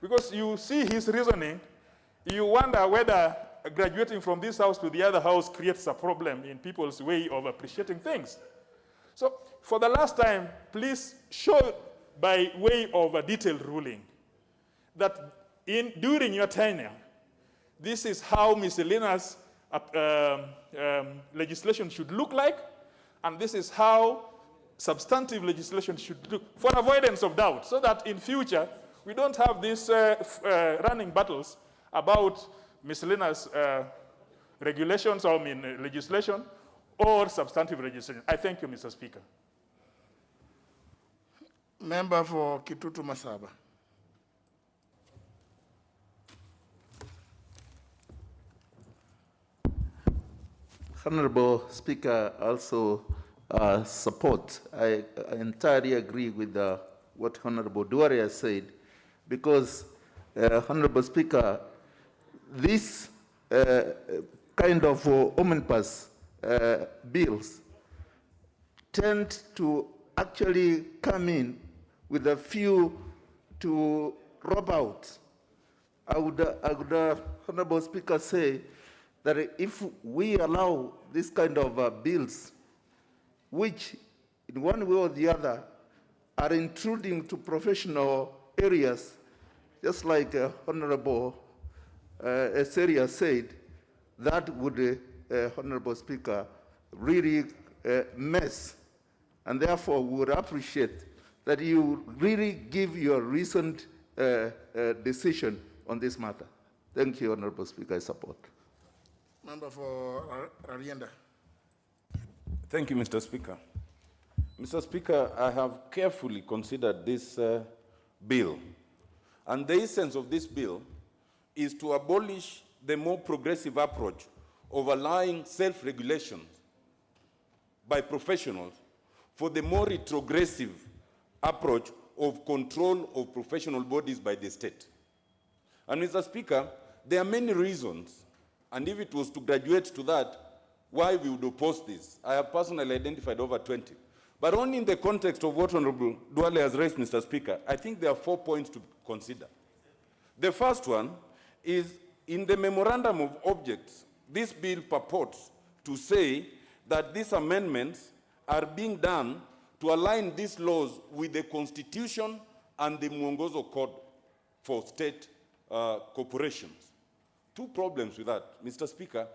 Because you see his reasoning, you wonder whether graduating from this house to the other house creates a problem in people's way of appreciating things. So for the last time, please show by way of a detailed ruling that during your tenure, this is how miscellaneous legislation should look like, and this is how substantive legislation should look, for avoidance of doubt, so that in future we don't have these running battles about miscellaneous regulations or legislation or substantive legislation. I thank you, Mr. Speaker.
Member for Kitutu Masaba.
Honorable Speaker, also support. I entirely agree with what Honorable Duare has said, because, Honorable Speaker, this kind of omnibus bills tend to actually come in with a few to rob out. I would Honorable Speaker, say that if we allow this kind of bills, which in one way or the other are intruding to professional areas, just like Honorable Eseria said, that would, Honorable Speaker, really mess. And therefore, we would appreciate that you really give your recent decision on this matter. Thank you, Honorable Speaker. I support.
Member for Rarienda.
Thank you, Mr. Speaker. Mr. Speaker, I have carefully considered this bill. And the essence of this bill is to abolish the more progressive approach of allowing self-regulation by professionals for the more retrogressive approach of control of professional bodies by the state. And Mr. Speaker, there are many reasons, and if it was to graduate to that, why we would oppose this. I have personally identified over 20. But only in the context of what Honorable Duale has raised, Mr. Speaker, I think there are 4 points to consider. The first one is, in the memorandum of objects, this bill purports to say that these amendments are being done to align these laws with the Constitution and the Mwongozo Code for state corporations. 2 problems with that, Mr. Speaker.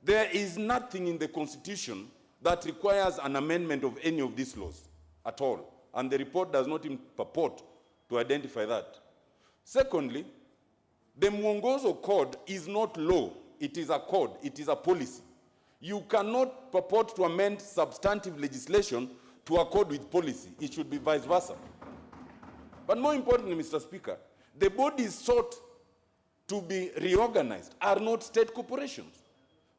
There is nothing in the Constitution that requires an amendment of any of these laws at all, and the report does not even purport to identify that. Secondly, the Mwongozo Code is not law, it is a code, it is a policy. You cannot purport to amend substantive legislation to accord with policy. It should be vice versa. But more importantly, Mr. Speaker, the bodies sought to be reorganized are not state corporations.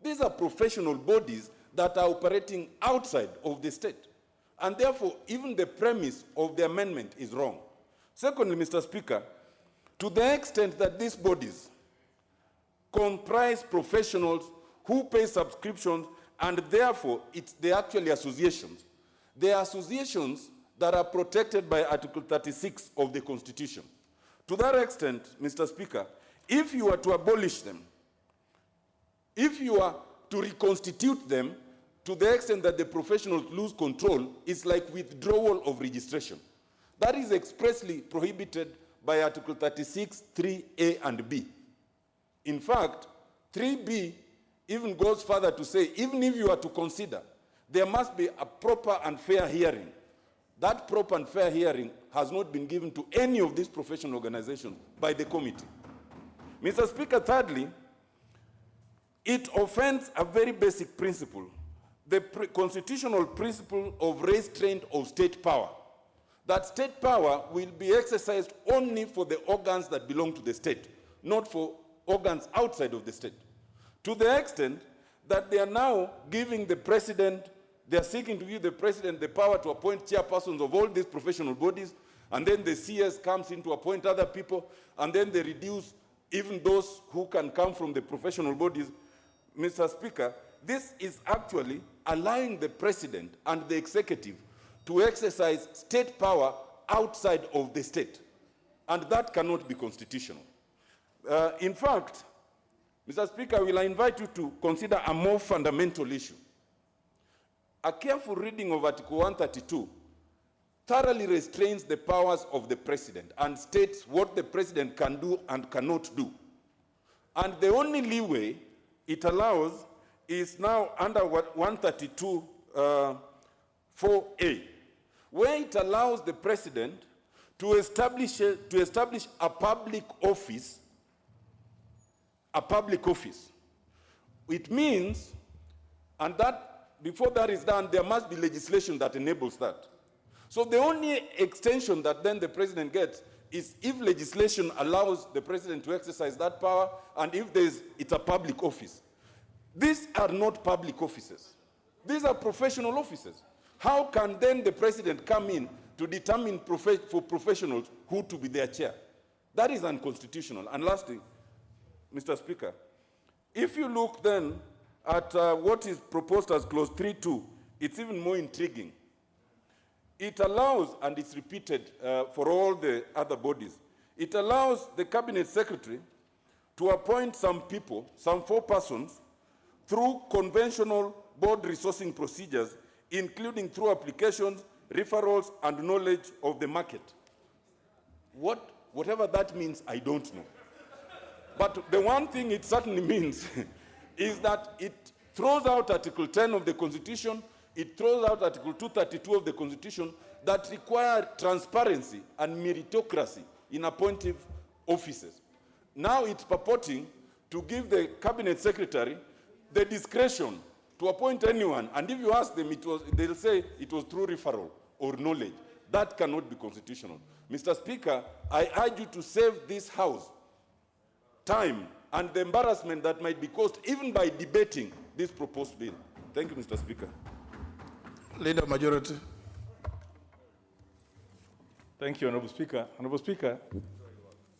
These are professional bodies that are operating outside of the state. And therefore, even the premise of the amendment is wrong. Secondly, Mr. Speaker, to the extent that these bodies comprise professionals who pay subscriptions, and therefore they're actually associations. They are associations that are protected by Article 36 of the Constitution. To that extent, Mr. Speaker, if you are to abolish them, if you are to reconstitute them to the extent that the professionals lose control, it's like withdrawal of registration. That is expressly prohibited by Article 36, 3A and B. In fact, 3B even goes further to say, even if you are to consider, there must be a proper and fair hearing. That proper and fair hearing has not been given to any of these professional organizations by the committee. Mr. Speaker, thirdly, it offends a very basic principle, the constitutional principle of restraint of state power. That state power will be exercised only for the organs that belong to the state, not for organs outside of the state. To the extent that they are now giving the president, they are seeking to give the president the power to appoint chairpersons of all these professional bodies, and then the CS comes in to appoint other people, and then they reduce even those who can come from the professional bodies, Mr. Speaker, this is actually allowing the president and the executive to exercise state power outside of the state. And that cannot be constitutional. In fact, Mr. Speaker, will I invite you to consider a more fundamental issue. A careful reading of Article 132 thoroughly restrains the powers of the president and states what the president can do and cannot do. And the only leeway it allows is now under 132 4A, where it allows the president to establish a public office. It means, and that before that is done, there must be legislation that enables that. So the only extension that then the president gets is if legislation allows the president to exercise that power, and if it's a public office. These are not public offices. These are professional offices. How can then the president come in to determine for professionals who to be their chair? That is unconstitutional. And lastly, Mr. Speaker, if you look then at what is proposed as clause 3.2, it's even more intriguing. It allows, and it's repeated for all the other bodies, it allows the cabinet secretary to appoint some people, some 4 persons, through conventional board resourcing procedures, including through applications, referrals, and knowledge of the market. Whatever that means, I don't know. But the one thing it certainly means is that it throws out Article 10 of the Constitution, it throws out Article 232 of the Constitution that require transparency and meritocracy in appointive offices. Now it's purporting to give the cabinet secretary the discretion to appoint anyone, and if you ask them, they'll say it was through referral or knowledge. That cannot be constitutional. Mr. Speaker, I urge you to save this House time and the embarrassment that might be caused even by debating this proposed bill. Thank you, Mr. Speaker.
Leader of Majority.
Thank you, Honorable Speaker. Honorable Speaker,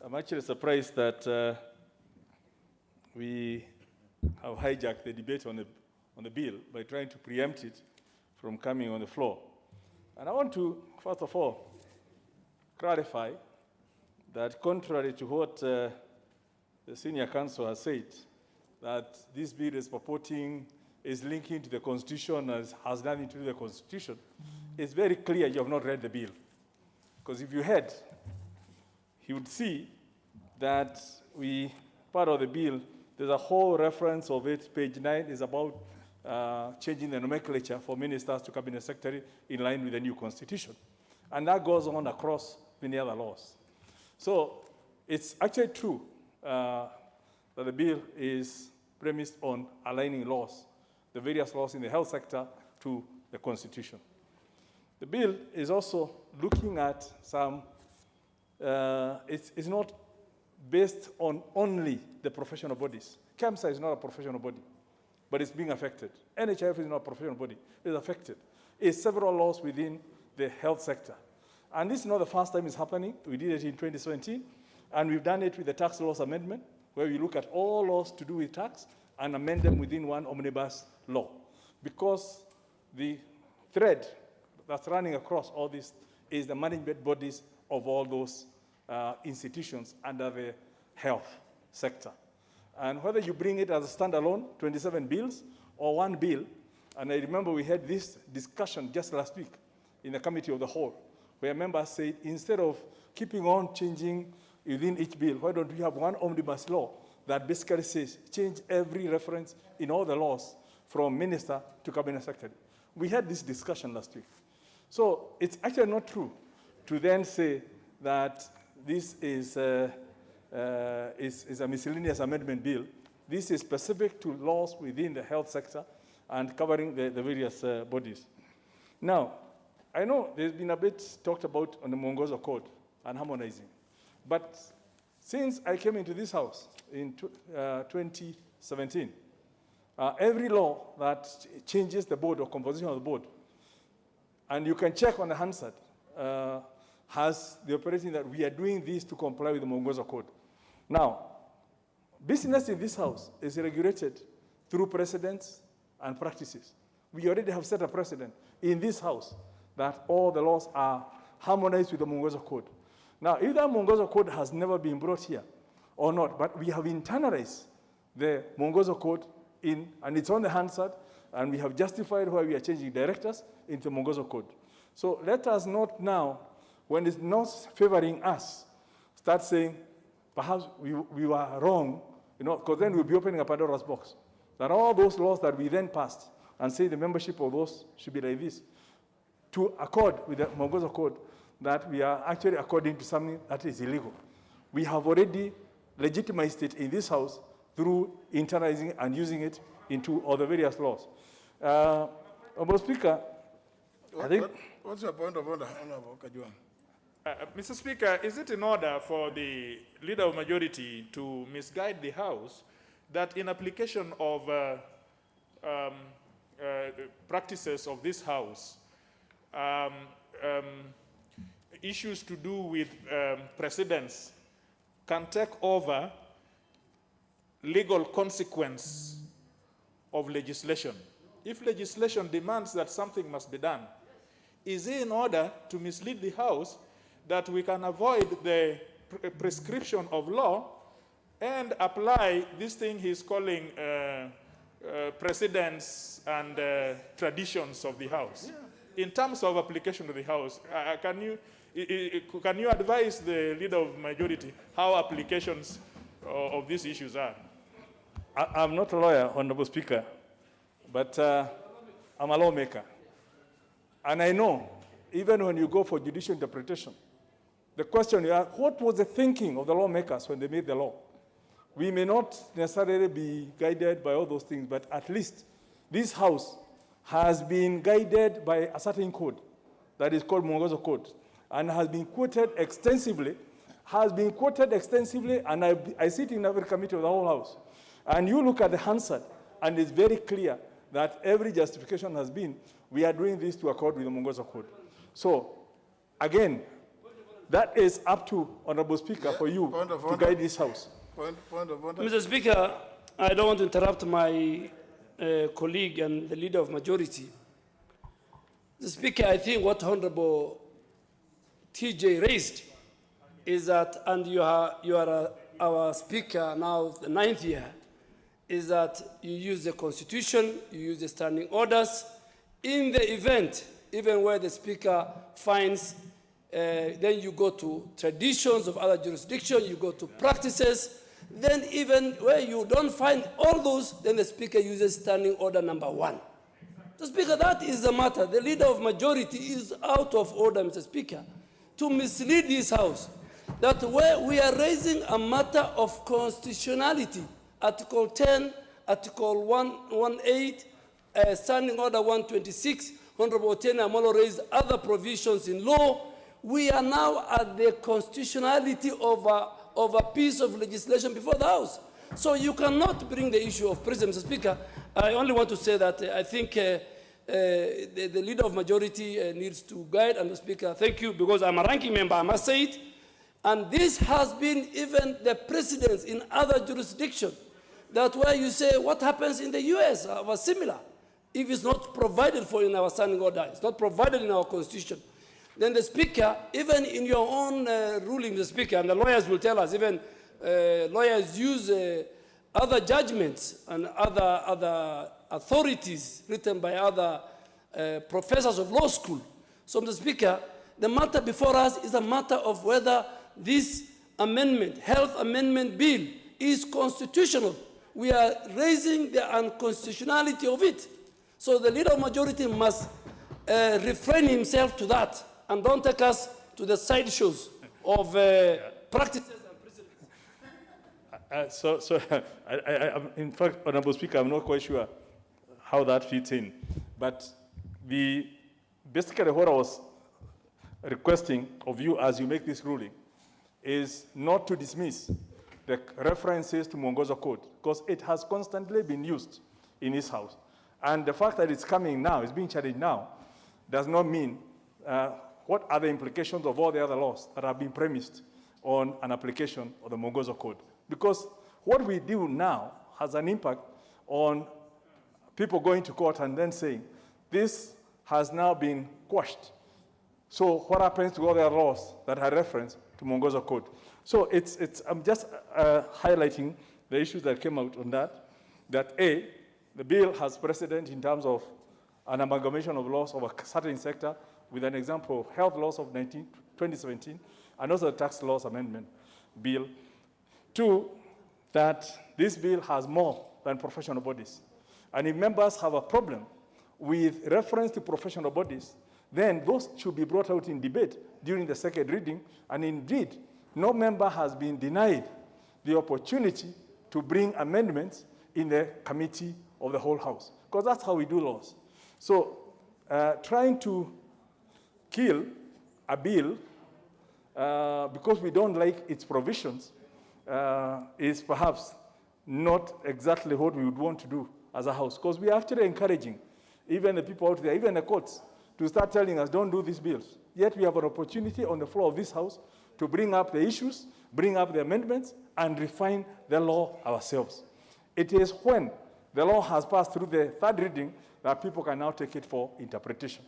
I'm actually surprised that we have hijacked the debate on the bill by trying to preempt it from coming on the floor. And I want to, first of all, clarify that contrary to what the senior counsel has said, that this bill is linking to the Constitution and has nothing to do with the Constitution, it's very clear you have not read the bill. Because if you had, you would see that part of the bill, there's a whole reference of it, page 9, is about changing the nomenclature for ministers to cabinet secretary in line with the new Constitution. And that goes on across many other laws. So it's actually true that the bill is premised on aligning laws, the various laws in the health sector, to the Constitution. The bill is also looking at some, it's not based on only the professional bodies. KEMSA is not a professional body, but it's being affected. NHIF is not a professional body, it's affected. It's several laws within the health sector. And this is not the first time it's happening. We did it in 2017, and we've done it with the tax laws amendment, where we look at all laws to do with tax and amend them within one omnibus law. Because the thread that's running across all this is the management bodies of all those institutions under the health sector. And whether you bring it as a standalone, 27 bills, or one bill, and I remember we had this discussion just last week in the Committee of the Whole, where members said, instead of keeping on changing within each bill, why don't we have one omnibus law that basically says, change every reference in all the laws from minister to cabinet secretary. We had this discussion last week. So it's actually not true to then say that this is a miscellaneous amendment bill. This is specific to laws within the health sector and covering the various bodies. Now, I know there's been a bit talked about on the Mwongozo Code and harmonizing. But since I came into this House in 2017, every law that changes the board or composition of the board, and you can check on the Hansard, has the operating that we are doing this to comply with the Mwongozo Code. Now, Business in this house is regulated through precedents and practices. We already have set a precedent in this house that all the laws are harmonized with the Mwongozo Code. Now, if that Mwongozo Code has never been brought here or not, but we have internalized the Mwongozo Code and it's on the Hansard, and we have justified why we are changing directors into Mwongozo Code. So let us not now, when it's not favoring us, start saying, perhaps we were wrong, because then we'll be opening a Pandora's box. That all those laws that we then passed and say the membership of those should be like this, to accord with the Mwongozo Code, that we are actually according to something that is illegal. We have already legitimized it in this house through internalizing and using it into all the various laws. Honorable Speaker, I think...
What's your point of order, Honorable Kajwang?
Mr. Speaker, is it in order for the Leader of Majority to misguide the House that in application of practices of this House, issues to do with precedents can take over legal consequence of legislation? If legislation demands that something must be done, is it in order to mislead the House that we can avoid the prescription of law and apply this thing he's calling precedents and traditions of the House? Yeah. In terms of application to the House, can you advise the Leader of Majority how applications of these issues are?
I'm not a lawyer, Honorable Speaker, but I'm a lawmaker. And I know, even when you go for judicial interpretation, the question you ask, what was the thinking of the lawmakers when they made the law? We may not necessarily be guided by all those things, but at least this House has been guided by a certain code that is called Mwongozo Code, and has been quoted extensively, and I sit in every committee of the whole House. And you look at the Hansard, and it's very clear that every justification has been, we are doing this to accord with the Mwongozo Code. So, again, that is up to Honorable Speaker for you to guide this House.
Point of order.
Mr. Speaker, I don't want to interrupt my colleague and the Leader of Majority. Mr. Speaker, I think what Honorable TJ raised is that, and you are our Speaker now, the 9th year, is that you use the Constitution, you use the standing orders. In the event, even where the Speaker finds, then you go to traditions of other jurisdictions, you go to practices, then even where you don't find all those, then the Speaker uses standing order number 1. The Speaker, that is the matter. The Leader of Majority is out of order, Mr. Speaker, to mislead this House, that where we are raising a matter of constitutionality, Article 10, Article 118, Standing Order 126, Honorable Otieno Amolo raised other provisions in law. We are now at the constitutionality of a piece of legislation before the House. So you cannot bring the issue of precedent, Mr. Speaker. I only want to say that I think the Leader of Majority needs to guide, and the Speaker, thank you, because I'm a ranking member, I must say it. And this has been even the precedence in other jurisdictions, that where you say what happens in the US was similar. If it's not provided for in our standing order, it's not provided in our Constitution, then the Speaker, even in your own ruling, the Speaker, and the lawyers will tell us, even lawyers use other judgments and other authorities written by other professors of law school. So, Mr. Speaker, the matter before us is a matter of whether this amendment, health amendment bill, is constitutional. We are raising the unconstitutionality of it. So the Leader of Majority must refrain himself to that and don't take us to the sideshows of practices and precedents.
In fact, Honorable Speaker, I'm not quite sure how that fits in. But basically what I was requesting of you as you make this ruling is not to dismiss the references to Mwongozo Code, because it has constantly been used in this House. And the fact that it's coming now, it's being challenged now, does not mean what are the implications of all the other laws that have been premised on an application of the Mwongozo Code. Because what we do now has an impact on people going to court and then saying, this has now been quashed. So what happens to other laws that are referenced to Mwongozo Code? So I'm just highlighting the issues that came out on that A, the bill has precedent in terms of an amalgamation of laws of a certain sector, with an example of health laws of 2017, and also the tax laws amendment bill. Two, that this bill has more than professional bodies. And if members have a problem with reference to professional bodies, then those should be brought out in debate during the second reading. And indeed, no member has been denied the opportunity to bring amendments in the committee of the whole House, because that's how we do laws. So trying to kill a bill because we don't like its provisions is perhaps not exactly what we would want to do as a House, because we are actually encouraging even the people out there, even the courts, to start telling us, don't do these bills. Yet we have an opportunity on the floor of this House to bring up the issues, bring up the amendments, and refine the law ourselves. It is when the law has passed through the third reading that people can now take it for interpretation.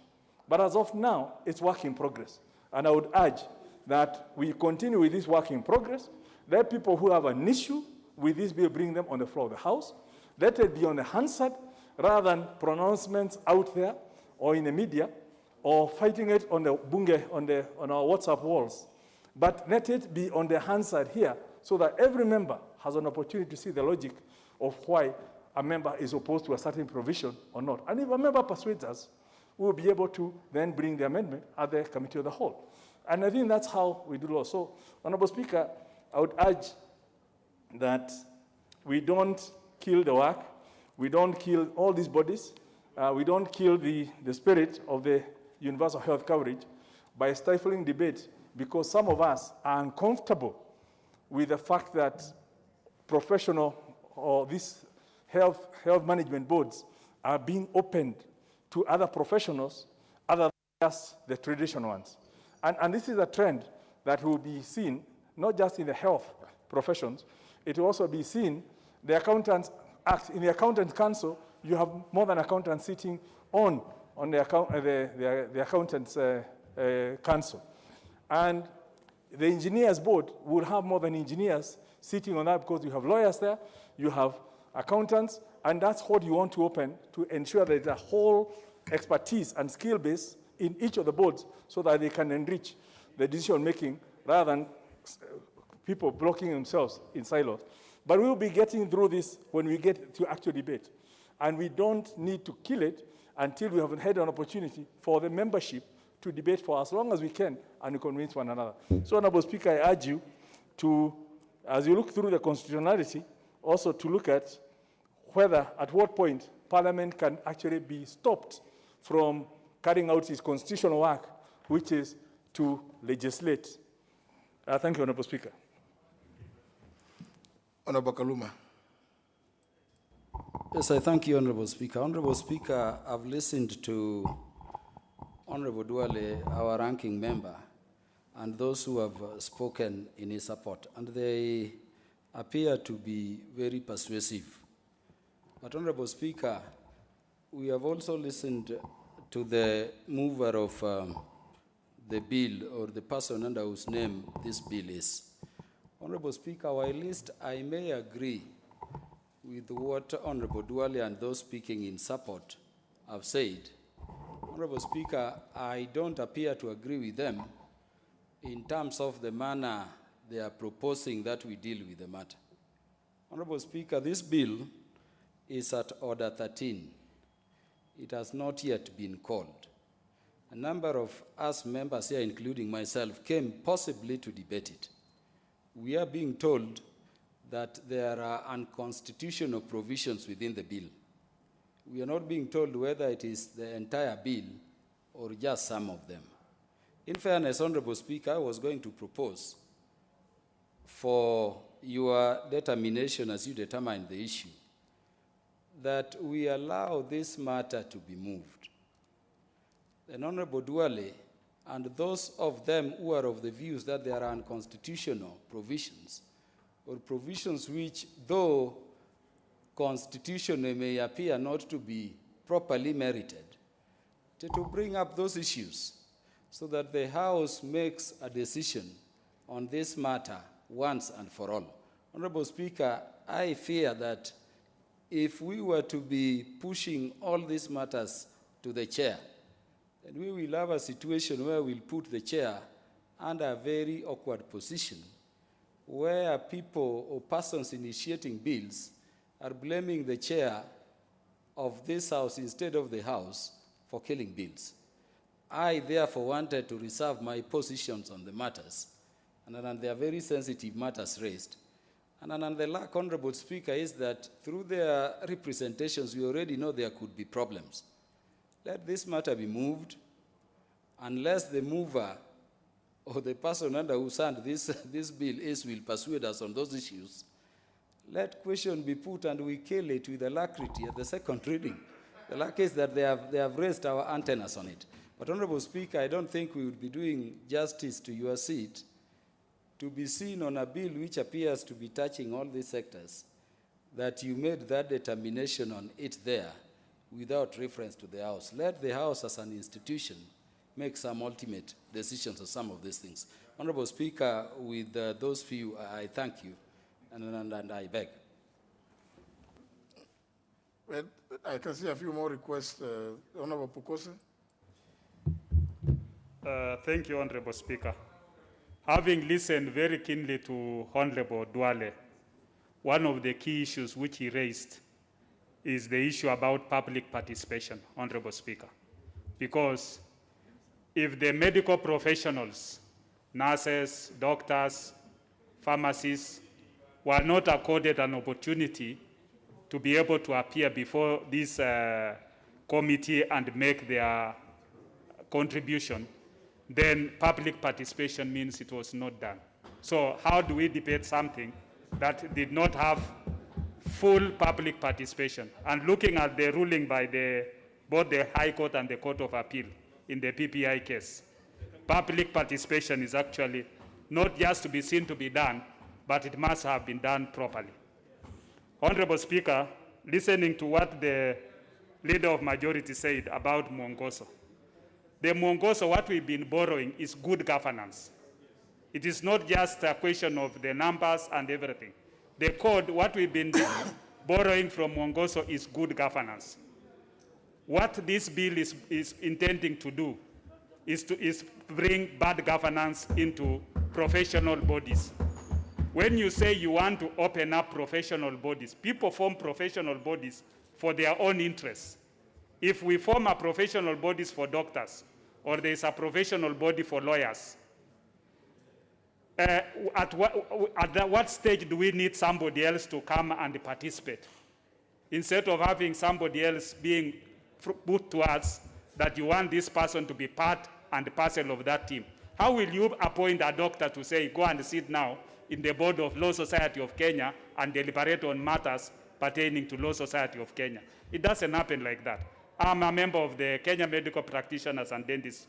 But as of now, it's work in progress. And I would urge that we continue with this work in progress. Let people who have an issue with this bill bring them on the floor of the House. Let it be on the Hansard rather than pronouncements out there or in the media or fighting it on the bunge, on our WhatsApp walls. But let it be on the Hansard here so that every member has an opportunity to see the logic of why a member is opposed to a certain provision or not. And if a member persuades us, we will be able to then bring the amendment at the committee of the whole. And I think that's how we do law. So, Honorable Speaker, I would urge that we don't kill the work, we don't kill all these bodies, we don't kill the spirit of the universal health coverage by stifling debate, because some of us are uncomfortable with the fact that professional or these health management boards are being opened to other professionals other than just the traditional ones. And this is a trend that will be seen not just in the health professions, it will also be seen, the Accountants Act, in the Accountants Council, you have more than accountants sitting on the Accountants Council. And the Engineers Board will have more than engineers sitting on that, because you have lawyers there, you have accountants, and that's what you want to open to ensure that there's a whole expertise and skill base in each of the boards so that they can enrich the decision making rather than people blocking themselves in silos. But we'll be getting through this when we get to actual debate. And we don't need to kill it until we have had an opportunity for the membership to debate for as long as we can and to convince one another. So, Honorable Speaker, I urge you to, as you look through the constitutionality, also to look at whether, at what point, Parliament can actually be stopped from carrying out its constitutional work, which is to legislate. Thank you, Honorable Speaker.
Honorable Kaluma.
Yes, I thank you, Honorable Speaker. Honorable Speaker, I've listened to Honorable Duale, our ranking member, and those who have spoken in his support, and they appear to be very persuasive. But, Honorable Speaker, we have also listened to the mover of the bill, or the person under whose name this bill is. Honorable Speaker, while at least I may agree with what Honorable Duale and those speaking in support have said, Honorable Speaker, I don't appear to agree with them in terms of the manner they are proposing that we deal with the matter. Honorable Speaker, this bill is at Order 13. It has not yet been called. A number of us members here, including myself, came possibly to debate it. We are being told that there are unconstitutional provisions within the bill. We are not being told whether it is the entire bill or just some of them. In fairness, Honorable Speaker, I was going to propose for your determination as you determine the issue that we allow this matter to be moved. Then Honorable Duale and those of them who are of the views that there are unconstitutional provisions or provisions which, though constitutionally may appear not to be properly merited, to bring up those issues so that the House makes a decision on this matter once and for all. Honorable Speaker, I fear that if we were to be pushing all these matters to the chair, then we will have a situation where we'll put the chair under a very awkward position, where people or persons initiating bills are blaming the chair of this House instead of the House for killing bills. I therefore wanted to reserve my positions on the matters, and they are very sensitive matters raised. And the lack, Honorable Speaker, is that through their representations, we already know there could be problems. Let this matter be moved, unless the mover or the person under whose hand this bill is will persuade us on those issues. Let question be put and we kill it with alacrity at the second reading. The luck is that they have raised our antennas on it. But Honorable Speaker, I don't think we would be doing justice to your seat to be seen on a bill which appears to be touching all these sectors, that you made that determination on it there without reference to the House. Let the House as an institution make some ultimate decisions on some of these things. Honorable Speaker, with those few, I thank you, and I beg.
Well, I can see a few more requests. Honorable Pukose.
Thank you, Honorable Speaker. Having listened very keenly to Honorable Duale, one of the key issues which he raised is the issue about public participation, Honorable Speaker. Because if the medical professionals, nurses, doctors, pharmacists, were not accorded an opportunity to be able to appear before this committee and make their contribution, then public participation means it was not done. So how do we debate something that did not have full public participation? And looking at the ruling by both the High Court and the Court of Appeal in the PPI case, public participation is actually not just to be seen to be done, but it must have been done properly. Honorable Speaker, listening to what the Leader of Majority said about Mwongozo, the Mwongozo, what we've been borrowing is good governance. It is not just a question of the numbers and everything. The code, what we've been borrowing from Mwongozo is good governance. What this bill is intending to do is bring bad governance into professional bodies. When you say you want to open up professional bodies, people form professional bodies for their own interests. If we form a professional bodies for doctors, or there is a professional body for lawyers, at what stage do we need somebody else to come and participate? Instead of having somebody else being put to us that you want this person to be part and parcel of that team. How will you appoint a doctor to say, go and sit now in the board of Law Society of Kenya and deliberate on matters pertaining to Law Society of Kenya? It doesn't happen like that. I'm a member of the Kenya Medical Practitioners and Dentists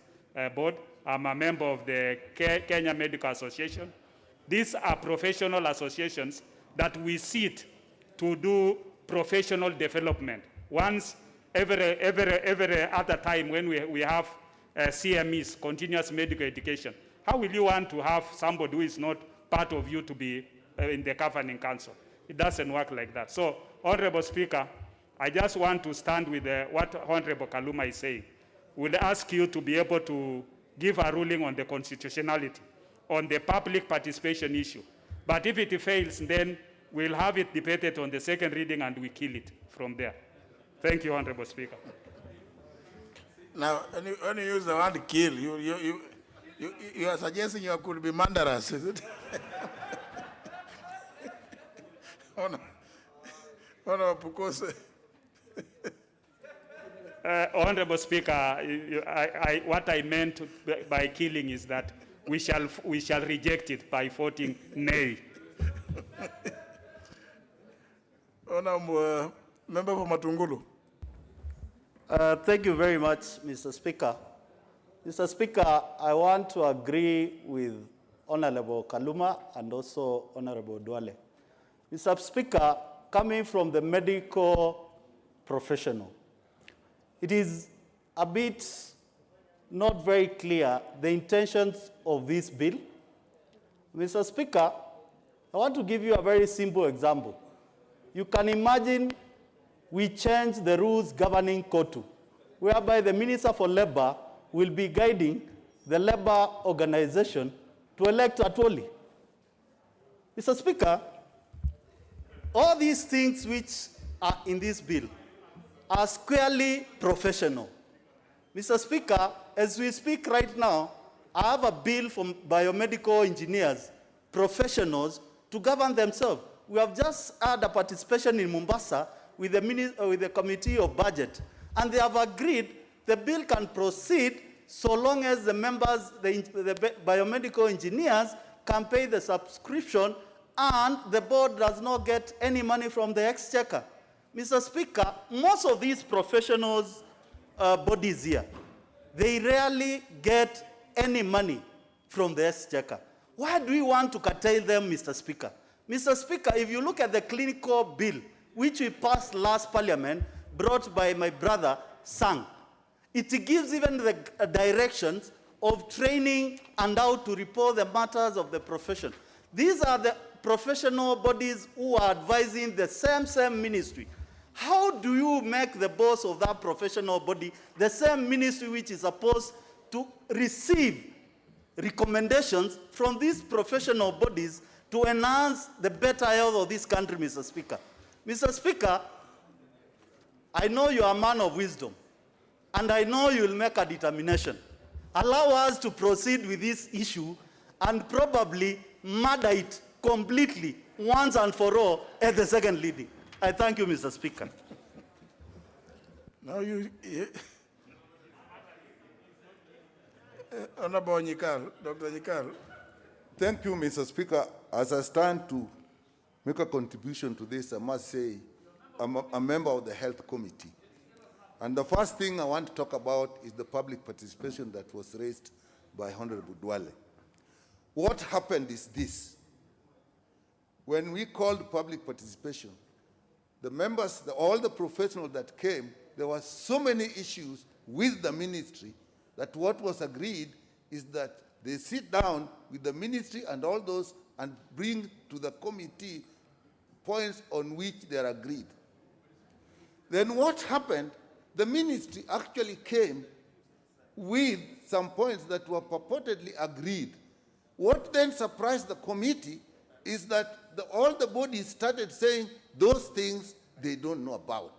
Board. I'm a member of the Kenya Medical Association. These are professional associations that we sit to do professional development. Once every other time when we have CMEs, continuous medical education, how will you want to have somebody who is not part of you to be in the governing council? It doesn't work like that. So, Honorable Speaker, I just want to stand with what Honorable Kaluma is saying. We'll ask you to be able to give a ruling on the constitutionality, on the public participation issue. But if it fails, then we'll have it debated on the second reading and we kill it from there. Thank you, Honorable Speaker.
Now, when you use the word kill, you are suggesting you could be murderers, is it? Honorable Pukose.
Honorable Speaker, what I meant by killing is that we shall reject it by voting nay.
Honorable Member for Matungulu.
Thank you very much, Mr. Speaker. Mr. Speaker, I want to agree with Honorable Kaluma and also Honorable Duale. Mr. Speaker, coming from the medical professional, it is a bit not very clear the intentions of this bill. Mr. Speaker, I want to give you a very simple example. You can imagine we change the rules governing KOTU, whereby the Minister for Labor will be guiding the labor organization to elect Atwoli. Mr. Speaker, all these things which are in this bill are squarely professional. Mr. Speaker, as we speak right now, I have a bill from biomedical engineers, professionals, to govern themselves. We have just had a participation in Mombasa with the Committee of Budget, and they have agreed the bill can proceed so long as the members, the biomedical engineers, can pay the subscription and the board does not get any money from the exchequer. Mr. Speaker, most of these professionals bodies here, they rarely get any money from the exchequer. Why do we want to curtail them, Mr. Speaker? Mr. Speaker, if you look at the clinical bill, which we passed last parliament, brought by my brother, Sang, it gives even the directions of training and how to report the matters of the profession. These are the professional bodies who are advising the same ministry. How do you make the boss of that professional body the same ministry which is supposed to receive recommendations from these professional bodies to enhance the better health of this country, Mr. Speaker? Mr. Speaker, I know you are a man of wisdom, and I know you will make a determination. Allow us to proceed with this issue and probably murder it completely, once and for all, at the second reading. I thank you, Mr. Speaker.
Now Honorable Nyikal, Dr. Nyikal.
Thank you, Mr. Speaker. As I stand to make a contribution to this, I must say I'm a member of the Health Committee. And the first thing I want to talk about is the public participation that was raised by Honorable Duale. What happened is this. When we called public participation, the members, all the professionals that came, there were so many issues with the ministry that what was agreed is that they sit down with the ministry and all those and bring to the committee points on which they are agreed. Then what happened, the ministry actually came with some points that were purportedly agreed. What then surprised the committee is that all the bodies started saying those things they don't know about.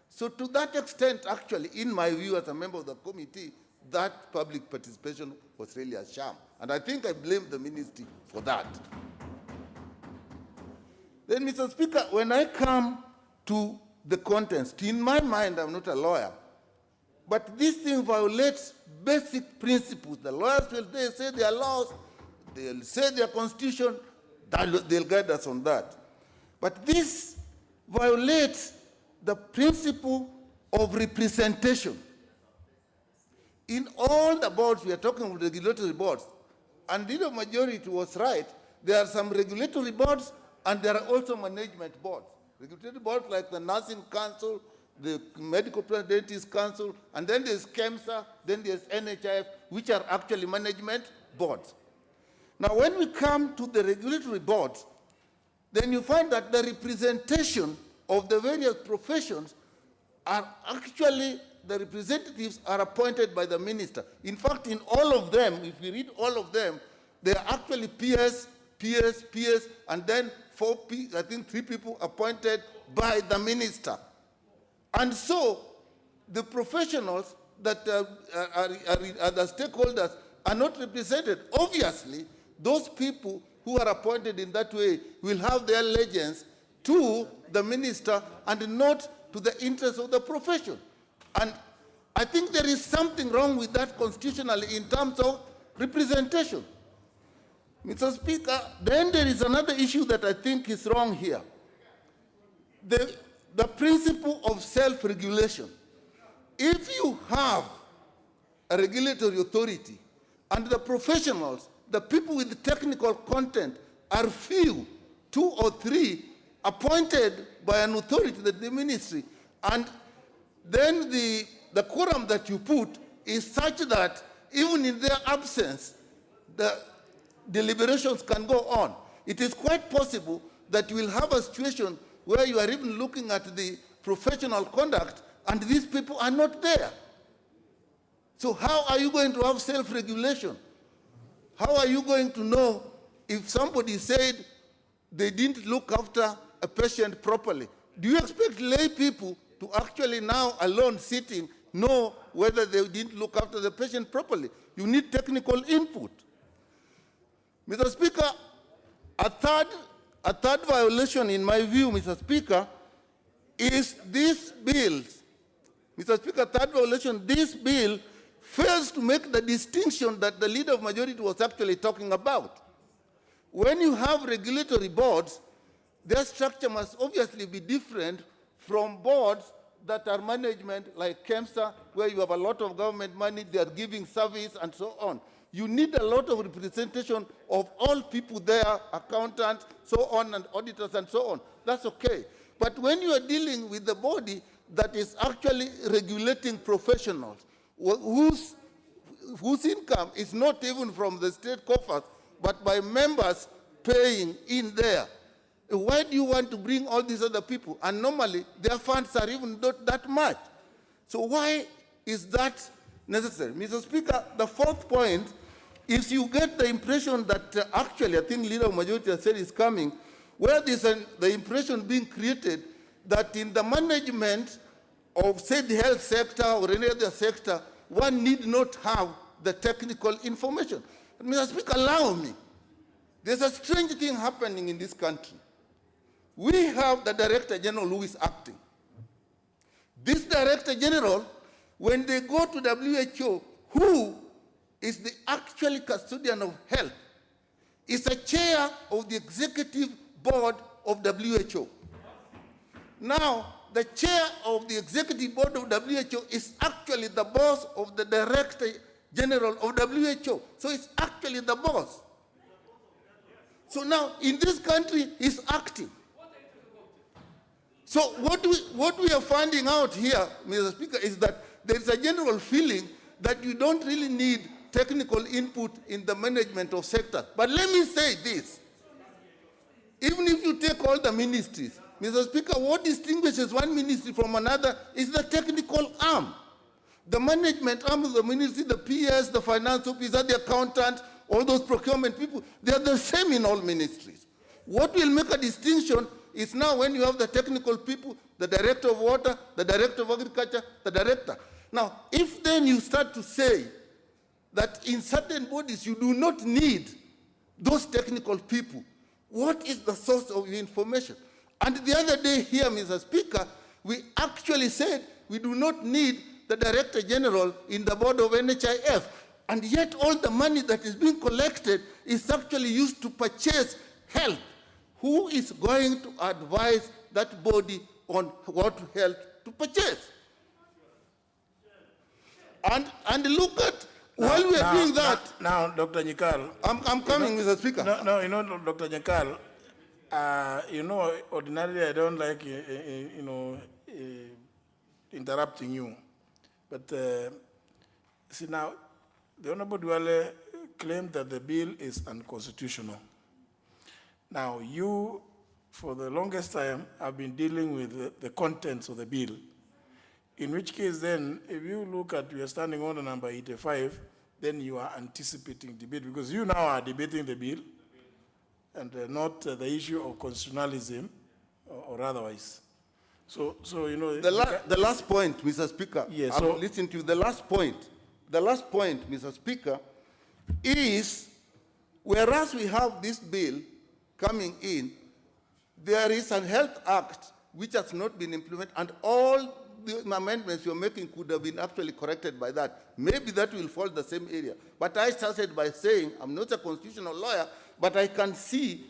So to that extent, actually, in my view as a member of the committee, that public participation was really a sham. And I think I blame the ministry for that. Then, Mr. Speaker, when I come to the contents, in my mind, I'm not a lawyer, but this thing violates basic principles. The lawyers will say their laws, they'll say their constitution, they'll guide us on that. But this violates the principle of representation. In all the boards, we are talking about regulatory boards, and the majority was right. There are some regulatory boards, and there are also management boards. Regulatory boards like the Nursing Council, the Medical Dentist Council, and then there's KEMSA, then there's NHIF, which are actually management boards. Now, when we come to the regulatory boards, then you find that the representation of the various professions are actually, the representatives are appointed by the minister. In fact, in all of them, if you read all of them, they are actually PS, and then I think 3 people appointed by the minister. And so the professionals that are the stakeholders are not represented. Obviously, those people who are appointed in that way will have their allegiance to the minister and not to the interests of the profession. And I think there is something wrong with that constitutionally in terms of representation. Mr. Speaker, then there is another issue that I think is wrong here. The principle of self-regulation. If you have a regulatory authority and the professionals, the people with the technical content are few, 2 or 3 appointed by an authority, the ministry, and then the quorum that you put is such that even in their absence, the deliberations can go on. It is quite possible that you will have a situation where you are even looking at the professional conduct and these people are not there. So how are you going to have self-regulation? How are you going to know if somebody said they didn't look after a patient properly? Do you expect lay people to actually now alone sitting know whether they didn't look after the patient properly? You need technical input. Mr. Speaker, a third violation in my view, Mr. Speaker, is this bill. Mr. Speaker, third violation, this bill fails to make the distinction that the leader of majority was actually talking about. When you have regulatory boards, their structure must obviously be different from boards that are management like KEMSA, where you have a lot of government money, they are giving service and so on. You need a lot of representation of all people there, accountants, so on, and auditors and so on. That's okay. But when you are dealing with the body that is actually regulating professionals, whose income is not even from the state coffers, but by members paying in there, why do you want to bring all these other people? And normally, their funds are even not that much. So why is that necessary? Mr. Speaker, the fourth point is you get the impression that actually, I think leader of majority has said is coming, where there's the impression being created that in the management of, say, the health sector or any other sector, one need not have the technical information. Mr. Speaker, allow me. There's a strange thing happening in this country. We have the Director General who is acting. This Director General, when they go to WHO, who is the actual custodian of health, is a chair of the executive board of WHO. Now, the chair of the executive board of WHO is actually the boss of the Director General of WHO. So it's actually the boss. So now, in this country, he's acting. So what we are finding out here, Mr. Speaker, is that there is a general feeling that you don't really need technical input in the management of sectors. But let me say this. Even if you take all the ministries, Mr. Speaker, what distinguishes one ministry from another is the technical arm. The management arm of the ministry, the PS, the finance officer, the accountant, all those procurement people, they are the same in all ministries. What will make a distinction is now when you have the technical people, the director of water, the director of agriculture, the director. Now, if then you start to say that in certain bodies you do not need those technical people, what is the source of the information? And the other day here, Mr. Speaker, we actually said we do not need the Director General in the board of NHIF. And yet all the money that is being collected is actually used to purchase health. Who is going to advise that body on what health to purchase? And look at, while we are doing that...
Now, Dr. Nyikal...
I'm coming, Mr. Speaker.
No, you know, Dr. Nyikal, you know, ordinarily I don't like, interrupting you. But, see now, the Honorable Duale claimed that the bill is unconstitutional. Now, you, for the longest time, have been dealing with the contents of the bill. In which case, then, if you look at your standing order number 85, then you are anticipating debate, because you now are debating the bill and not the issue of constitutionalism or otherwise. So you know...
The last point, Mr. Speaker,
yes,
I'm listening to you. The last point, Mr. Speaker, is whereas we have this bill coming in, there is a health act which has not been implemented, and all the amendments you're making could have been actually corrected by that. Maybe that will fall the same area. But I started by saying, I'm not a constitutional lawyer, but I can see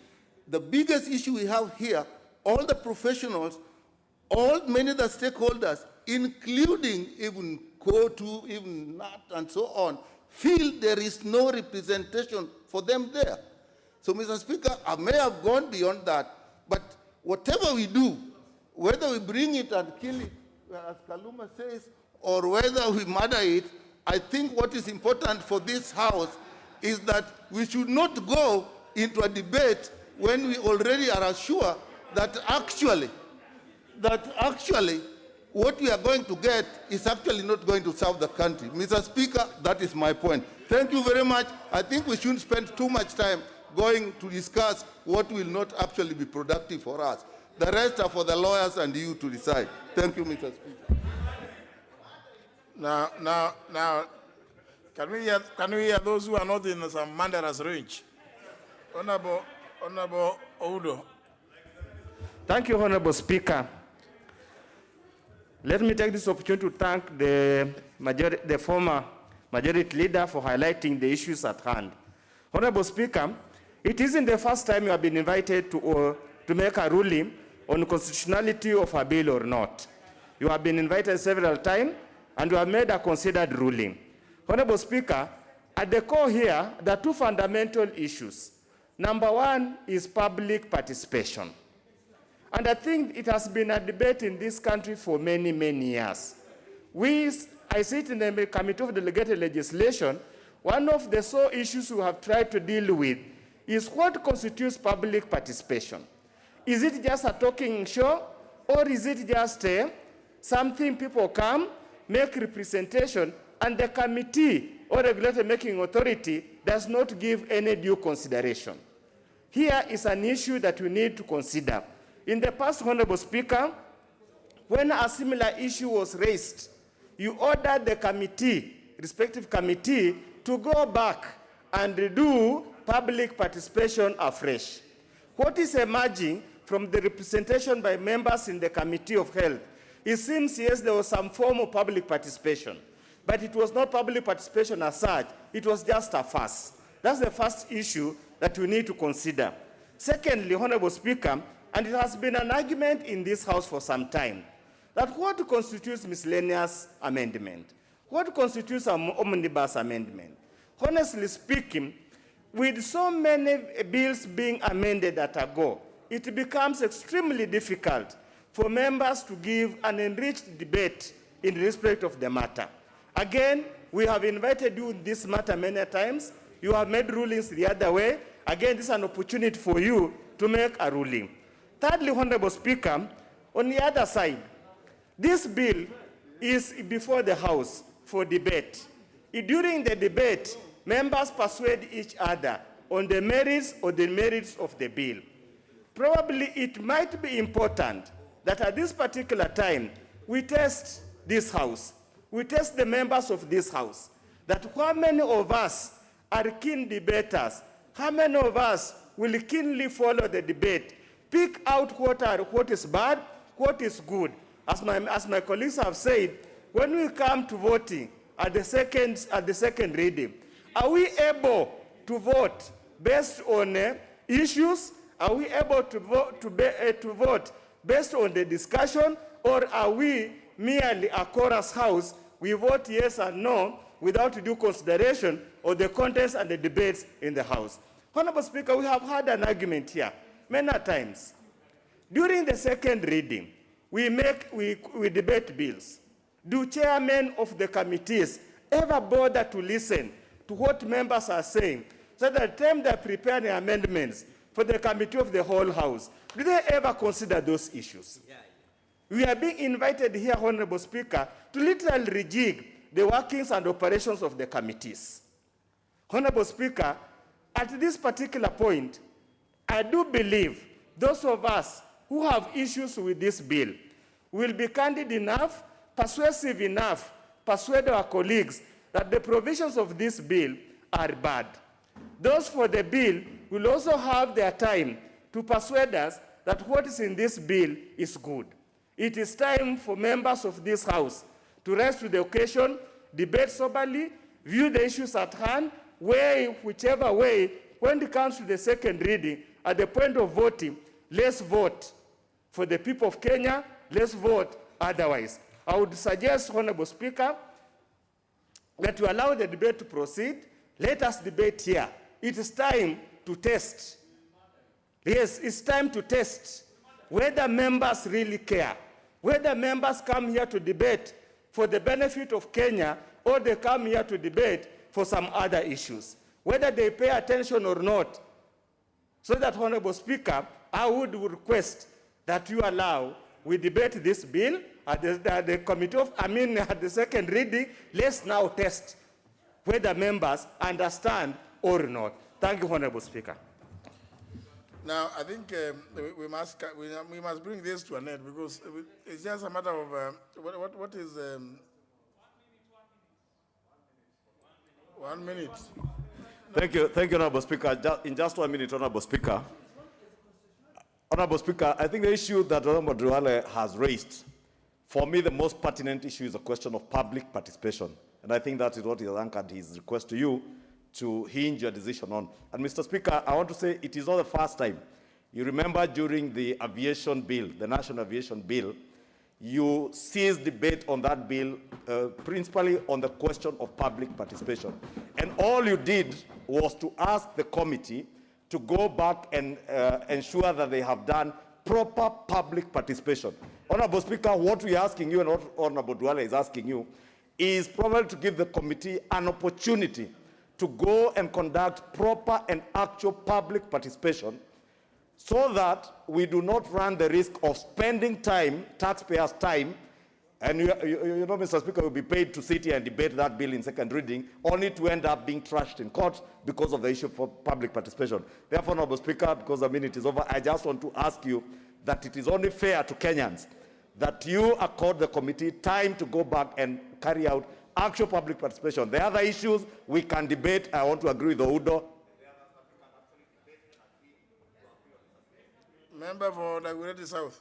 the biggest issue we have here, all the professionals, many of the stakeholders, including even COTU, even NAT, and so on, feel there is no representation for them there. So, Mr. Speaker, I may have gone beyond that, but whatever we do, whether we bring it and kill it, as Kaluma says, or whether we murder it, I think what is important for this House is that we should not go into a debate when we already are assured that actually what we are going to get is actually not going to serve the country. Mr. Speaker, that is my point. Thank you very much. I think we shouldn't spend too much time going to discuss what will not actually be productive for us. The rest are for the lawyers and you to decide. Thank you, Mr. Speaker.
Now, can we hear those who are not in some murderous range? Honorable Oudo.
Thank you, Honorable Speaker. Let me take this opportunity to thank the former majority leader for highlighting the issues at hand. Honorable Speaker, it isn't the first time you have been invited to make a ruling on the constitutionality of a bill or not. You have been invited several times, and you have made a considered ruling. Honorable Speaker, at the core here, there are two fundamental issues. Number one is public participation. And I think it has been a debate in this country for many, many years. I sit in the Committee of Delegated Legislation. One of the sole issues we have tried to deal with is what constitutes public participation. Is it just a talking show, or is it just something people come, make representation, and the committee or regulator making authority does not give any due consideration? Here is an issue that we need to consider. In the past, Honorable Speaker, when a similar issue was raised, you ordered the committee, respective committee, to go back and do public participation afresh. What is emerging from the representation by members in the Committee of Health, it seems, yes, there was some form of public participation, but it was not public participation as such, it was just a farce. That's the first issue that we need to consider. Secondly, Honorable Speaker, and it has been an argument in this House for some time, that what constitutes miscellaneous amendment? What constitutes an omnibus amendment? Honestly speaking, with so many bills being amended at a go, it becomes extremely difficult for members to give an enriched debate in respect of the matter. Again, we have invited you in this matter many times. You have made rulings the other way. Again, this is an opportunity for you to make a ruling. Thirdly, Honorable Speaker, on the other side, this bill is before the House for debate. During the debate, members persuade each other on the merits or the merits of the bill. Probably it might be important that at this particular time, we test this House, we test the members of this House, that how many of us are keen debaters, how many of us will keenly follow the debate, pick out what is bad, what is good. As my colleagues have said, when we come to voting at the second reading, are we able to vote based on issues? Are we able to vote based on the discussion, or are we merely a chorus house? We vote yes and no without due consideration of the contents and the debates in the House. Honorable Speaker, we have had an argument here many times. During the second reading, we debate bills. Do chairmen of the committees ever bother to listen to what members are saying, so that at the time they prepare the amendments for the committee of the whole House, do they ever consider those issues? We are being invited here, Honorable Speaker, to literally rejig the workings and operations of the committees. Honorable Speaker, at this particular point, I do believe those of us who have issues with this bill will be candid enough, persuasive enough, persuade our colleagues that the provisions of this bill are bad. Those for the bill will also have their time to persuade us that what is in this bill is good. It is time for members of this House to rise to the occasion, debate soberly, view the issues at hand, weigh whichever way. When it comes to the second reading, at the point of voting, let's vote for the people of Kenya, let's vote otherwise. I would suggest, Honorable Speaker, that you allow the debate to proceed. Let us debate here. It is time to test. Yes, it's time to test whether members really care, whether members come here to debate for the benefit of Kenya or they come here to debate for some other issues, whether they pay attention or not. So that, Honorable Speaker, I would request that you allow we debate this bill at the committee of, at the second reading. Let's now test whether members understand or not. Thank you, Honorable Speaker.
Now, I think we must bring this to an end because it's just a matter of what is 1 minute.
Thank you, Honorable Speaker. In just 1 minute, Honorable Speaker. Honorable Speaker, I think the issue that Honorable Duale has raised, for me, the most pertinent issue is a question of public participation. And I think that is what he has anchored his request to you to hinge your decision on. And Mr. Speaker, I want to say it is not the first time. You remember during the aviation bill, the National Aviation Bill, you seized debate on that bill, principally on the question of public participation. And all you did was to ask the committee to go back and ensure that they have done proper public participation. Honorable Speaker, what we are asking you and what Honorable Duale is asking you is probably to give the committee an opportunity to go and conduct proper and actual public participation so that we do not run the risk of spending time, taxpayers' time, and you know, Mr. Speaker, will be paid to sit here and debate that bill in second reading, only to end up being trashed in court because of the issue for public participation. Therefore, Honorable Speaker, because the minute is over, I just want to ask you that it is only fair to Kenyans that you accord the committee time to go back and carry out actual public participation. The other issues we can debate. I want to agree with Oudo.
Member for Dagoretti South.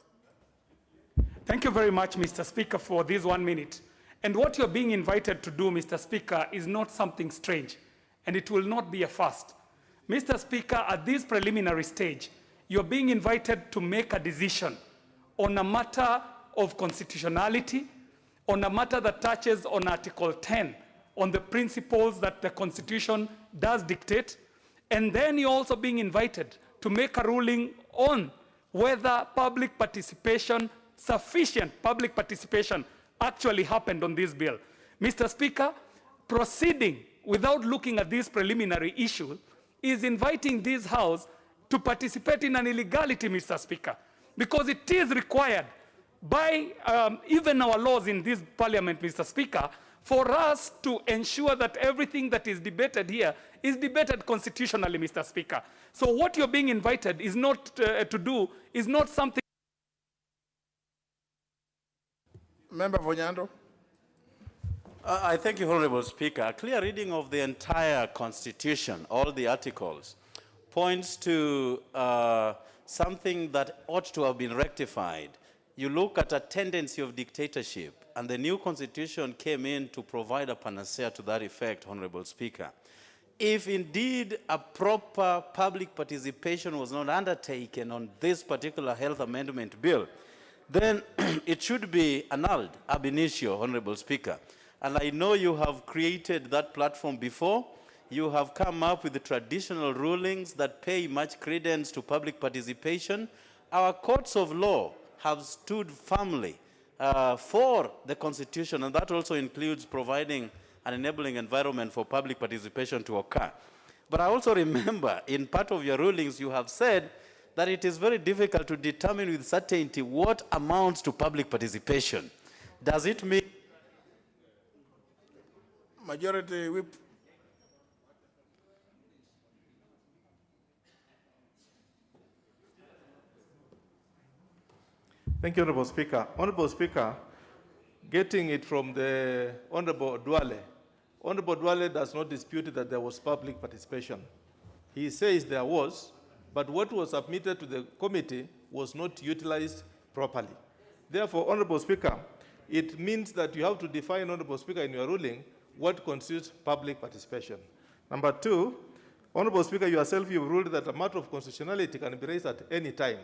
Thank you very much, Mr. Speaker, for this 1 minute. And what you're being invited to do, Mr. Speaker, is not something strange, and it will not be a first. Mr. Speaker, at this preliminary stage, you're being invited to make a decision on a matter of constitutionality, on a matter that touches on Article 10, on the principles that the Constitution does dictate, and then you're also being invited to make a ruling on whether public participation, sufficient public participation, actually happened on this bill. Mr. Speaker, proceeding without looking at this preliminary issue is inviting this House to participate in an illegality, Mr. Speaker, because it is required by even our laws in this parliament, Mr. Speaker, for us to ensure that everything that is debated here is debated constitutionally, Mr. Speaker. So what you're being invited is not to do is not something.
Member for Nyando.
I thank you, Honorable Speaker. A clear reading of the entire Constitution, all the articles, points to something that ought to have been rectified. You look at a tendency of dictatorship, and the new Constitution came in to provide a panacea to that effect, Honorable Speaker. If indeed a proper public participation was not undertaken on this particular health amendment bill, then it should be annulled ab initio, Honorable Speaker. And I know you have created that platform before. You have come up with the traditional rulings that pay much credence to public participation. Our courts of law have stood firmly for the Constitution, and that also includes providing an enabling environment for public participation to occur. But I also remember in part of your rulings you have said that it is very difficult to determine with certainty what amounts to public participation. Does it mean
Majority Whip.
Thank you, Honorable Speaker. Honorable Speaker, getting it from the Honorable Duale, Honorable Duale does not dispute that there was public participation. He says there was, but what was submitted to the committee was not utilized properly. Therefore, Honorable Speaker, it means that you have to define, Honorable Speaker, in your ruling, what constitutes public participation. Number two, Honorable Speaker, yourself, you've ruled that a matter of constitutionality can be raised at any time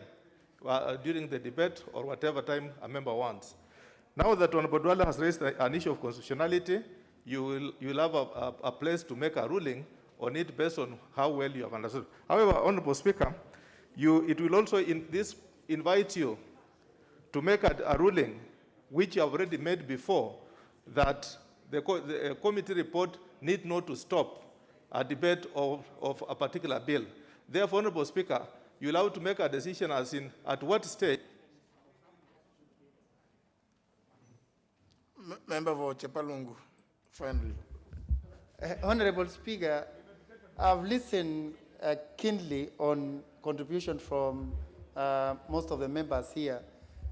during the debate or whatever time a member wants. Now that Honorable Duale has raised an issue of constitutionality, you will have a place to make a ruling on it based on how well you have understood. However, Honorable Speaker, it will also invite you to make a ruling, which you have already made before, that the committee report need not to stop a debate of a particular bill. Therefore, Honorable Speaker, you're allowed to make a decision as in at what stage.
Member for Chepalungu, finally.
Honorable Speaker, I've listened keenly on contribution from most of the members here,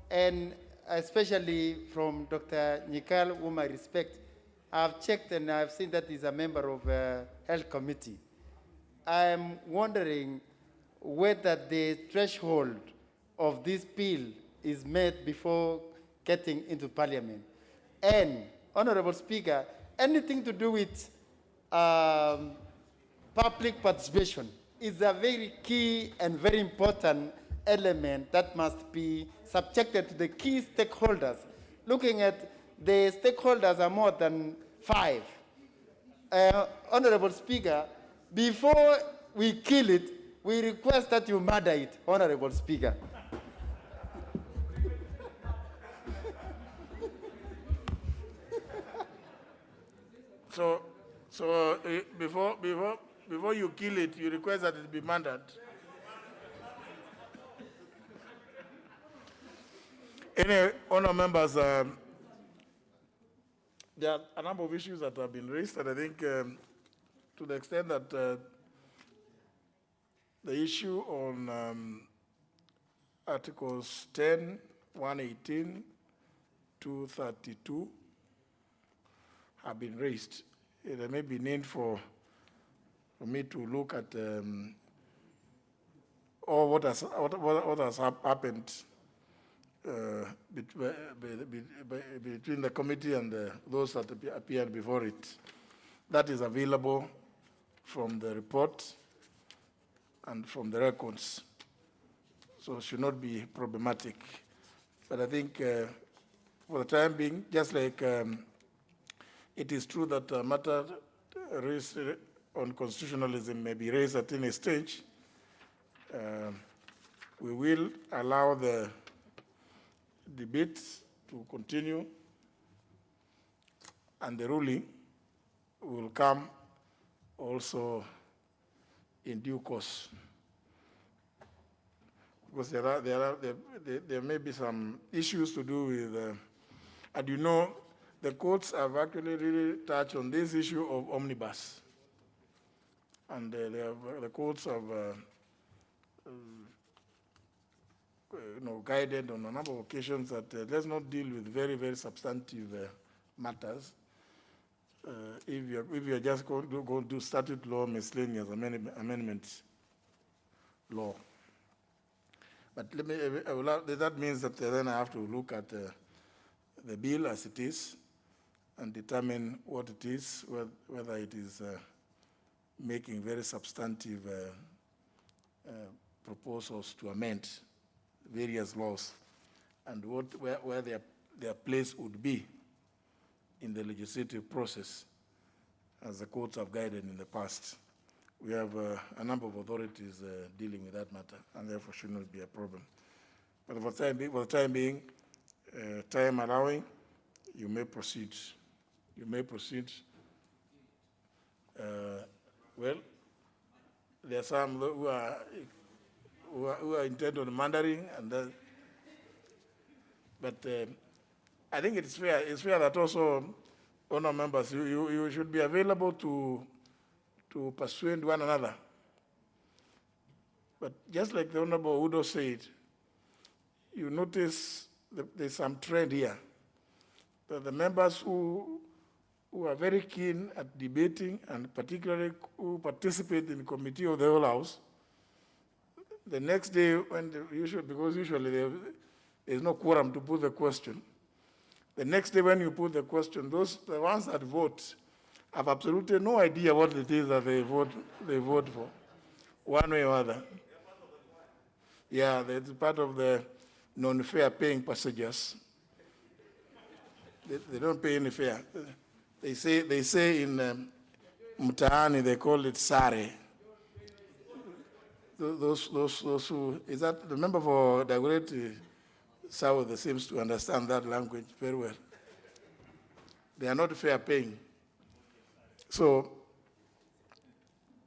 and especially from Dr. Nyikal, whom I respect. I've checked and I've seen that he's a member of Health Committee. I'm wondering whether the threshold of this bill is met before getting into Parliament. And, Honorable Speaker, anything to do with public participation is a very key and very important element that must be subjected to the key stakeholders. Looking at the stakeholders are more than 5. Honorable Speaker, before we kill it, we request that you murder it, Honorable Speaker.
So before you kill it, you request that it be murdered. Anyway, honour members, there are a number of issues that have been raised, and I think to the extent that the issue on Articles 10, 118, 232 have been raised. There may be need for me to look at all what has happened between the committee and those that appeared before it. That is available from the report and from the records, so it should not be problematic. But I think for the time being, just like it is true that a matter raised on constitutionalism may be raised at any stage, we will allow the debate to continue, and the ruling will come also in due course. Because there may be some issues to do with, and you know, the courts have actually really touched on this issue of omnibus. And the courts have guided on a number of occasions that let's not deal with very, very substantive matters. If you're just going to do statute law, miscellaneous amendment law. But that means that then I have to look at the bill as it is and determine what it is, whether it is making very substantive proposals to amend various laws, and where their place would be in the legislative process, as the courts have guided in the past. We have a number of authorities dealing with that matter, and therefore should not be a problem. But for the time being, time allowing, you may proceed. You may proceed. Well, there are some who are intent on murdering, and but I think it's fair. It's fair that also, honour members, you should be available to persuade one another. But just like the Honourable Udo said, you notice there's some trend here. That the members who are very keen at debating, and particularly who participate in the committee of the whole House, the next day, because usually there's no quorum to put the question, the next day when you put the question, the ones that vote have absolutely no idea what it is that they vote for, one way or other. Yeah, that's part of the non-fare paying passengers. They don't pay any fare. They say in mtaani, they call it sare. Those who, is that the member for Dagoretti South seems to understand that language very well. They are not fair paying. So,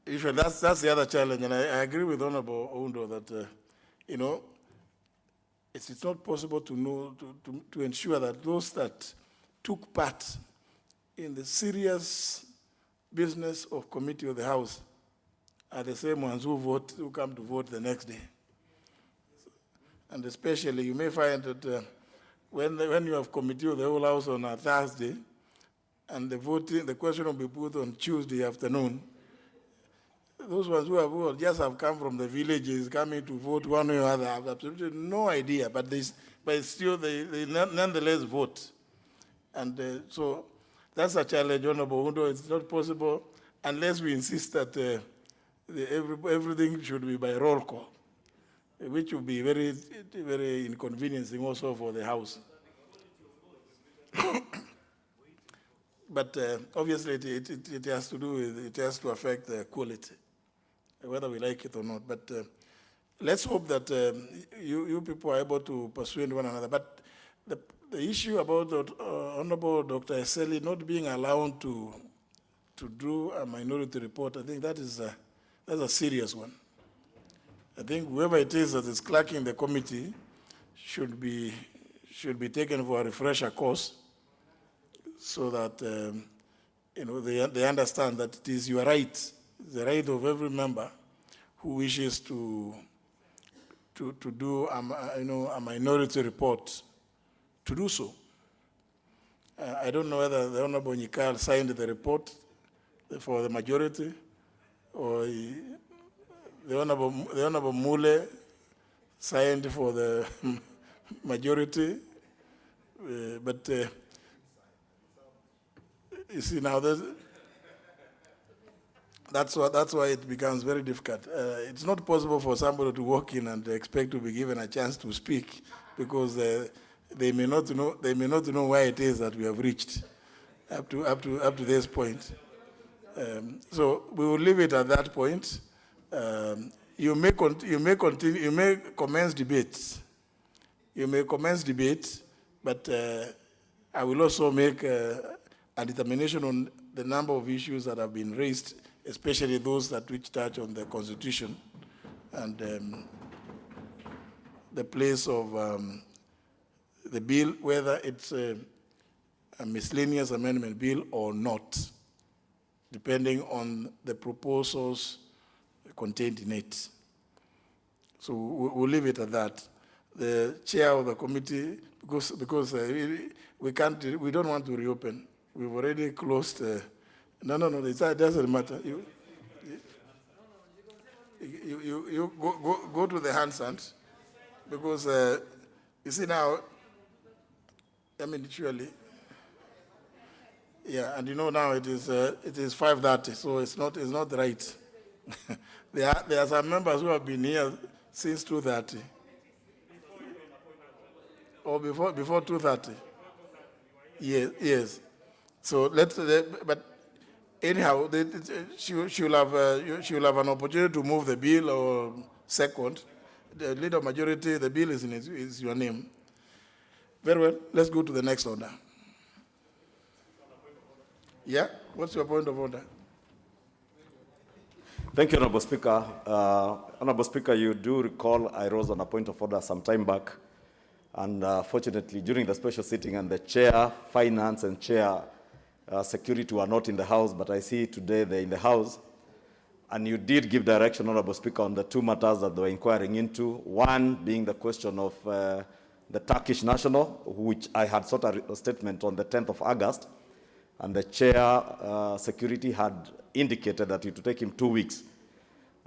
usually that's the other challenge, and I agree with Honorable Oundo that, you know, it's not possible to know, to ensure that those that took part in the serious business of committee of the House are the same ones who come to vote the next day. And especially, you may find that when you have committee of the whole House on a Thursday, and the question will be put on Tuesday afternoon, those ones who just have come from the villages coming to vote one way or other have absolutely no idea, but still they nonetheless vote. And so that's a challenge, Honorable Oundo. It's not possible unless we insist that everything should be by roll call, which will be very, very inconveniencing also for the House. But obviously it has to do with, it has to affect the quality, whether we like it or not. But let's hope that you people are able to persuade one another. But the issue about Honorable Dr. Eseli not being allowed to do a minority report, I think that's a serious one. I think whoever it is that is clerking the committee should be taken for a refresher course, so that you know, they understand that it is your right, the right of every member who wishes to do a minority report to do so. I don't know whether the Honorable Nyikal signed the report for the majority, or the Honorable Mule signed for the majority, but you see now that's why it becomes very difficult. It's not possible for somebody to walk in and expect to be given a chance to speak, because they may not know where it is that we have reached up to this point. So we will leave it at that point. You may commence debates. You may commence debate, but I will also make a determination on the number of issues that have been raised, especially those which touch on the Constitution and the place of the bill, whether it's a miscellaneous amendment bill or not, depending on the proposals contained in it. So we'll leave it at that. The chair of the committee, because we don't want to reopen. We've already closed. No, it doesn't matter. You go to the handstand, because you see now, I mean, surely, yeah, and you know now it is 5:30, so it's not right. There are some members who have been here since 2:30, or before 2:30. Yes. So but anyhow, she will have an opportunity to move the bill or second. The leader majority, the bill is your name. Very well. Let's go to the next order. Yeah. What's your point of order?
Thank you, Honorable Speaker. Honorable Speaker, you do recall I rose on a point of order some time back, and fortunately, during the special sitting, and the chair, finance, and chair, security were not in the House, but I see today they're in the House. And you did give direction, Honorable Speaker, on the two matters that they were inquiring into. One being the question of the Turkish national, which I had sought a statement on the 10th of August, and the chair, security, had indicated that it would take him 2 weeks.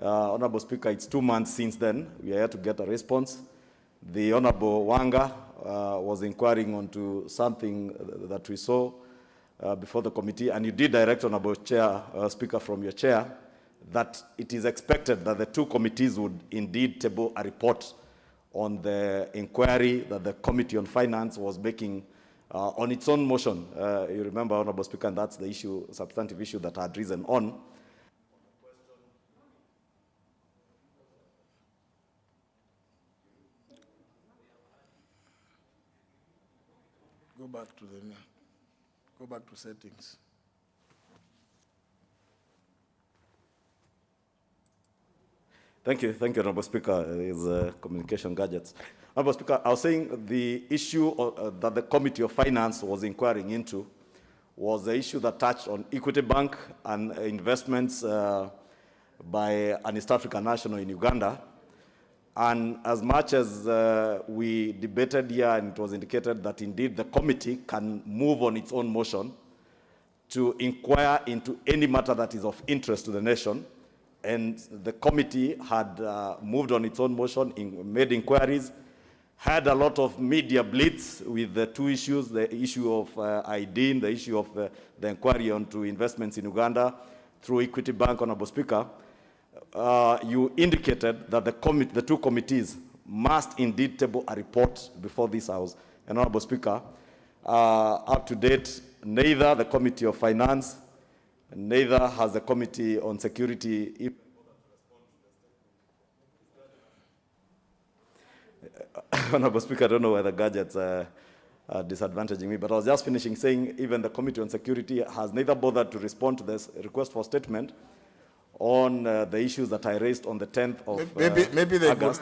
Honorable Speaker, it's 2 months since then. We are here to get a response. The Honorable Wanga was inquiring onto something that we saw before the committee, and you did direct, Honorable Speaker, from your chair, that it is expected that the two committees would indeed table a report on the inquiry that the Committee on Finance was making on its own motion. You remember, Honorable Speaker, and that's the issue, substantive issue that had risen on.
Go back to settings.
Thank you, Honorable Speaker. These communication gadgets. Honorable Speaker, I was saying the issue that the Committee of Finance was inquiring into was the issue that touched on Equity Bank and investments by an East African national in Uganda. And as much as we debated here, and it was indicated that indeed the committee can move on its own motion to inquire into any matter that is of interest to the nation, and the committee had moved on its own motion, made inquiries, had a lot of media blitz with the two issues, the issue of ID and the issue of the inquiry onto investments in Uganda through Equity Bank, Honorable Speaker. You indicated that the two committees must indeed table a report before this House. And Honorable Speaker, up to date, neither the Committee of Finance, neither has the Committee on Security. Honorable Speaker, I don't know whether gadgets are disadvantaging me, but I was just finishing saying even the Committee on Security has neither bothered to respond to this request for statement on the issues that I raised on the 10th of August.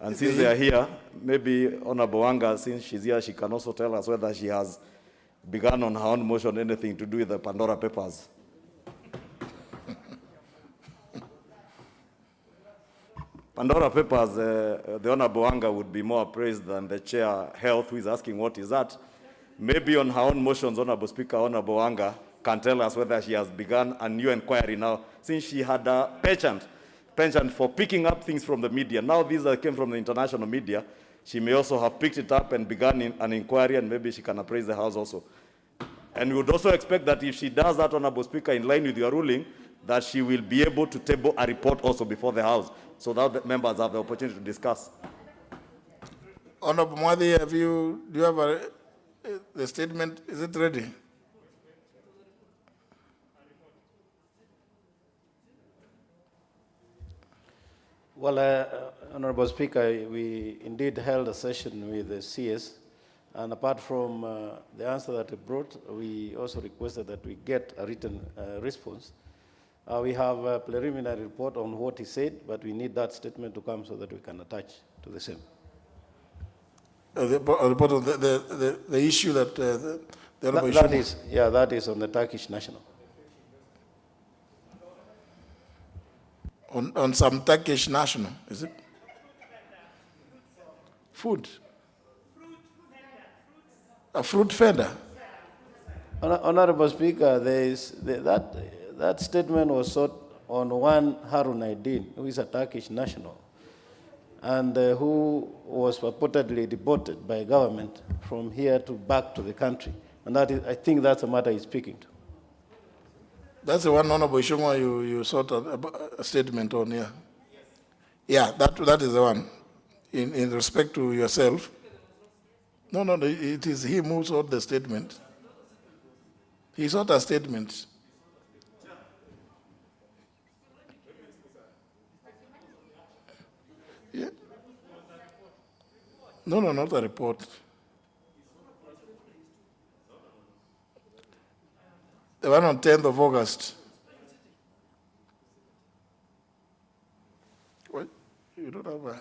And since they are here, maybe Honorable Wanga, since she's here, she can also tell us whether she has begun on her own motion anything to do with the Pandora Papers. Pandora Papers, the Honorable Wanga would be more appraised than the Chair Health, who is asking what is that. Maybe on her own motions, Honorable Speaker, Honorable Wanga can tell us whether she has begun a new inquiry now, since she had a penchant for picking up things from the media. Now these that came from the international media, she may also have picked it up and begun an inquiry, and maybe she can appraise the House also. And we would also expect that if she does that, Honorable Speaker, in line with your ruling, that she will be able to table a report also before the House, so that the members have the opportunity to discuss.
Honorable Mwadi, do you have the statement? Is it ready?
Well, Honorable Speaker, we indeed held a session with the CS, and apart from the answer that it brought, we also requested that we get a written response. We have a preliminary report on what he said, but we need that statement to come so that we can attach to the same.
The report of the issue that the Honorable
that is on the Turkish national.
On some Turkish national, is it? Food. A fruit vendor.
Honorable Speaker, that statement was sought on one Harun Aydin, who is a Turkish national, and who was purportedly deported by government from here to back to the country. And that is, I think that's a matter he's speaking to.
That's the one, Honorable Ishungwa, you sought a statement on here. Yeah, that is the one. In respect to yourself. No, it is him who sought the statement. He sought a statement. Yeah. No, not a report. The one on 10th of August. What? You don't have a...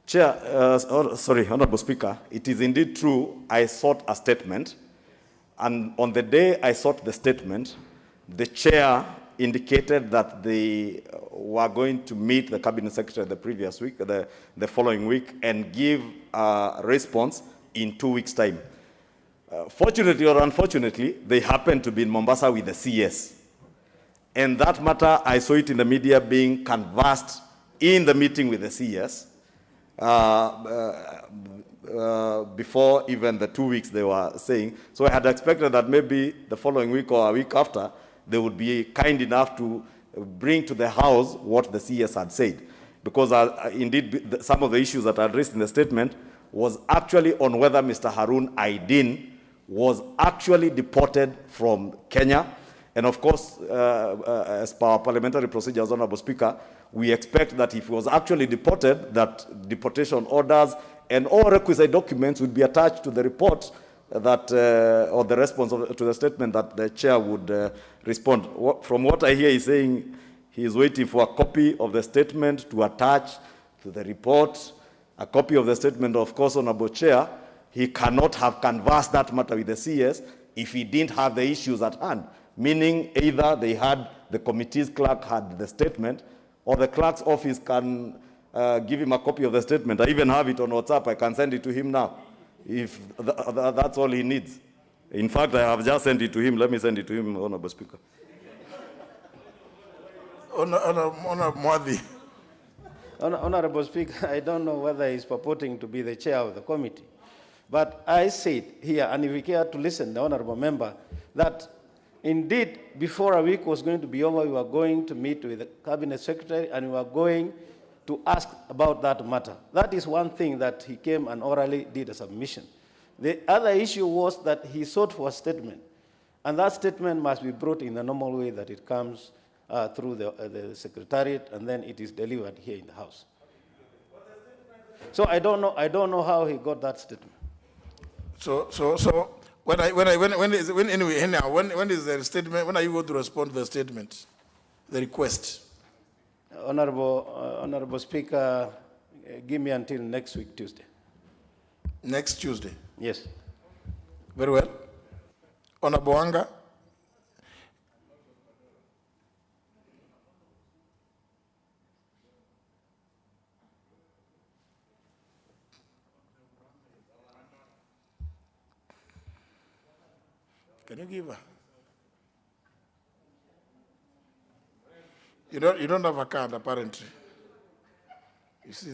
Chair, sorry, Honorable Speaker, it is indeed true I sought a statement, and on the day I sought the statement, the Chair indicated that they were going to meet the Cabinet Secretary the previous week, the following week, and give a response in 2 weeks' time. Fortunately or unfortunately, they happened to be in Mombasa with the CS. And that matter, I saw it in the media being canvassed in the meeting with the CS before even the 2 weeks they were saying. So I had expected that maybe the following week or a week after, they would be kind enough to bring to the House what the CS had said. Because indeed, some of the issues that are addressed in the statement was actually on whether Mr. Harun Aidin was actually deported from Kenya. And of course, as per our parliamentary procedures, Honorable Speaker, we expect that if he was actually deported, that deportation orders and all requisite documents would be attached to the report that, or the response to the statement that the chair would respond. From what I hear, he's saying he is waiting for a copy of the statement to attach to the report. A copy of the statement, of course, Honorable Chair, he cannot have canvassed that matter with the CS if he didn't have the issues at hand, meaning either they had, the committee's clerk had the statement, or the clerk's office can give him a copy of the statement. I even have it on WhatsApp. I can send it to him now, if that's all he needs. In fact, I have just sent it to him. Let me send it to him, Honorable Speaker.
Honorable Speaker, I don't know whether he's purporting to be the chair of the committee, but I said here, and if you care to listen, the honorable member, that indeed, before a week was going to be over, we were going to meet with the cabinet secretary and we were going to ask about that matter. That is one thing that he came and orally did a submission. The other issue was that he sought for a statement, and that statement must be brought in the normal way that it comes through the secretariat, and then it is delivered here in the House. So I don't know how he got that statement.
So when is the statement? When are you going to respond to the statement, the request?
Honorable Speaker, give me until next week, Tuesday.
Next Tuesday?
Yes.
Very well. Honorable Anga. Can you give her? You don't have a card, apparently. You see,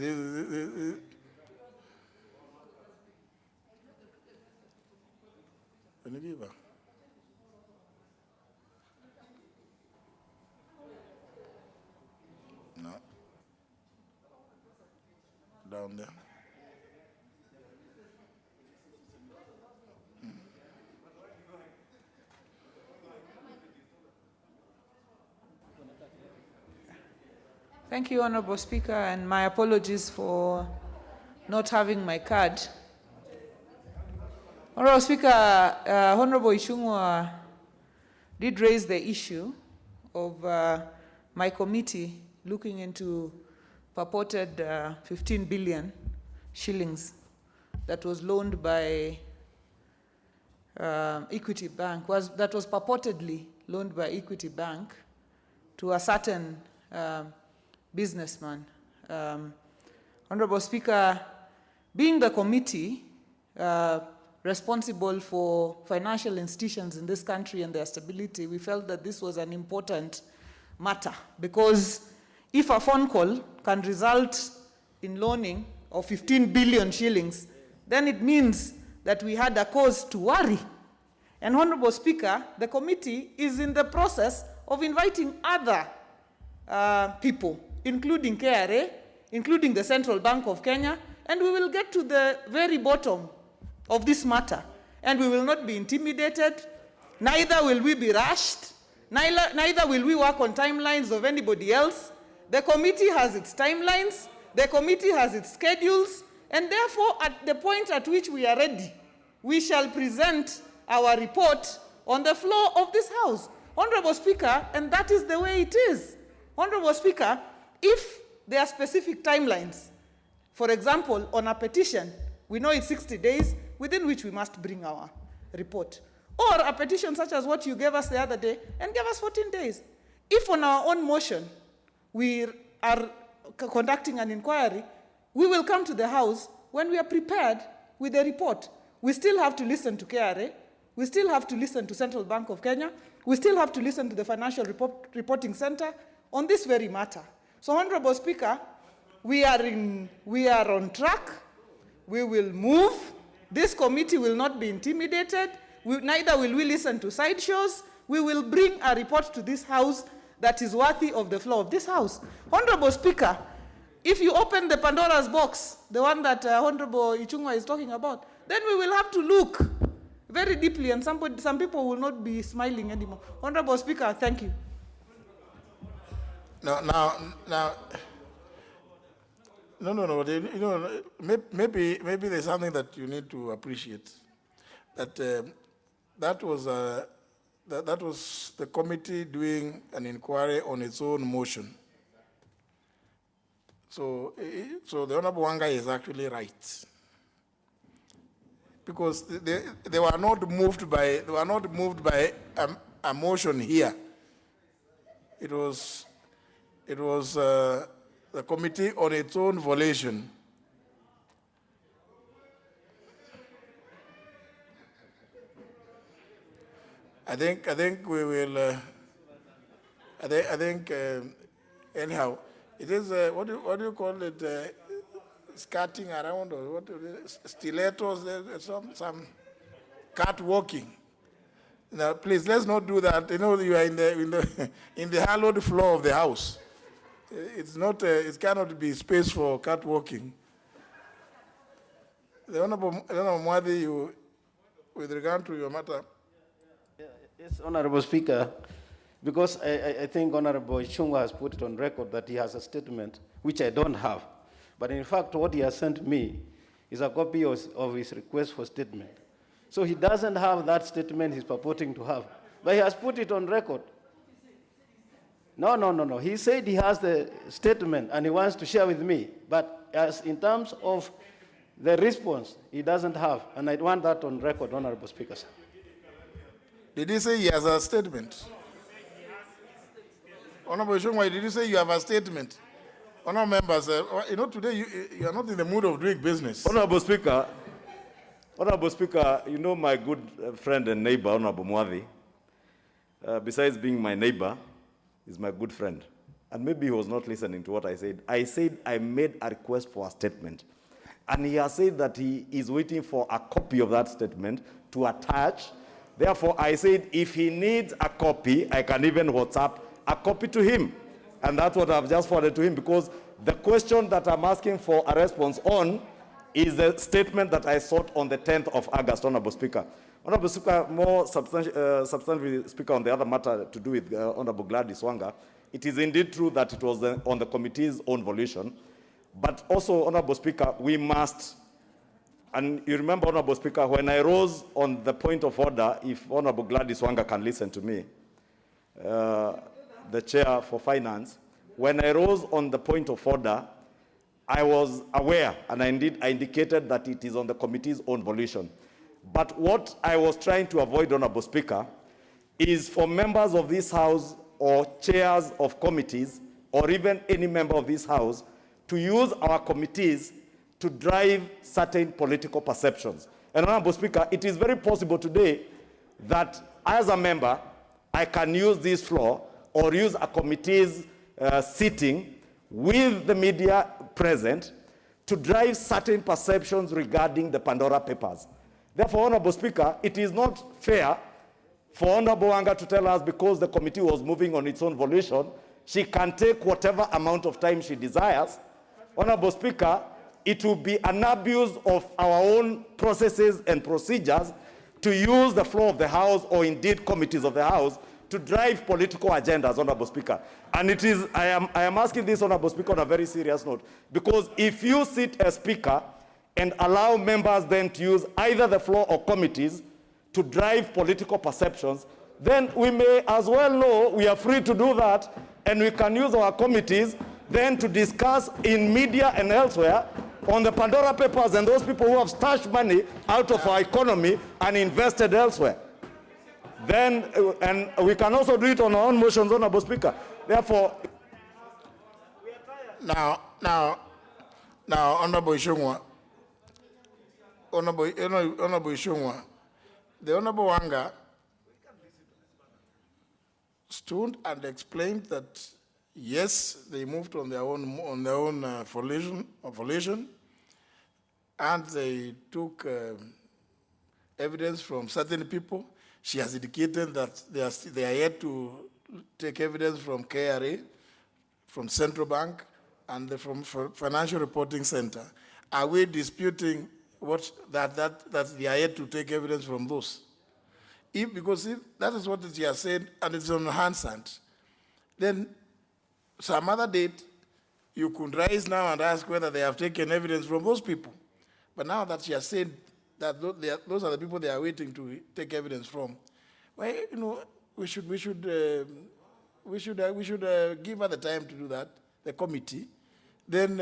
can you give her? No. Down there.
Thank you, Honorable Speaker, and my apologies for not having my card. Honorable Speaker, Honorable Ishungwa did raise the issue of my committee looking into purported 15 billion shillings that was loaned by Equity Bank, that was purportedly loaned by Equity Bank to a certain businessman. Honorable Speaker, being the committee responsible for financial institutions in this country and their stability, we felt that this was an important matter, because if a phone call can result in loaning of 15 billion shillings, then it means that we had a cause to worry. And Honorable Speaker, the committee is in the process of inviting other people, including KRA, including the Central Bank of Kenya, and we will get to the very bottom of this matter. And we will not be intimidated, neither will we be rushed, neither will we work on timelines of anybody else. The committee has its timelines, the committee has its schedules, and therefore at the point at which we are ready, we shall present our report on the floor of this House. Honorable Speaker, and that is the way it is. Honorable Speaker, if there are specific timelines, for example, on a petition, we know it's 60 days within which we must bring our report. Or a petition such as what you gave us the other day and gave us 14 days. If on our own motion we are conducting an inquiry, we will come to the House when we are prepared with the report. We still have to listen to KRA, we still have to listen to Central Bank of Kenya, we still have to listen to the Financial Reporting Center on this very matter. So, Honorable Speaker, we are on track. We will move. This committee will not be intimidated. Neither will we listen to sideshows. We will bring a report to this House that is worthy of the floor of this House. Honorable Speaker, If you open the Pandora's box, the one that Honorable Ichungwa is talking about, then we will have to look very deeply, and some people will not be smiling anymore. Honorable Speaker, thank you.
No. Maybe there's something that you need to appreciate. That was the committee doing an inquiry on its own motion. So the Honorable Wanga is actually right, because they were not moved by a motion here. It was the committee on its own volition. I think we will. Anyhow, it is what do you call it? Skirting around, or what? Stilettos. Some cat walking. Now, please, let's not do that. You know, you are in the hallowed floor of the house. It's not. It cannot be space for cat walking. The Honorable Mwadi, you, with regard to your matter.
Yes, Honorable Speaker, because I think Honorable Ichungwa has put it on record that he has a statement which I don't have. But in fact, what he has sent me is a copy of his request for statement. So he doesn't have that statement he's purporting to have, but he has put it on record. No. He said he has the statement and he wants to share with me, but as in terms of the response, he doesn't have, and I want that on record, Honorable Speaker.
Did he say he has a statement? Honorable Shungwa, did you say you have a statement? Honorable members, today you are not in the mood of doing business.
Honorable Speaker, you know my good friend and neighbor, Honorable Mwadi, besides being my neighbor, is my good friend. And maybe he was not listening to what I said. I said I made a request for a statement. And he has said that he is waiting for a copy of that statement to attach. Therefore, I said if he needs a copy, I can even WhatsApp a copy to him. And that's what I've just forwarded to him, because the question that I'm asking for a response on is the statement that I sought on the 10th of August, Honorable Speaker. Honorable Speaker, more substantially, Speaker, on the other matter to do with Honorable Gladys Wanga, it is indeed true that it was on the committee's own volition. But also, Honorable Speaker, we must, and you remember, Honorable Speaker, when I rose on the point of order, if Honorable Gladys Wanga can listen to me, the Chair for Finance, when I rose on the point of order, I was aware, and I indicated that it is on the committee's own volition. But what I was trying to avoid, Honorable Speaker, is for members of this House or chairs of committees, or even any member of this House, to use our committees to drive certain political perceptions. And Honorable Speaker, it is very possible today that as a member, I can use this floor or use a committee's sitting with the media present to drive certain perceptions regarding the Pandora Papers. Therefore, Honorable Speaker, it is not fair for Honorable Wanga to tell us because the committee was moving on its own volition, she can take whatever amount of time she desires. Honorable Speaker, it will be an abuse of our own processes and procedures to use the floor of the House or indeed committees of the House to drive political agendas, Honorable Speaker. And it is, I am asking this, Honorable Speaker, on a very serious note, because if you sit as Speaker and allow members then to use either the floor or committees to drive political perceptions, then we may as well know we are free to do that, and we can use our committees then to discuss in media and elsewhere on the Pandora Papers and those people who have stashed money out of our economy and invested elsewhere. Then, and we can also do it on our own motions, Honorable Speaker. Therefore,
now, Honorable Ishungwa, the Honorable Wanga stood and explained that yes, they moved on their own volition, and they took evidence from certain people. She has indicated that they are yet to take evidence from KRA, from Central Bank, and from Financial Reporting Center, are we disputing that they are yet to take evidence from those? Because if that is what she has said, and it's on Hansard, then some other date, you could rise now and ask whether they have taken evidence from those people. But now that she has said that those are the people they are waiting to take evidence from, well, we should give her the time to do that, the committee. Then,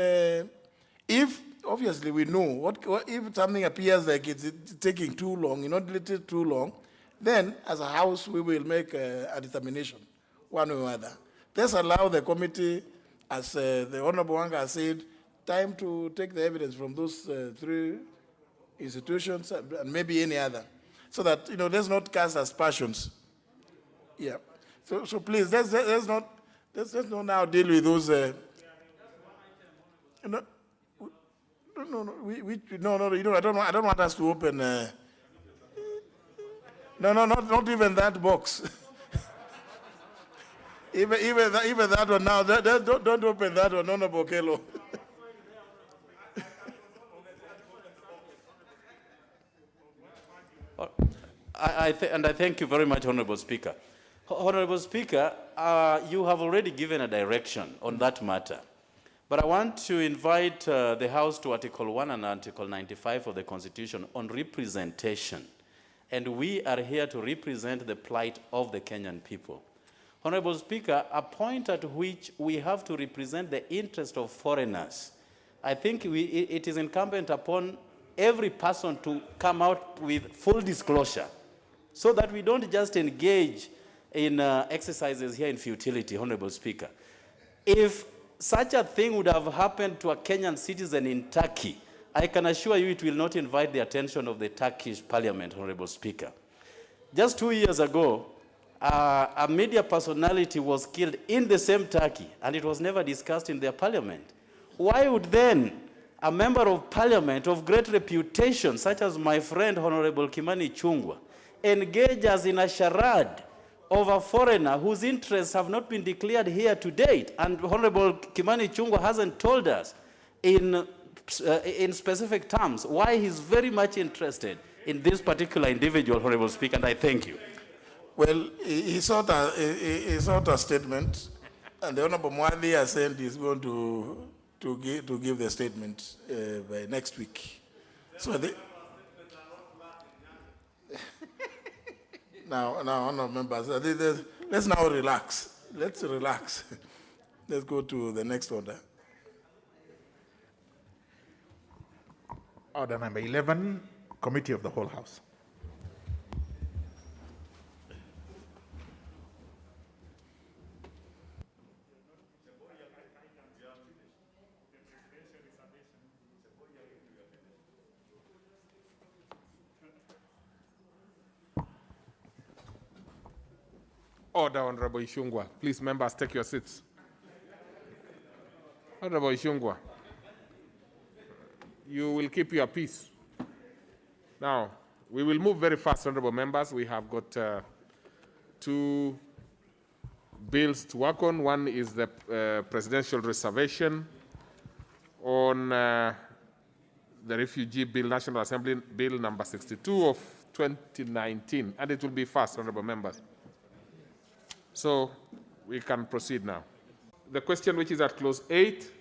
if obviously we know if something appears like it's taking too long, too long, then as a house we will make a determination, one way or other. Let's allow the committee, as the Honorable Wanga has said, time to take the evidence from those 3 institutions and maybe any other, so that let's not cast aspersions. Yeah. So please, let's not now deal with those. No, I don't want us to open. Not even that box. even that one now. Don't open that one, Honorable Kelo.
I thank you very much, Honorable Speaker. Honorable Speaker, you have already given a direction on that matter. But I want to invite the House to Article 1 and Article 95 of the Constitution on representation. And we are here to represent the plight of the Kenyan people. Honorable Speaker, a point at which we have to represent the interest of foreigners. I think it is incumbent upon every person to come out with full disclosure so that we don't just engage in exercises here in futility, Honorable Speaker. If such a thing would have happened to a Kenyan citizen in Turkey, I can assure you it will not invite the attention of the Turkish parliament, Honorable Speaker. Just 2 years ago, a media personality was killed in the same Turkey, and it was never discussed in their parliament. Why would then a member of parliament of great reputation, such as my friend Honorable Kimani Ichung'wah, engage us in a charade of a foreigner whose interests have not been declared here to date? And Honorable Kimani Ichung'wah hasn't told us in specific terms why he's very much interested in this particular individual, Honorable Speaker, and I thank you.
Well, he sought a statement, and the Honorable Mwadi has said he's going to give the statement by next week. So now, Honorable members, let's now relax. Let's relax. Let's go to the next order.
Order number 11, Committee of the Whole House.
Order, Honorable Ichung'wah. Please, members, take your seats. Honorable Ichung'wah, you will keep your peace. Now, we will move very fast, honorable members. We have got 2 bills to work on. One is the presidential reservation on the Refugee Bill, National Assembly Bill number 62 of 2019, and it will be fast, honorable members. So we can proceed now. The question which is at clause 8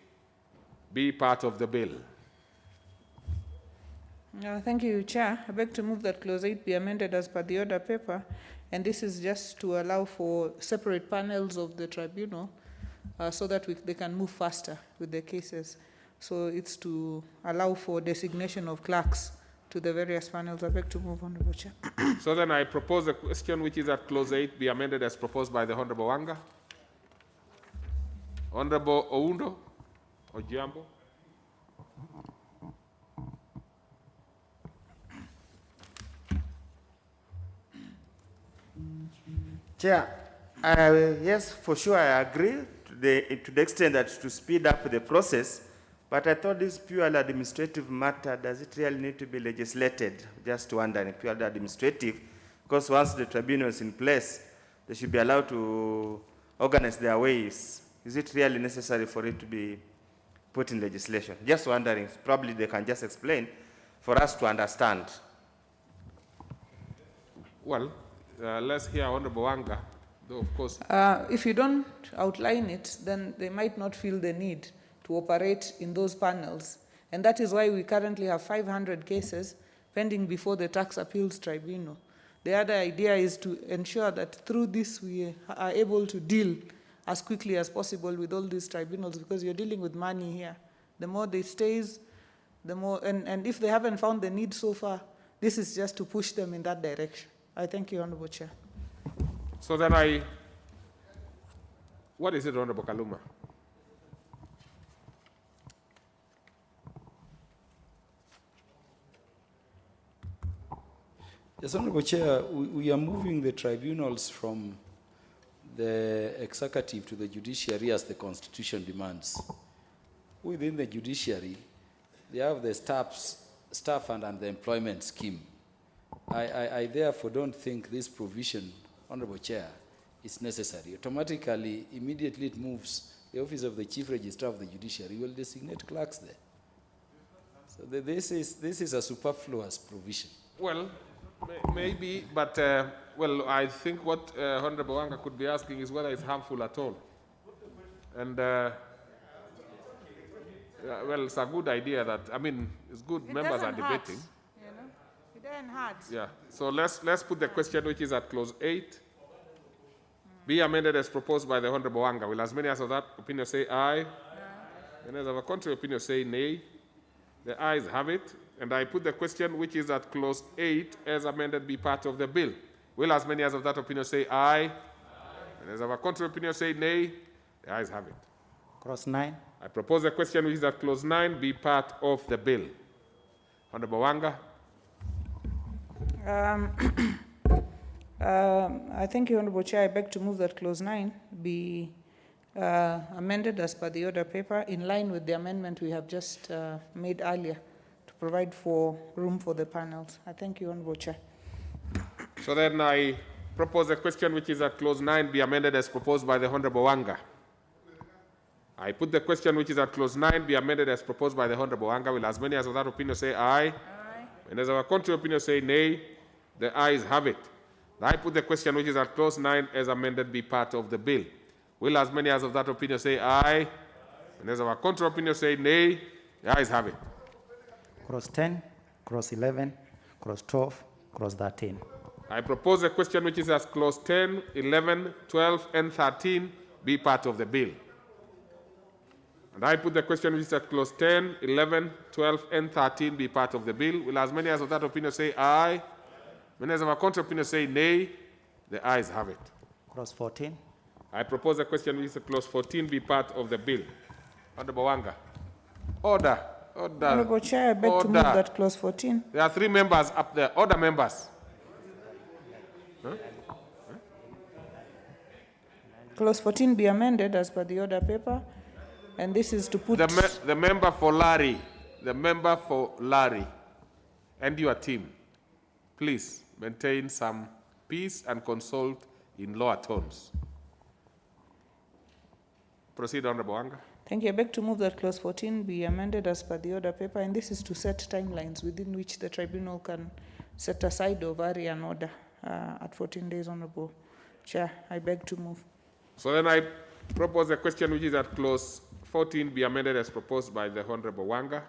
be part of the bill.
Thank you, Chair. I beg to move that clause 8 be amended as per the order paper, and this is just to allow for separate panels of the tribunal so that they can move faster with the cases. So it's to allow for designation of clerks to the various panels. I beg to move, Honorable Chair.
So then I propose the question which is at clause 8 be amended as proposed by the Honorable Wanga. Honorable Oundo Ojiambo.
Chair, yes, for sure I agree to the extent that to speed up the process, but I thought this purely administrative matter, does it really need to be legislated? Just wondering, purely administrative, because once the tribunal is in place, they should be allowed to organize their ways. Is it really necessary for it to be put in legislation. Just wondering, probably they can just explain for us to understand.
Well, let's hear Honorable Wanga, though of course.
If you don't outline it, then they might not feel the need to operate in those panels. And that is why we currently have 500 cases pending before the Tax Appeals Tribunal. The other idea is to ensure that through this we are able to deal as quickly as possible with all these tribunals, because you're dealing with money here. The more they stays, the more, and if they haven't found the need so far, this is just to push them in that direction. I thank you, Honorable Chair.
So then what is it, Honorable Kaluma?
Yes, Honorable Chair, we are moving the tribunals from the executive to the judiciary as the Constitution demands. Within the judiciary, they have the staff and the employment scheme. I therefore don't think this provision, Honorable Chair, is necessary. Automatically, immediately it moves, the Office of the Chief Registrar of the Judiciary will designate clerks there. So this is a superfluous provision.
Well, maybe, but well, I think what Honorable Wanga could be asking is whether it's harmful at all. And well, it's a good idea that, I mean, it's good
It
members are
doesn't hurt,
debating.
you know? It doesn't hurt.
Yeah, so let's put the question which is at clause 8. Be amended as proposed by the Honorable Wanga. Will as many as of that opinion say aye? Aye. And as of a contrary opinion say nay? The ayes have it. And I put the question which is at clause 8 as amended be part of the bill. Will as many as of that opinion say aye? Aye. And as of a contrary opinion say nay? The ayes have it.
Clause 9.
I propose the question which is at clause 9 be part of the bill. Honorable Wanga.
I thank you, Honorable Chair. I beg to move that clause 9 be amended as per the order paper in line with the amendment we have just made earlier to provide for room for the panels. I thank you, Honorable Chair.
So then I propose the question which is at clause 9 be amended as proposed by the Honorable Wanga. I put the question which is at clause 9 be amended as proposed by the Honorable Wanga. Will as many as of that opinion say aye? Aye. And as our contrary opinion say nay? The ayes have it. I put the question which is at clause 9 as amended be part of the bill. Will as many as of that opinion say aye? And as our contrary opinion say nay? The ayes have it.
Clause 10, clause 11, clause 12, clause 13.
I propose the question which is at clause 10, 11, 12, and 13 be part of the bill. And I put the question which is at clause 10, 11, 12, and 13 be part of the bill. Will as many as of that opinion say aye? Many as of our contrary opinion say nay? The ayes have it.
Clause 14.
I propose the question which is at clause 14 be part of the bill. Honorable Wanga. Order. Order.
Honorable Chair, I beg to move that clause 14.
There are 3 members up there. Order, members. Huh?
Clause 14 be amended as per the order paper, and this is to put
the member for Larry. The member for Larry and your team. Please maintain some peace and consult in lower tones. Proceed, Honorable Wanga.
Thank you. I beg to move that clause 14 be amended as per the order paper, and this is to set timelines within which the tribunal can set aside or vary an order at 14 days, Honorable Chair. I beg to move.
So then I propose the question which is at clause 14 be amended as proposed by the Honorable Wanga.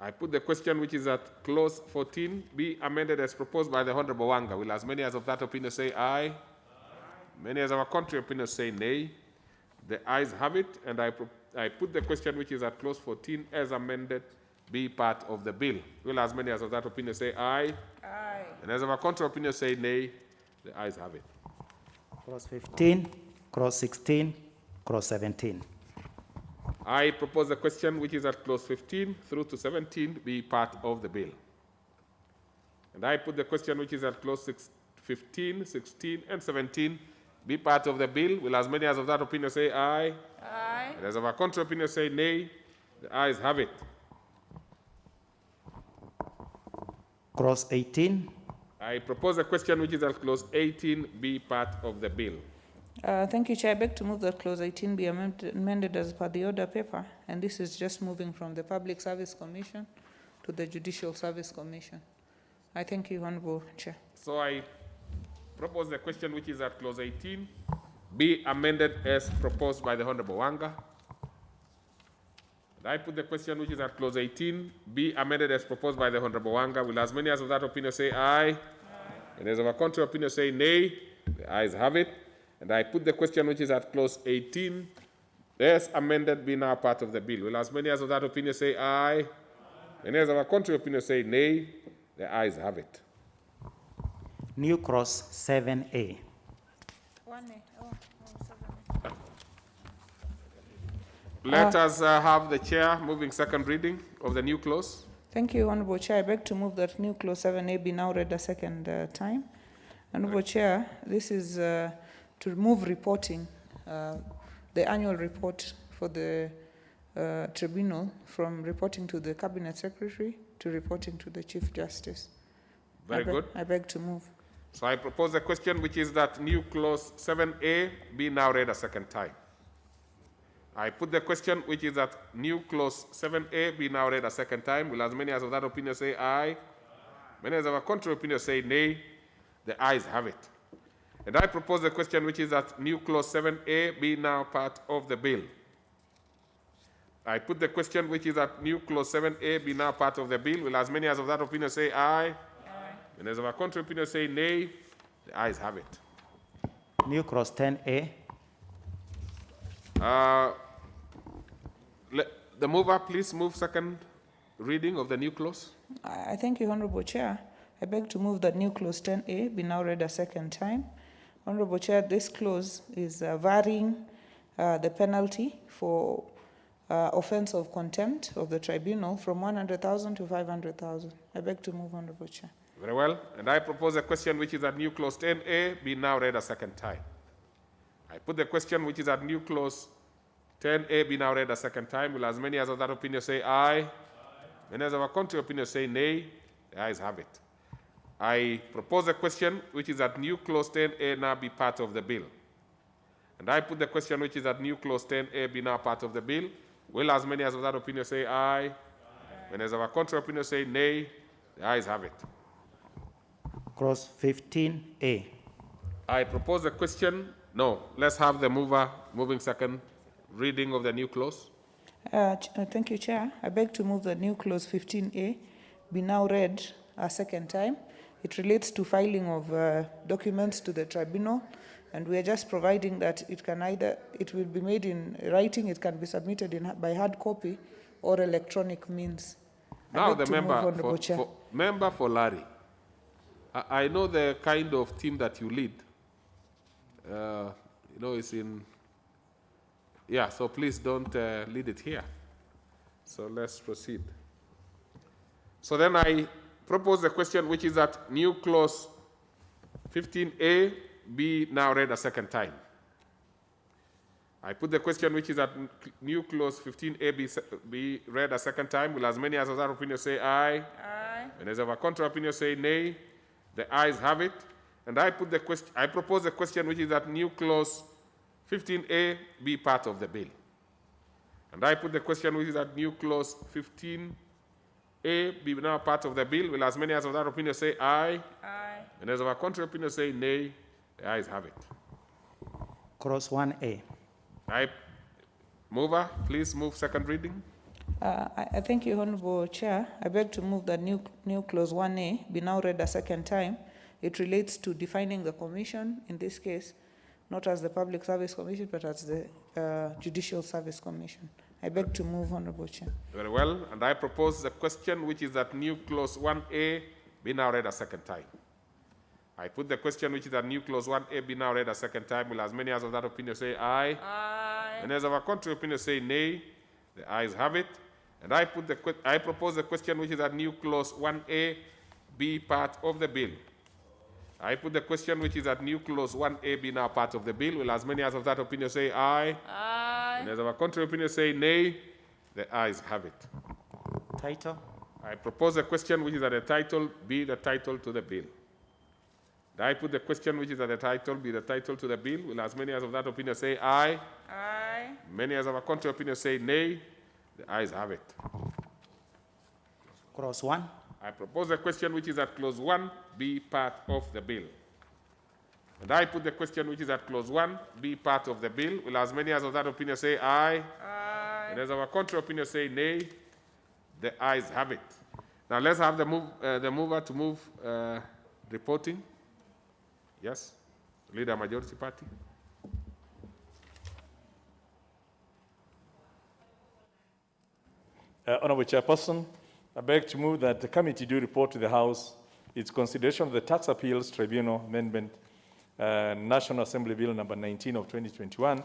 I put the question which is at clause 14 be amended as proposed by the Honorable Wanga. Will as many as of that opinion say aye? Aye. Many as of our contrary opinion say nay? The ayes have it, and I put the question which is at clause 14 as amended be part of the bill. Will as many as of that opinion say aye? Aye. And as of our contrary opinion say nay? The ayes have it.
Clause 15, clause 16, clause 17.
I propose the question which is at clause 15 through to 17 be part of the bill. And I put the question which is at clause 15, 16, and 17 be part of the bill. Will as many as of that opinion say aye? Aye. And as of our contrary opinion say nay? The ayes have it.
Clause 18.
I propose the question which is at clause 18 be part of the bill.
Thank you, Chair. I beg to move that Clause 18 be amended as per the order paper, and this is just moving from the Public Service Commission to the Judicial Service Commission. I thank you, Honourable Chair.
So I propose the question which is at Clause 18 be amended as proposed by the Honourable Wanga. And I put the question which is at Clause 18 be amended as proposed by the Honourable Wanga. Will as many as of that opinion say aye? Aye. And as of a contrary opinion say nay? The ayes have it. And I put the question which is at Clause 18 as amended be now part of the bill. Will as many as of that opinion say aye? Aye. And as of a contrary opinion say nay? The ayes have it.
New Cross 7A.
1A.
Let us have the chair moving second reading of the new clause.
Thank you, Honourable Chair. I beg to move that new Clause 7A be now read a second time. Honourable Chair, this is to remove reporting, the annual report for the tribunal from reporting to the Cabinet Secretary to reporting to the Chief Justice.
Very good.
I beg to move.
So I propose a question which is that new clause 7A be now read a second time. I put the question which is that new clause 7A be now read a second time. Will as many as of that opinion say aye? Aye. Many as of a contrary opinion say nay? The ayes have it. And I propose the question which is that new clause 7A be now part of the bill. I put the question which is that new clause 7A be now part of the bill. Will as many as of that opinion say aye? Aye. And as of a contrary opinion say nay? The ayes have it.
New Cross 10A.
The mover, please move second reading of the new clause.
I thank you, Honourable Chair. I beg to move that new Clause 10A be now read a second time. Honourable Chair, this clause is varying the penalty for offence of contempt of the tribunal from 100,000 to 500,000. I beg to move, Honourable Chair.
Very well. And I propose a question which is at new clause 10A be now read a second time. I put the question which is at new clause 10A be now read a second time. Will as many as of that opinion say aye? Aye. Many as of a contrary opinion say nay? The ayes have it. I propose a question which is at new clause 10A now be part of the bill. And I put the question which is at new clause 10A be now part of the bill. Will as many as of that opinion say aye? Aye. Many as of a contrary opinion say nay? The ayes have it.
Clause 15A.
I propose a question. No, let's have the mover moving second reading of the new clause.
Thank you, Chair. I beg to move that new Clause 15A be now read a second time. It relates to filing of documents to the tribunal, and we are just providing that it can either, it will be made in writing, it can be submitted by hard copy or electronic means.
Now the member for Larry. I know the kind of team that you lead. You know, it's in, yeah, so please don't lead it here. So let's proceed. So then I propose the question which is that new clause 15A be now read a second time. I put the question which is that new clause 15A be read a second time. Will as many as of that opinion say aye? Aye. And as of a contrary opinion say nay? The ayes have it. And I put the question, I propose the question which is that new clause 15A be part of the bill. And I put the question which is that new clause 15A be now part of the bill. Will as many as of that opinion say aye? Aye. And as of a contrary opinion say nay? The ayes have it.
Clause 1A.
Mover, please move second reading.
I thank you, Honourable Chair. I beg to move that new Clause 1A be now read a second time. It relates to defining the commission, in this case, not as the Public Service Commission, but as the Judicial Service Commission. I beg to move, Honourable Chair.
Very well. And I propose the question which is that new Clause 1A be now read a second time. I put the question which is that new Clause 1A be now read a second time. Will as many as of that opinion say aye? Aye. And as of a contrary opinion say nay? The ayes have it. And I propose the question which is that new Clause 1A be part of the bill. I put the question which is that new Clause 1A be now part of the bill. Will as many as of that opinion say aye? Aye. And as of a contrary opinion say nay? The ayes have it.
Title.
I propose the question which is that the title be the title to the bill. I put the question which is at the title, be the title to the bill. Will as many as of that opinion say aye?
Aye.
Many as of a contrary opinion say nay? The ayes have it.
Clause 1.
I propose the question which is at clause 1 be part of the bill. And I put the question which is at clause 1 be part of the bill. Will as many as of that opinion say aye?
Aye.
And as of a contrary opinion say nay? The ayes have it. Now let's have the mover to move reporting. Yes, Leader Majority Party.
Honorable Chairperson, I beg to move that the committee do report to the House its consideration of the Tax Appeals Tribunal Amendment, National Assembly Bill number 19 of 2021,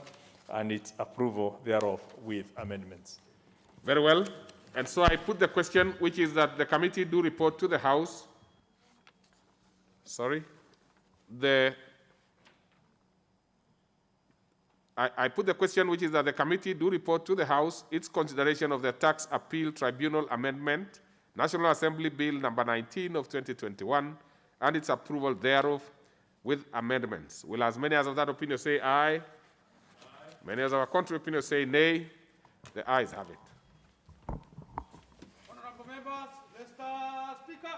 and its approval thereof with amendments.
Very well. And so I put the question, which is that the committee do report to the House. Sorry. I put the question, which is that the committee do report to the House its consideration of the Tax Appeal Tribunal Amendment, National Assembly Bill number 19 of 2021, and its approval thereof with amendments. Will as many as of that opinion say aye? Aye. Many as of a contrary opinion say nay? The ayes have it.
Honorable members, Mr. Speaker.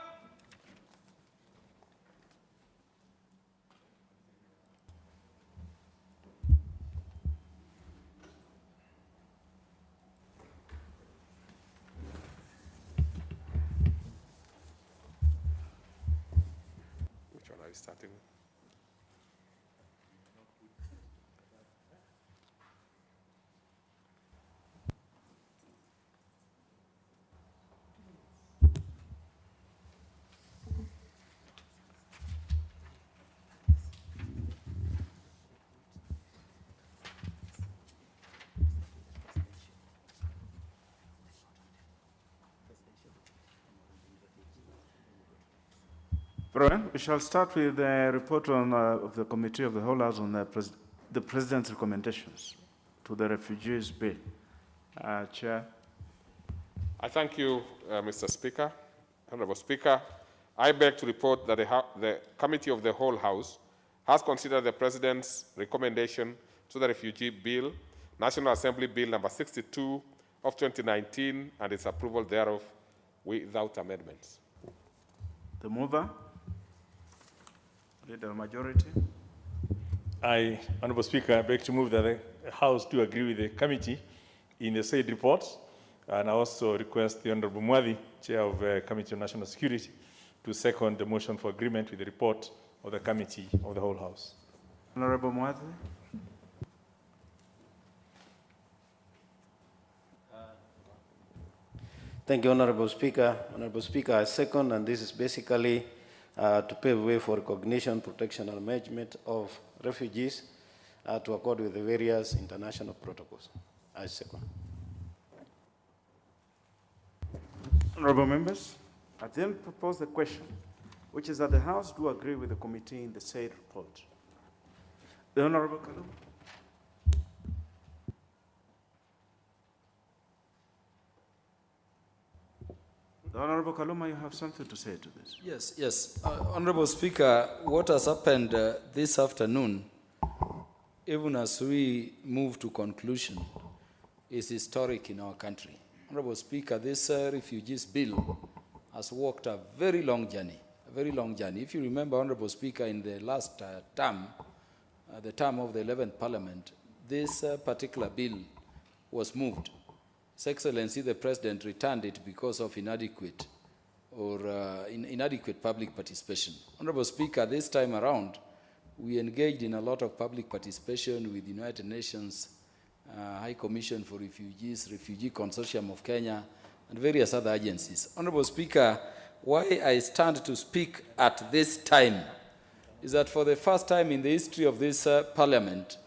Which one are you starting with?
We shall start with the report of the Committee of the Whole House on the President's recommendations to the Refugees Bill. Chair.
I thank you, Mr. Speaker. Honorable Speaker, I beg to report that the Committee of the Whole House has considered the President's recommendation to the Refugee Bill, National Assembly Bill number 62 of 2019, and its approval thereof without amendments.
The mover. Leader Majority.
Honorable Speaker, I beg to move that the House do agree with the committee in the said report, and I also request the Honorable Mwadhi, Chair of the Committee on National Security, to second the motion for agreement with the report of the Committee of the Whole House.
Honorable Mwadhi.
Thank you, Honorable Speaker. Honorable Speaker, I second, and this is basically to pave way for recognition, protection, and management of refugees to accord with the various international protocols. I second.
Honorable members, I then propose the question, which is that the House do agree with the committee in the said report. The Honorable Kaluma. The Honorable Kaluma, you have something to say to this.
Yes. Honorable Speaker, what has happened this afternoon, even as we move to conclusion, is historic in our country. Honorable Speaker, this refugees bill has walked a very long journey, If you remember, Honorable Speaker, in the last term, the term of the 11th Parliament, this particular bill was moved. His Excellency, the President, returned it because of inadequate public participation. Honorable Speaker, this time around, we engaged in a lot of public participation with the United Nations High Commission for Refugees, Refugee Consortium of Kenya, and various other agencies. Honorable Speaker, why I stand to speak at this time is that for the first time in the history of this Parliament,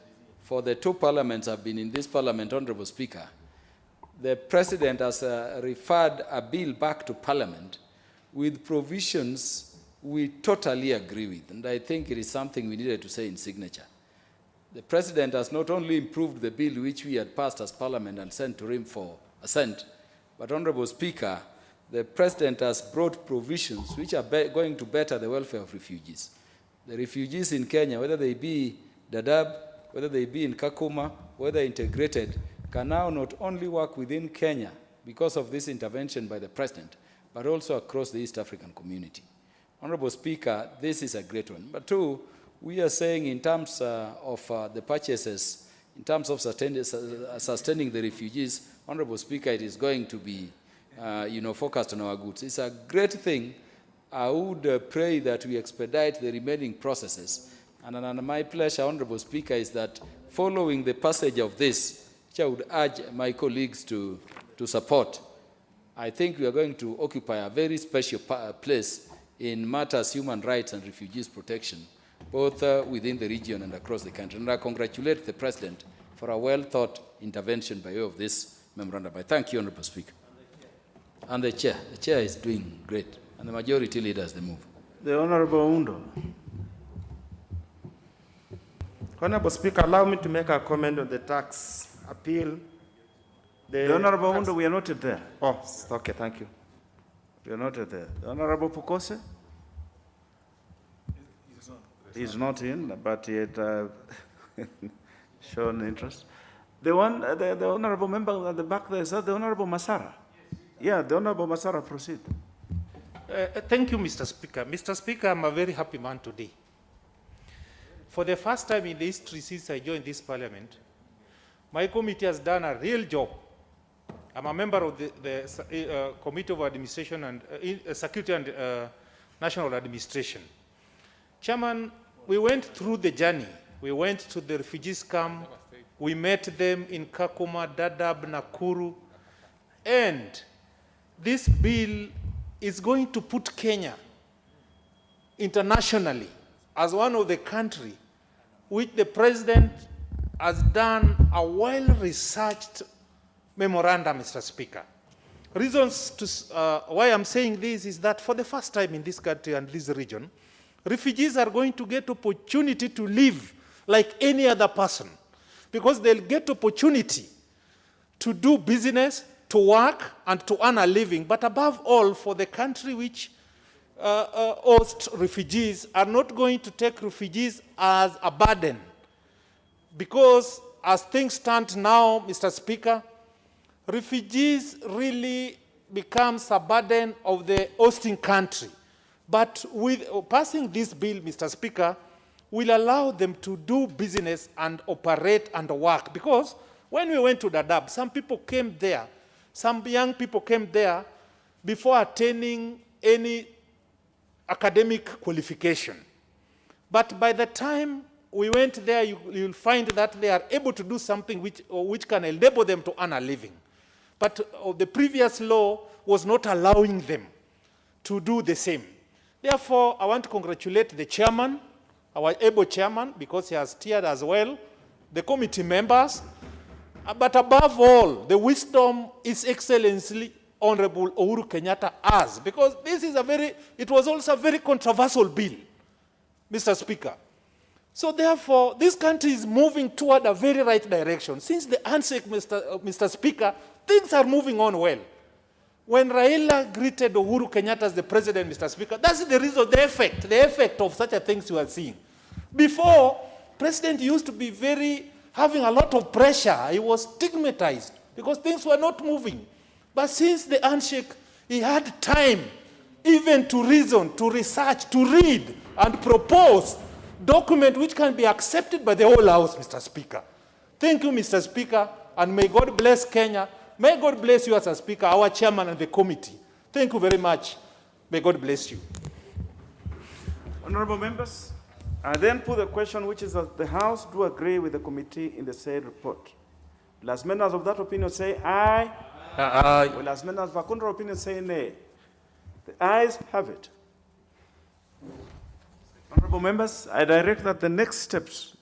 for the two parliaments have been in this Parliament, Honorable Speaker, the President has referred a bill back to Parliament with provisions we totally agree with, and I think it is something we needed to say in signature. The President has not only improved the bill which we had passed as Parliament and sent to him for assent, but, Honorable Speaker, the President has brought provisions which are going to better the welfare of refugees. The refugees in Kenya, whether they be Dadaab, whether they be in Kakuma, whether integrated, can now not only work within Kenya because of this intervention by the President, but also across the East African community. Honorable Speaker, this is a great one. But two, we are saying in terms of the purchases, in terms of sustaining the refugees, Honorable Speaker, it is going to be focused on our goods. It's a great thing. I would pray that we expedite the remaining processes. And my pleasure, Honorable Speaker, is that following the passage of this, which I would urge my colleagues to support, I think we are going to occupy a very special place in matters human rights and refugees protection, both within the region and across the country. And I congratulate the President for a well-thought intervention by way of this memorandum. I thank you, Honorable Speaker. And the Chair. The Chair is doing great. And the Majority Leader has the move.
The Honorable Undo. Honorable Speaker, allow me to make a comment on the tax appeal. The Honorable Undo, we are not there. Oh, okay, thank you. We are not there. The Honorable Pukose? He's not in, but he had shown interest. The Honorable member at the back there, is that the Honorable Masara? Yeah, the Honorable Masara, proceed.
Thank you, Mr. Speaker. Mr. Speaker, I'm a very happy man today. For the first time in the history since I joined this parliament, my committee has done a real job. I'm a member of the Committee of Administration and Security and National Administration. Chairman, we went through the journey. We went to the refugees camp. We met them in Kakuma, Dadaab, Nakuru. And this bill is going to put Kenya internationally as one of the countries which the President has done a well-researched memorandum, Mr. Speaker. Reasons to, why I'm saying this is that for the first time in this country and this region, refugees are going to get opportunity to live like any other person, because they'll get opportunity to do business, to work, and to earn a living. But above all, for the country which hosts refugees are not going to take refugees as a burden. Because as things stand now, Mr. Speaker, refugees really becomes a burden of the hosting country. But with passing this bill, Mr. Speaker, will allow them to do business and operate and work. Because when we went to Dadaab, some people came there, some young people came there before attaining any academic qualification. But by the time we went there, you'll find that they are able to do something which can enable them to earn a living. But the previous law was not allowing them to do the same. Therefore, I want to congratulate the chairman, our able chairman, because he has steered as well, the committee members, but above all, the wisdom His Excellency Honorable Uhuru Kenyatta has, because this is it was also a very controversial bill, Mr. Speaker. So therefore, this country is moving toward a very right direction. Since the handshake, Mr. Speaker, things are moving on well. When Raila greeted Uhuru Kenyatta as the president, Mr. Speaker, that's the reason, the effect of such a things you are seeing. Before, President used to be having a lot of pressure. He was stigmatized because things were not moving. But since the handshake, he had time even to reason, to research, to read, and propose documents which can be accepted by the whole House, Mr. Speaker. Thank you, Mr. Speaker, and may God bless Kenya. May God bless you as a Speaker, our chairman and the committee. Thank you very much. May God bless you.
Honorable members, I then put the question, which is that the House do agree with the committee in the said report. Will as members of that opinion say aye? Aye. Will as members of a contrary opinion say nay? The ayes have it. Honorable members, I direct that the next steps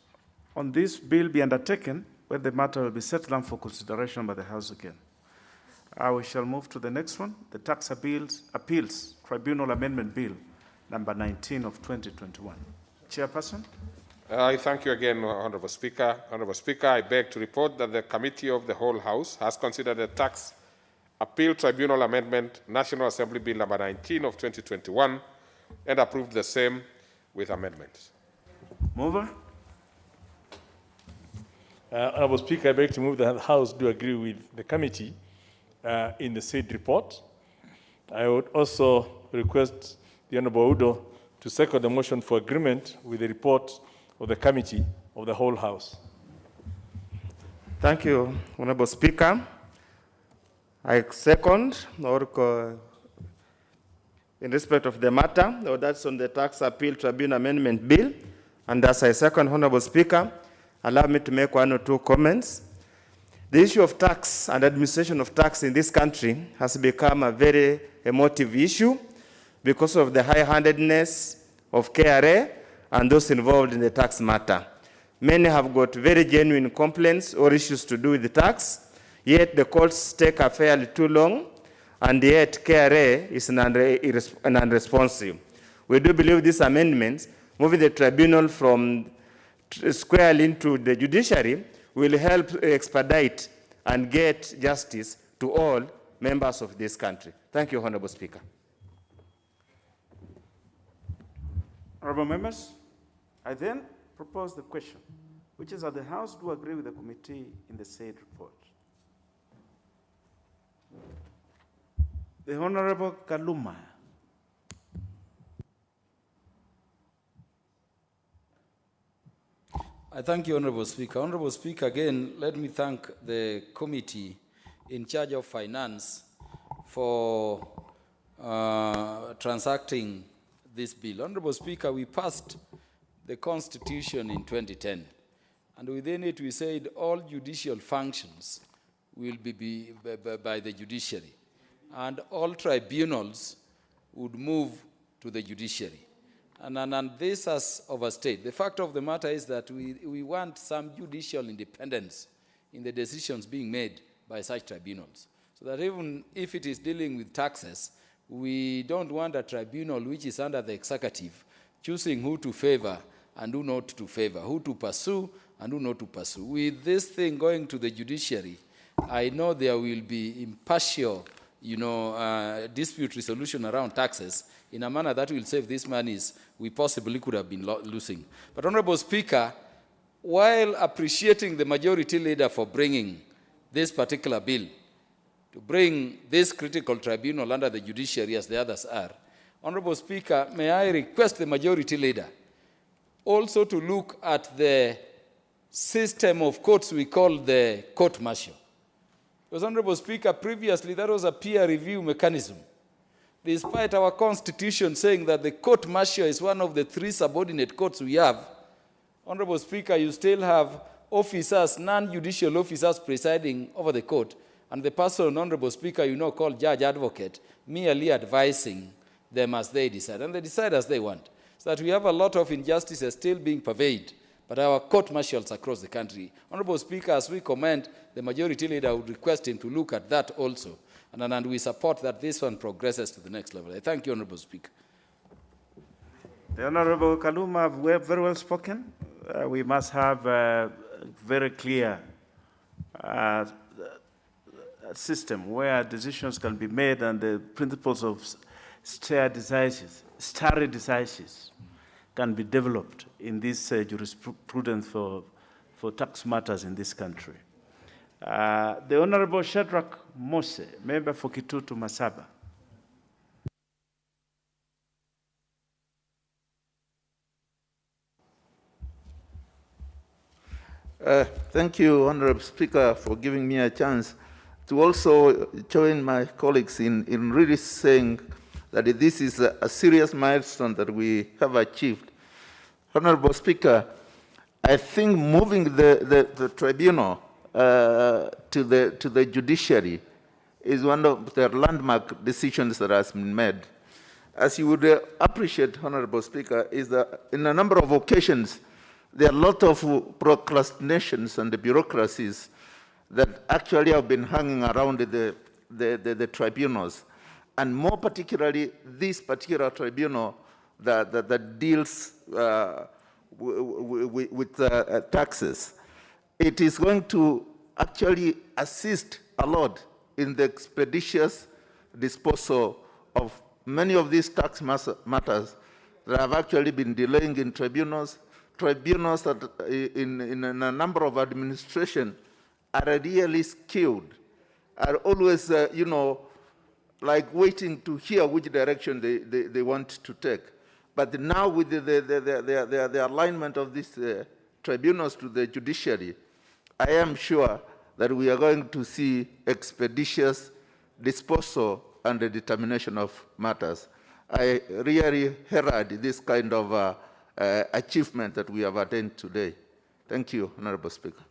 on this bill be undertaken, where the matter will be set down for consideration by the House again. We shall move to the next one, the Tax Appeals Tribunal Amendment Bill, number 19 of 2021. Chairperson.
I thank you again, Honorable Speaker. Honorable Speaker, I beg to report that the Committee of the Whole House has considered the Tax Appeal Tribunal Amendment National Assembly Bill number 19 of 2021 and approved the same with amendments.
Mover?
Honourable Speaker, I beg to move that the House do agree with the committee in the said report. I would also request the Honourable Udo to second the motion for agreement with the report of the committee of the whole House.
Thank you, Honourable Speaker. I second, or in respect of the matter, or that's on the Tax Appeal Tribunal Amendment Bill, and as I second, Honourable Speaker, allow me to make one or two comments. The issue of tax and administration of tax in this country has become a very emotive issue because of the high-handedness of KRA and those involved in the tax matter. Many have got very genuine complaints or issues to do with the tax, yet the courts take a fairly too long, and yet KRA is unresponsive. We do believe these amendments, moving the tribunal from squarely into the judiciary, will help expedite and get justice to all members of this country. Thank you, Honourable Speaker.
Honourable members, I then propose the question, which is that the House do agree with the committee in the said report. The Honourable Kaluma.
I thank you, Honourable Speaker. Honourable Speaker, again, let me thank the committee in charge of finance for transacting this bill. Honourable Speaker, we passed the Constitution in 2010, and within it we said all judicial functions will be by the judiciary, and all tribunals would move to the judiciary. And this has overstayed. The fact of the matter is that we want some judicial independence in the decisions being made by such tribunals. So that even if it is dealing with taxes, we don't want a tribunal which is under the executive choosing who to favor and who not to favor, who to pursue and who not to pursue. With this thing going to the judiciary, I know there will be impartial, dispute resolution around taxes in a manner that will save these monies we possibly could have been losing. But Honourable Speaker, while appreciating the majority leader for bringing this particular bill, to bring this critical tribunal under the judiciary as the others are, Honourable Speaker, may I request the majority leader also to look at the system of courts we call the court-martial. Because, Honourable Speaker, previously that was a peer review mechanism. Despite our constitution saying that the court-martial is one of the three subordinate courts we have, Honourable Speaker, you still have officers, non-judicial officers presiding over the court, and the person, Honourable Speaker, called judge advocate, merely advising them as they decide, and they decide as they want. So that we have a lot of injustices still being pervaded but our court-martials across the country. Honourable Speaker, as we commend, the majority leader would request him to look at that also, and we support that this one progresses to the next level. I thank you, Honourable Speaker.
The Honourable Kaluma, very well spoken. We must have a very clear system where decisions can be made and the principles of stare decisis can be developed in this jurisprudence for tax matters in this country. The Honourable Shadrach Mose, member for Kitutu Masaba.
Thank you, Honourable Speaker, for giving me a chance to also join my colleagues in really saying that this is a serious milestone that we have achieved. Honourable Speaker, I think moving the tribunal to the judiciary is one of the landmark decisions that has been made. As you would appreciate, Honourable Speaker, is that in a number of occasions, there are a lot of procrastinations and the bureaucracies that actually have been hanging around the tribunals. And more particularly, this particular tribunal that deals with taxes. It is going to actually assist a lot in the expeditious disposal of many of these tax matters that have actually been delaying in tribunals. Tribunals that in a number of administration are really skewed, are always, like waiting to hear which direction they want to take. But now with the alignment of these tribunals to the judiciary, I am sure that we are going to see expeditious disposal and the determination of matters. I really herald this kind of achievement that we have attained today. Thank you, Honorable Speaker.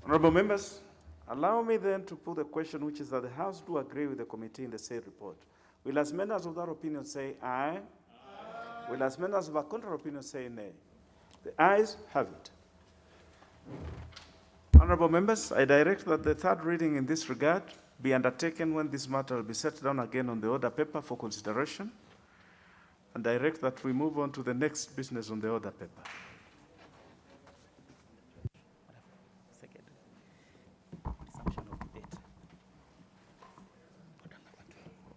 Honorable members, allow me then to put a question, which is that the House do agree with the committee in the said report. Will as many as of that opinion say aye? Aye. Will as many as of a contrary opinion say nay? The ayes have it. Honorable members, I direct that the third reading in this regard be undertaken when this matter will be set down again on the order paper for consideration, and direct that we move on to the next business on the order paper.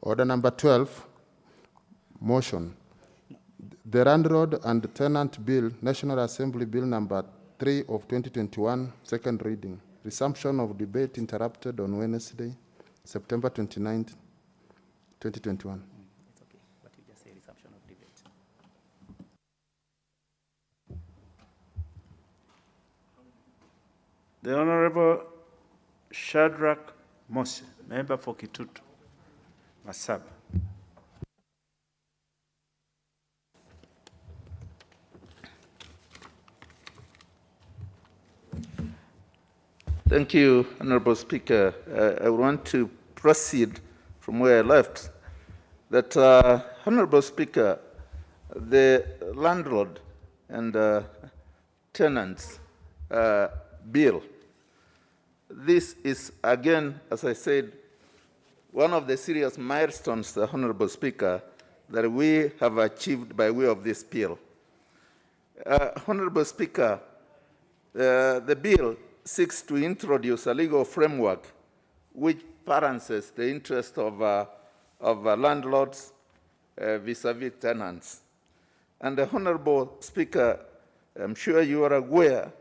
Order number 12, motion. The Landlord and Tenant Bill, National Assembly Bill number 3 of 2021, second reading. Resumption of debate interrupted on Wednesday, September 29, 2021.
It's okay, but you just say resumption of debate.
The Honorable Shadrach Mose, member for Kitutu, Masaba.
Thank you, Honorable Speaker. I want to proceed from where I left. That, Honorable Speaker, the Landlord and Tenants Bill, this is, again, as I said, one of the serious milestones, Honorable Speaker, that we have achieved by way of this bill. Honorable Speaker, the bill seeks to introduce a legal framework which balances the interest of landlords vis-a-vis tenants. And the Honorable Speaker, I'm sure you are aware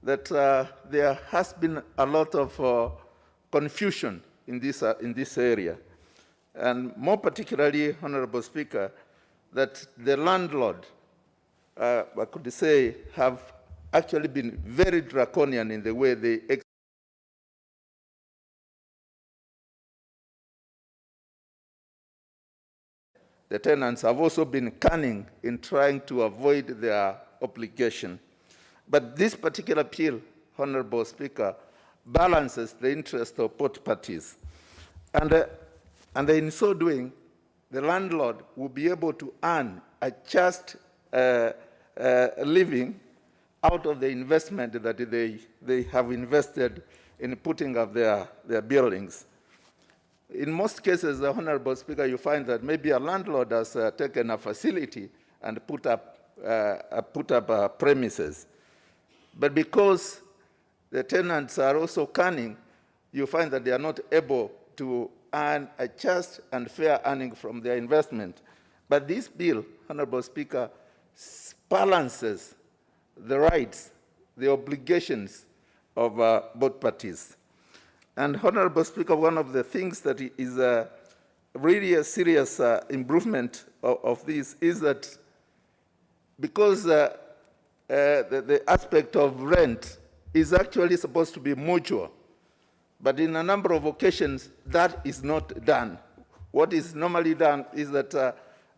that there has been a lot of confusion in this area. And more particularly, Honorable Speaker, that the landlord, I could say, have actually been very draconian in the way they the tenants have also been cunning in trying to avoid their obligation. But this particular bill, Honorable Speaker, balances the interest of both parties. And in so doing, the landlord will be able to earn a just living out of the investment that they have invested in putting up their buildings. In most cases, the Honorable Speaker, you find that maybe a landlord has taken a facility and put up premises. But because the tenants are also cunning, you find that they are not able to earn a just and fair earning from their investment. But this bill, Honorable Speaker, balances the rights, the obligations of both parties. And Honorable Speaker, one of the things that is really a serious improvement of this is that because the aspect of rent is actually supposed to be mutual, but in a number of occasions that is not done. What is normally done is that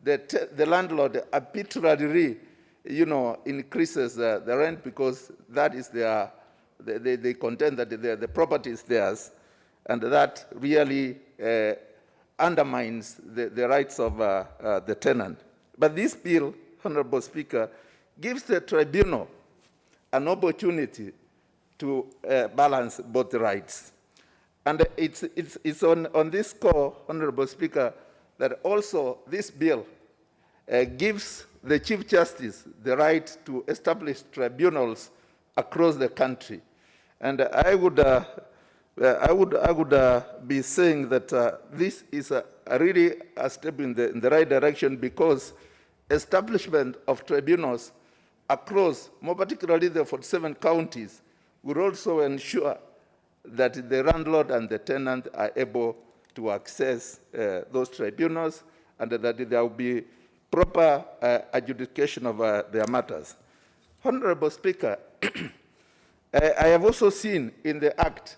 the landlord arbitrarily increases the rent because that is they contend that the property is theirs, and that really undermines the rights of the tenant. But this bill, Honorable Speaker, gives the tribunal an opportunity to balance both rights. And it's on this score, Honorable Speaker, that also this bill gives the Chief Justice the right to establish tribunals across the country. And I would be saying that this is really a step in the right direction, because establishment of tribunals across, more particularly the 47 counties, will also ensure that the landlord and the tenant are able to access those tribunals, and that there will be proper adjudication of their matters. Honorable Speaker, I have also seen in the Act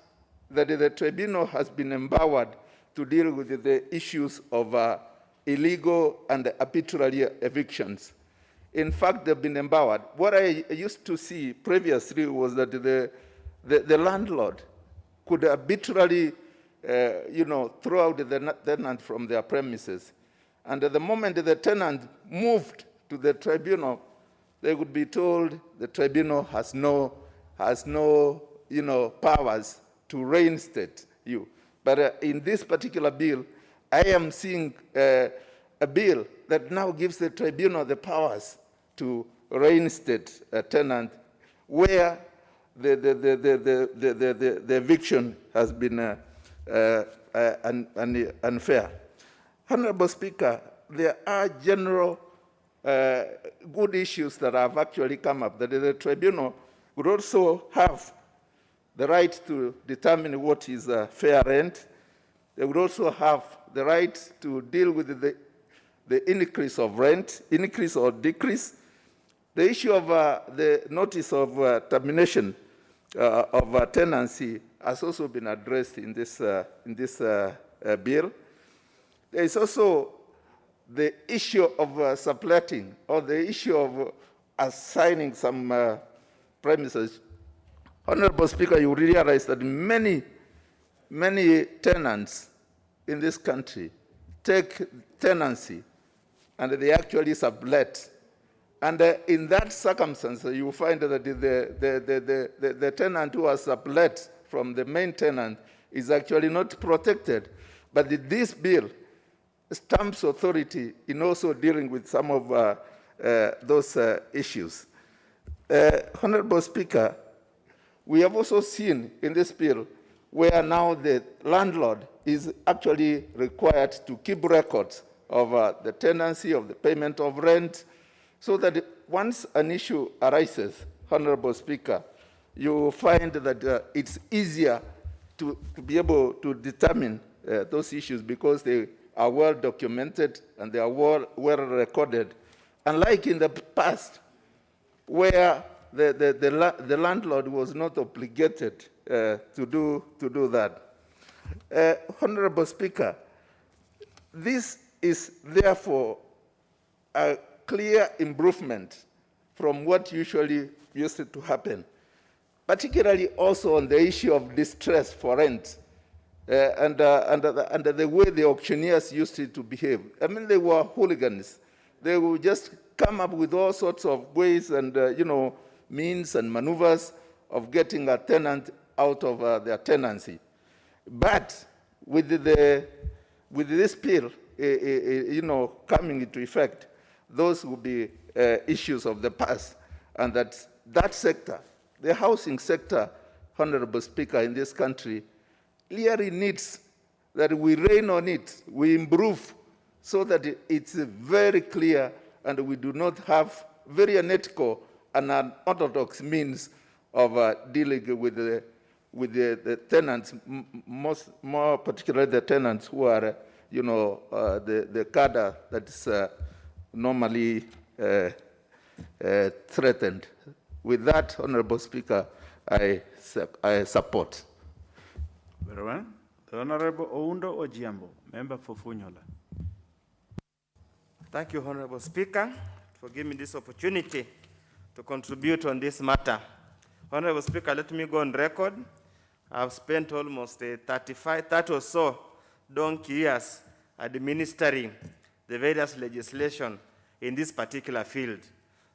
that the tribunal has been empowered to deal with the issues of illegal and arbitrary evictions. In fact, they've been empowered. What I used to see previously was that the landlord could arbitrarily, throw out the tenant from their premises. And at the moment the tenant moved to the tribunal, they would be told the tribunal has no powers to reinstate you. But in this particular bill, I am seeing a bill that now gives the tribunal the powers to reinstate a tenant where the eviction has been unfair. Honorable Speaker, there are general good issues that have actually come up, that the tribunal would also have the right to determine what is fair rent. They would also have the right to deal with the increase of rent, increase or decrease. The issue of the notice of termination of tenancy has also been addressed in this bill. There is also the issue of subletting, or the issue of assigning some premises. Honorable Speaker, you realize that many tenants in this country take tenancy and they actually sublet. And in that circumstance, you find that the tenant who has sublet from the main tenant is actually not protected. But this bill stamps authority in also dealing with some of those issues. Honorable Speaker, we have also seen in this bill where now the landlord is actually required to keep records of the tenancy, of the payment of rent, so that once an issue arises, Honorable Speaker, you find that it's easier to be able to determine those issues because they are well documented and they are well recorded. Unlike in the past, where the landlord was not obligated to do that. Honorable Speaker, this is therefore a clear improvement from what usually used to happen, particularly also on the issue of distress for rent and the way the auctioneers used to behave. I mean, they were hooligans. They would just come up with all sorts of ways and means and maneuvers of getting a tenant out of their tenancy. But with this bill, coming into effect, those will be issues of the past, and that sector, the housing sector, Honorable Speaker, in this country, really needs that we rein on it, we improve, so that it's very clear and we do not have very unethical and unorthodox means of dealing with the tenants, more particularly the tenants who are, the cadre that is normally threatened. With that, Honorable Speaker, I support.
Very well. The Honorable Oundo Ojiambo, member for Funyola.
Thank you, Honorable Speaker, for giving me this opportunity to contribute on this matter. Honorable Speaker, let me go on record. I've spent almost 30 or so donkey years administering the various legislation in this particular field.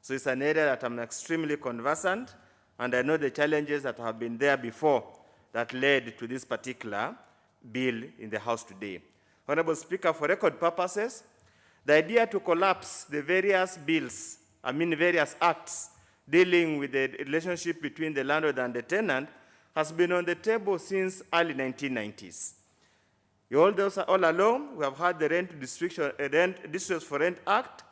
So it's an area that I'm extremely conversant, and I know the challenges that have been there before that led to this particular bill in the House today. Honorable Speaker, for record purposes, the idea to collapse the various bills, various acts dealing with the relationship between the landlord and the tenant has been on the table since early 1990s. All along, we have had the Districts for Rent Act,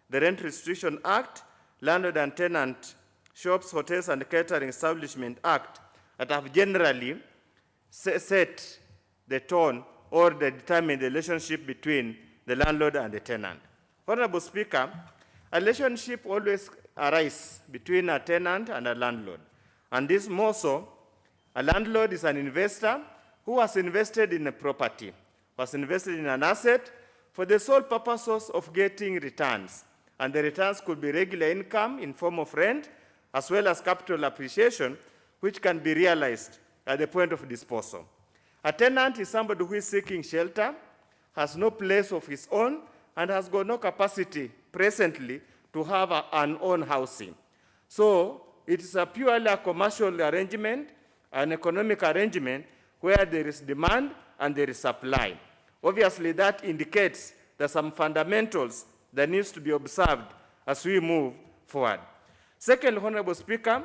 the Rent Restriction Act, Landlord and Tenant Shops, Hotels and Catering Establishment Act that have generally set the tone or determine the relationship between the landlord and the tenant. Honorable Speaker, a relationship always arises between a tenant and a landlord. And this more so, a landlord is an investor who has invested in a property, was invested in an asset for the sole purposes of getting returns. And the returns could be regular income in form of rent, as well as capital appreciation, which can be realized at the point of disposal. A tenant is somebody who is seeking shelter, has no place of his own, and has got no capacity presently to have an own housing. So it is a purely a commercial arrangement, an economic arrangement, where there is demand and there is supply. Obviously, that indicates that some fundamentals that needs to be observed as we move forward. Second, Honorable Speaker,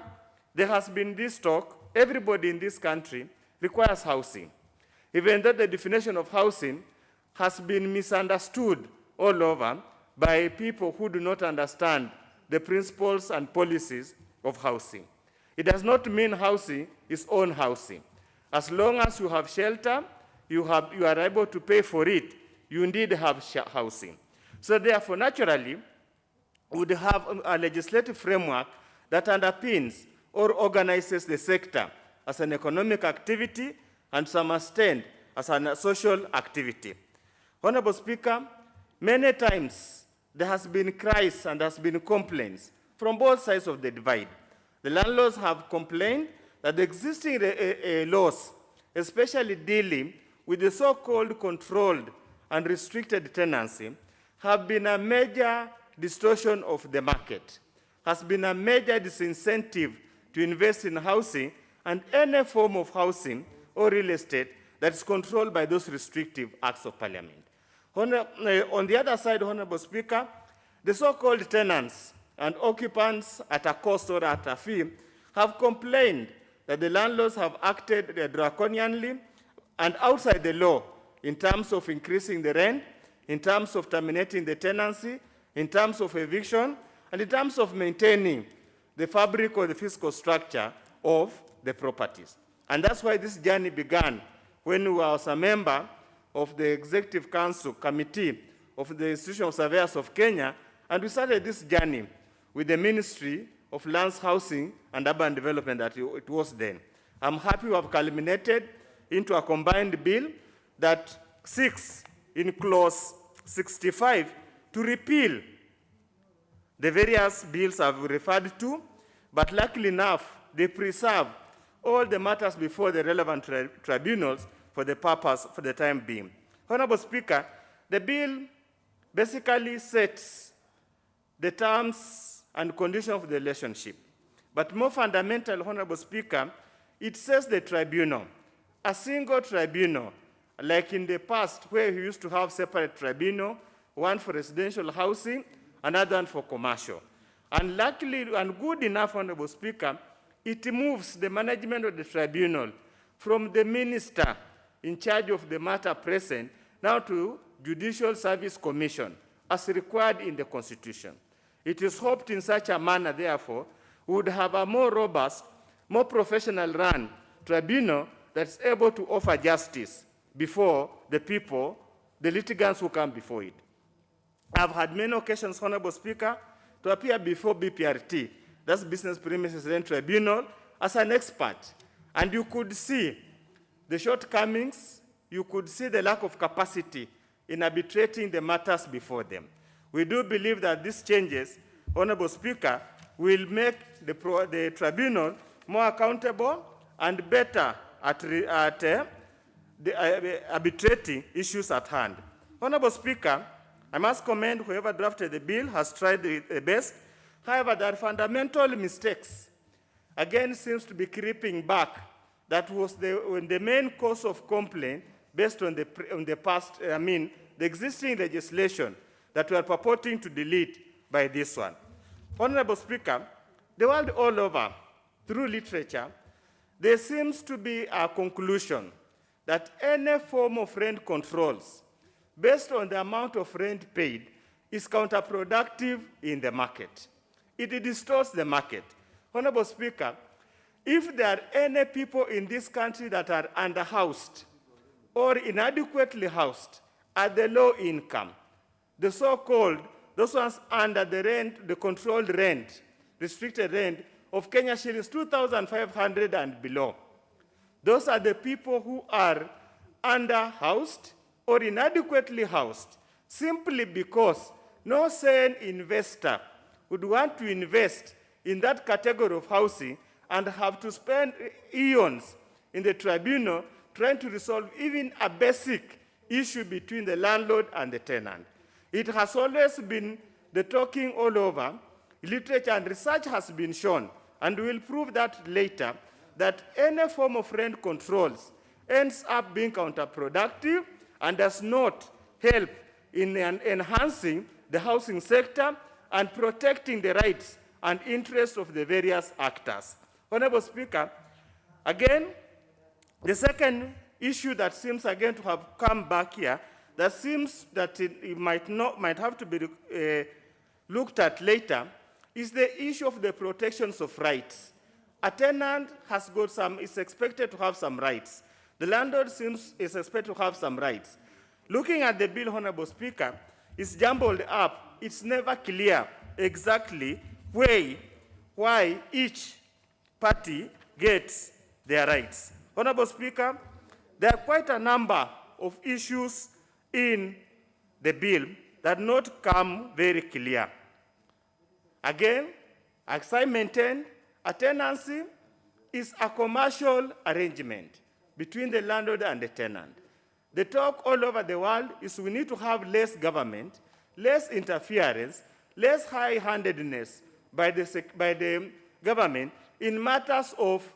there has been this talk, everybody in this country requires housing, even though the definition of housing has been misunderstood all over by people who do not understand the principles and policies of housing. It does not mean housing is own housing. As long as you have shelter, you are able to pay for it, you indeed have housing. So therefore, naturally, we would have a legislative framework that underpins or organizes the sector as an economic activity and to some extent as a social activity. Honorable Speaker, many times there has been cries and there has been complaints from both sides of the divide. The landlords have complained that the existing laws, especially dealing with the so-called controlled and restricted tenancy, have been a major distortion of the market, has been a major disincentive to invest in housing and any form of housing or real estate that is controlled by those restrictive acts of parliament. On the other side, Honorable Speaker, the so-called tenants and occupants at a cost or at a fee have complained that the landlords have acted draconianly and outside the law in terms of increasing the rent, in terms of terminating the tenancy, in terms of eviction, and in terms of maintaining the fabric or the physical structure of the properties. And that's why this journey began when I was a member of the Executive Council Committee of the Institution of Surveyors of Kenya, and we started this journey with the Ministry of Lands, Housing, and Urban Development that it was then. I'm happy we have culminated into a combined bill that seeks, in clause 65, to repeal the various bills I've referred to, but luckily enough, they preserve all the matters before the relevant tribunals for the purpose, for the time being. Honorable Speaker, the bill basically sets the terms and conditions of the relationship. But more fundamental, Honorable Speaker, it says the tribunal, a single tribunal, like in the past where we used to have separate tribunal, one for residential housing, another one for commercial. And luckily and good enough, Honorable Speaker, it moves the management of the tribunal from the minister in charge of the matter present now to Judicial Service Commission, as required in the Constitution. It is hoped in such a manner, therefore, we would have a more robust, more professional run tribunal that's able to offer justice before the people, the litigants who come before it. I've had many occasions, Honorable Speaker, to appear before BPRT, that's Business Premises Rent Tribunal, as an expert. And you could see the shortcomings, you could see the lack of capacity in arbitrating the matters before them. We do believe that these changes, Honorable Speaker, will make the tribunal more accountable and better at arbitrating issues at hand. Honorable Speaker, I must commend whoever drafted the bill has tried the best. However, there are fundamental mistakes. Again, seems to be creeping back. That was the main cause of complaint based on the existing legislation that we are purporting to delete by this one. Honorable Speaker, the world all over, through literature, there seems to be a conclusion that any form of rent controls based on the amount of rent paid is counterproductive in the market. It distorts the market. Honorable Speaker, if there are any people in this country that are underhoused or inadequately housed at the low income, the so-called, those ones under the rent, the controlled rent, restricted rent of Kenya shillings 2,500 and below, those are the people who are underhoused or inadequately housed simply because no sane investor would want to invest in that category of housing and have to spend eons in the tribunal trying to resolve even a basic issue between the landlord and the tenant. It has always been the talking all over. Literature and research has been shown, and we'll prove that later, that any form of rent controls ends up being counterproductive and does not help in enhancing the housing sector and protecting the rights and interests of the various actors. Honorable Speaker, again, the second issue that seems again to have come back here, that seems that it might have to be looked at later, is the issue of the protections of rights. A tenant has got is expected to have some rights. The landlord is expected to have some rights. Looking at the bill, Honorable Speaker, it's jumbled up. It's never clear exactly why each party gets their rights. Honorable Speaker, there are quite a number of issues in the bill that not come very clear. Again, as I maintain, a tenancy is a commercial arrangement between the landlord and the tenant. The talk all over the world is we need to have less government, less interference, less high-handedness by the government in matters of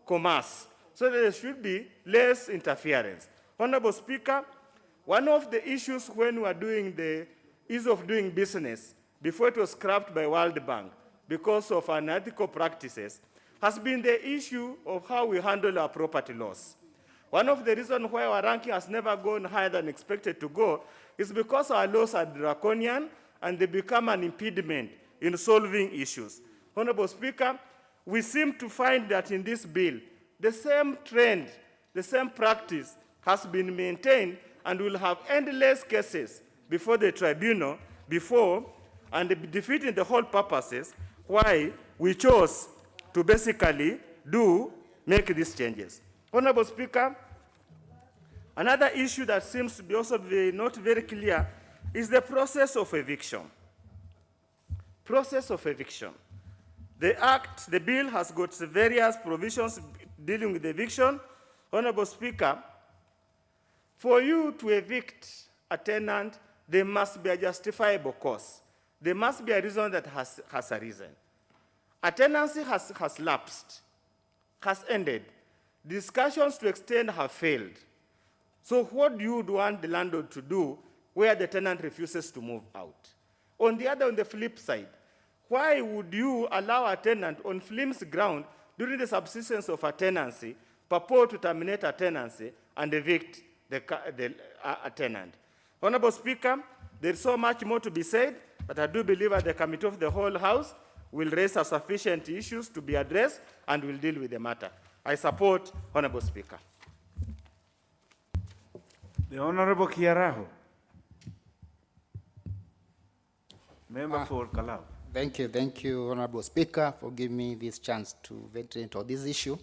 commerce, so that there should be less interference. Honorable Speaker, one of the issues when we are doing the ease of doing business, before it was scrapped by World Bank because of unethical practices, has been the issue of how we handle our property laws. One of the reasons why our ranking has never gone higher than expected to go is because our laws are draconian and they become an impediment in solving issues. Honorable Speaker, we seem to find that in this bill, the same trend, the same practice has been maintained, and we'll have endless cases before the tribunal and defeating the whole purposes why we chose to basically make these changes. Honorable Speaker, another issue that seems to be also not very clear is the process of eviction. Process of eviction. The bill has got various provisions dealing with eviction. Honorable Speaker, for you to evict a tenant, there must be a justifiable cause. There must be a reason that has arisen. A tenancy has lapsed, has ended. Discussions to extend have failed. So what do you want the landlord to do where the tenant refuses to move out? On the flip side, why would you allow a tenant on flimsy ground during the subsistence of a tenancy purport to terminate a tenancy and evict a tenant? Honorable Speaker, there is so much more to be said, but I do believe that the Committee of the Whole House will raise sufficient issues to be addressed and will deal with the matter. I support, Honorable Speaker.
The Honorable Kiaraho. Member for Kalau.
Thank you, Honorable Speaker, for giving me this chance to ventilate on this issue.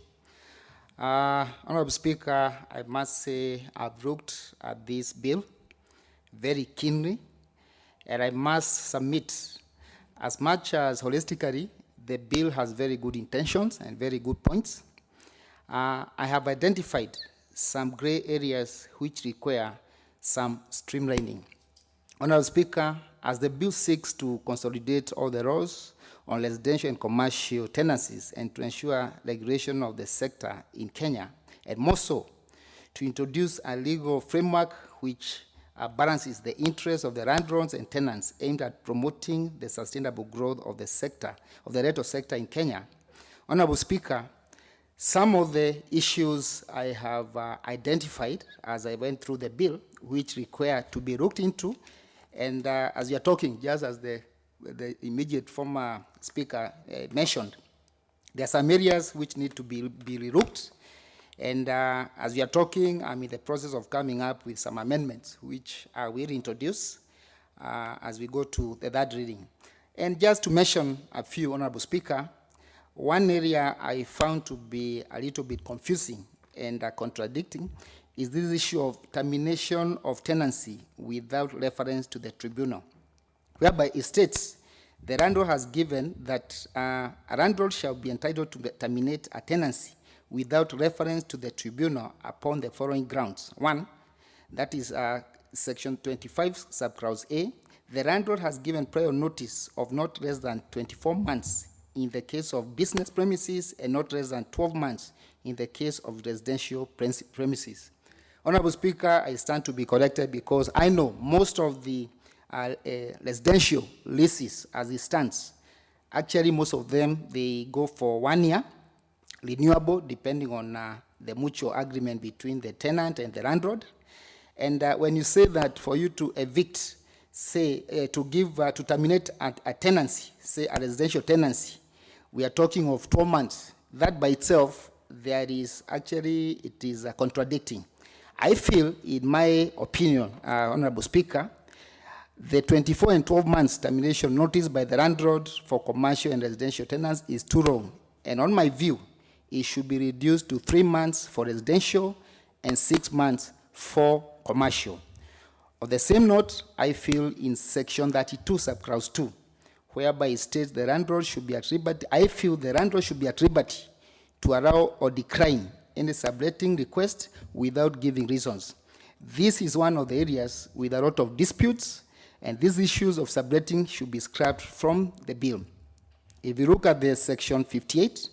Honorable Speaker, I must say I've looked at this bill very keenly, and I must submit, as much as holistically, the bill has very good intentions and very good points. I have identified some gray areas which require some streamlining. Honorable Speaker, as the bill seeks to consolidate all the laws on residential and commercial tenancies and to ensure regulation of the sector in Kenya, and more so, to introduce a legal framework which balances the interests of the landlords and tenants aimed at promoting the sustainable growth of the sector, of the rental sector in Kenya. Honorable Speaker, Some of the issues I have identified as I went through the bill, which require to be looked into, and as we are talking, just as the immediate former speaker mentioned, there are some areas which need to be relooked, and as we are talking, I'm in the process of coming up with some amendments, which I will introduce as we go to the third reading. And just to mention a few, Honorable Speaker, one area I found to be a little bit confusing and contradicting is this issue of termination of tenancy without reference to the tribunal, whereby it states the landlord has given that a landlord shall be entitled to terminate a tenancy without reference to the tribunal upon the following grounds. One, that is section 25, subclause A, the landlord has given prior notice of not less than 24 months in the case of business premises and not less than 12 months in the case of residential premises. Honorable Speaker, I stand to be corrected because I know most of the residential leases as it stands, actually most of them, they go for 1 year, renewable depending on the mutual agreement between the tenant and the landlord. And when you say that for you to evict, say, to terminate a tenancy, say a residential tenancy, we are talking of 12 months. That by itself, there is actually, it is contradicting. I feel, in my opinion, Honorable Speaker, the 24 and 12 months termination notice by the landlord for commercial and residential tenants is too long. And on my view, it should be reduced to 3 months for residential and 6 months for commercial. On the same note, I feel in section 32, subclause 2, whereby it states the landlord should be at liberty, I feel the landlord should be at liberty to allow or decline any subletting request without giving reasons. This is one of the areas with a lot of disputes, and these issues of subletting should be scrapped from the bill. If you look at the section 58,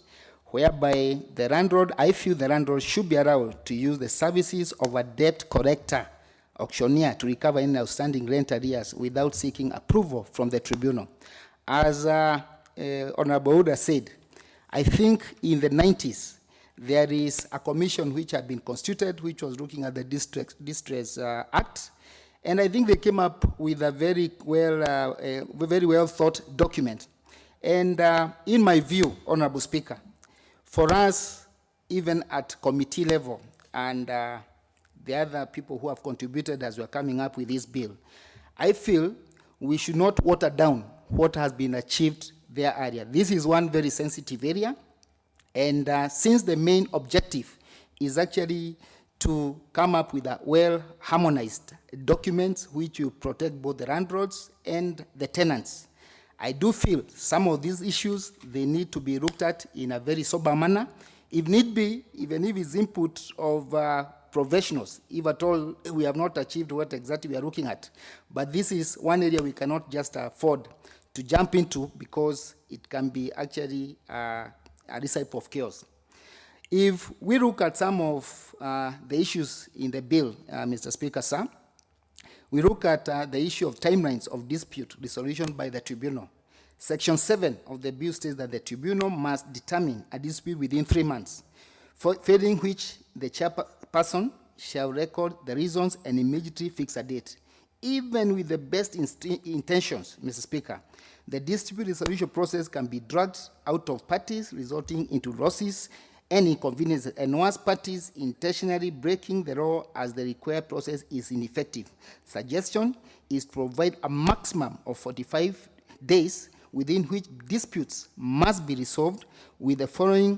whereby the landlord, I feel the landlord should be allowed to use the services of a debt collector, auctioneer, to recover any outstanding rent arrears without seeking approval from the tribunal. As Honorable Oda said, I think in the 90s, there is a commission which had been constituted, which was looking at the Distress Act, and I think they came up with a very well thought document. And in my view, Honorable Speaker, for us, even at committee level, and the other people who have contributed as we are coming up with this bill, I feel we should not water down what has been achieved their area. This is one very sensitive area, and since the main objective is actually to come up with a well-harmonized document which will protect both the landlords and the tenants, I do feel some of these issues, they need to be looked at in a very sober manner. If need be, even if it's input of professionals, if at all we have not achieved what exactly we are looking at. But this is one area we cannot just afford to jump into because it can be actually a recipe of chaos. If we look at some of the issues in the bill, Mr. Speaker, sir, we look at the issue of timelines of dispute resolution by the tribunal. Section 7 of the bill states that the tribunal must determine a dispute within 3 months, failing which the chairperson shall record the reasons and immediately fix a date. Even with the best intentions, Mr. Speaker, the dispute resolution process can be dragged out of parties, resulting into losses and inconveniences, and once parties intentionally breaking the law as the required process is ineffective. Suggestion is to provide a maximum of 45 days within which disputes must be resolved with the following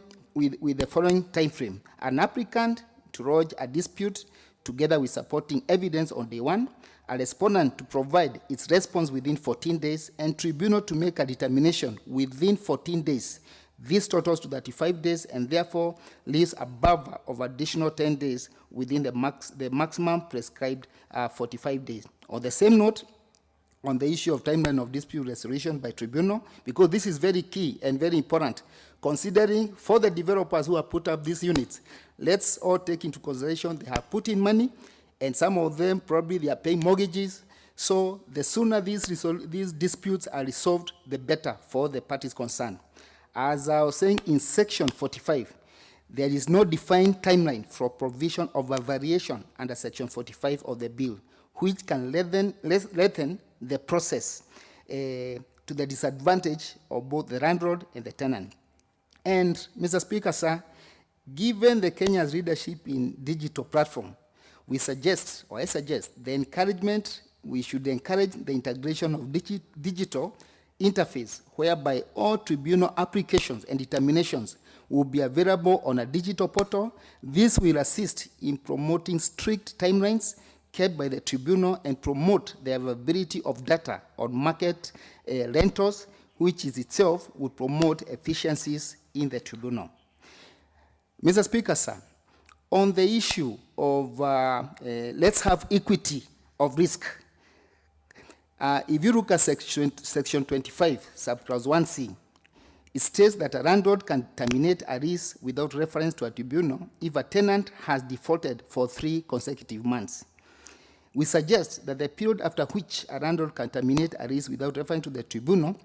time frame. An applicant to lodge a dispute together with supporting evidence on day 1, a respondent to provide its response within 14 days, and tribunal to make a determination within 14 days. This totals to 35 days and therefore leaves a buffer of additional 10 days within the maximum prescribed 45 days. On the same note, on the issue of timeline of dispute resolution by tribunal, because this is very key and very important, considering for the developers who have put up these units, let's all take into consideration they have put in money, and some of them probably they are paying mortgages. So the sooner these disputes are resolved, the better for the parties concerned. As I was saying in section 45, There is no defined timeline for provision of a variation under Section 45 of the bill, which can lengthen the process to the disadvantage of both the landlord and the tenant. And, Mr. Speaker, sir, given the Kenya's leadership in digital platform, I suggest, we should encourage the integration of digital interface whereby all tribunal applications and determinations will be available on a digital portal. This will assist in promoting strict timelines kept by the tribunal and promote the availability of data on market rentals, which is itself would promote efficiencies in the tribunal. Mr. Speaker, sir, on the issue of let's have equity of risk, if you look at section 25, subclause 1C, it states that a landlord can terminate a lease without reference to a tribunal if a tenant has defaulted for 3 consecutive months. We suggest that the period after which a landlord can terminate a lease without reference to the tribunal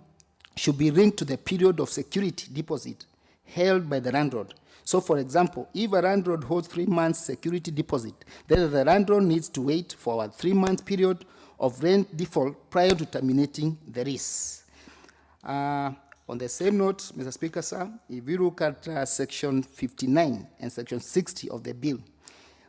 should be linked to the period of security deposit held by the landlord. So, for example, if a landlord holds 3 months security deposit, then the landlord needs to wait for a 3-month period of rent default prior to terminating the lease. On the same note, Mr. Speaker, sir, if we look at Section 59 and Section 60 of the bill,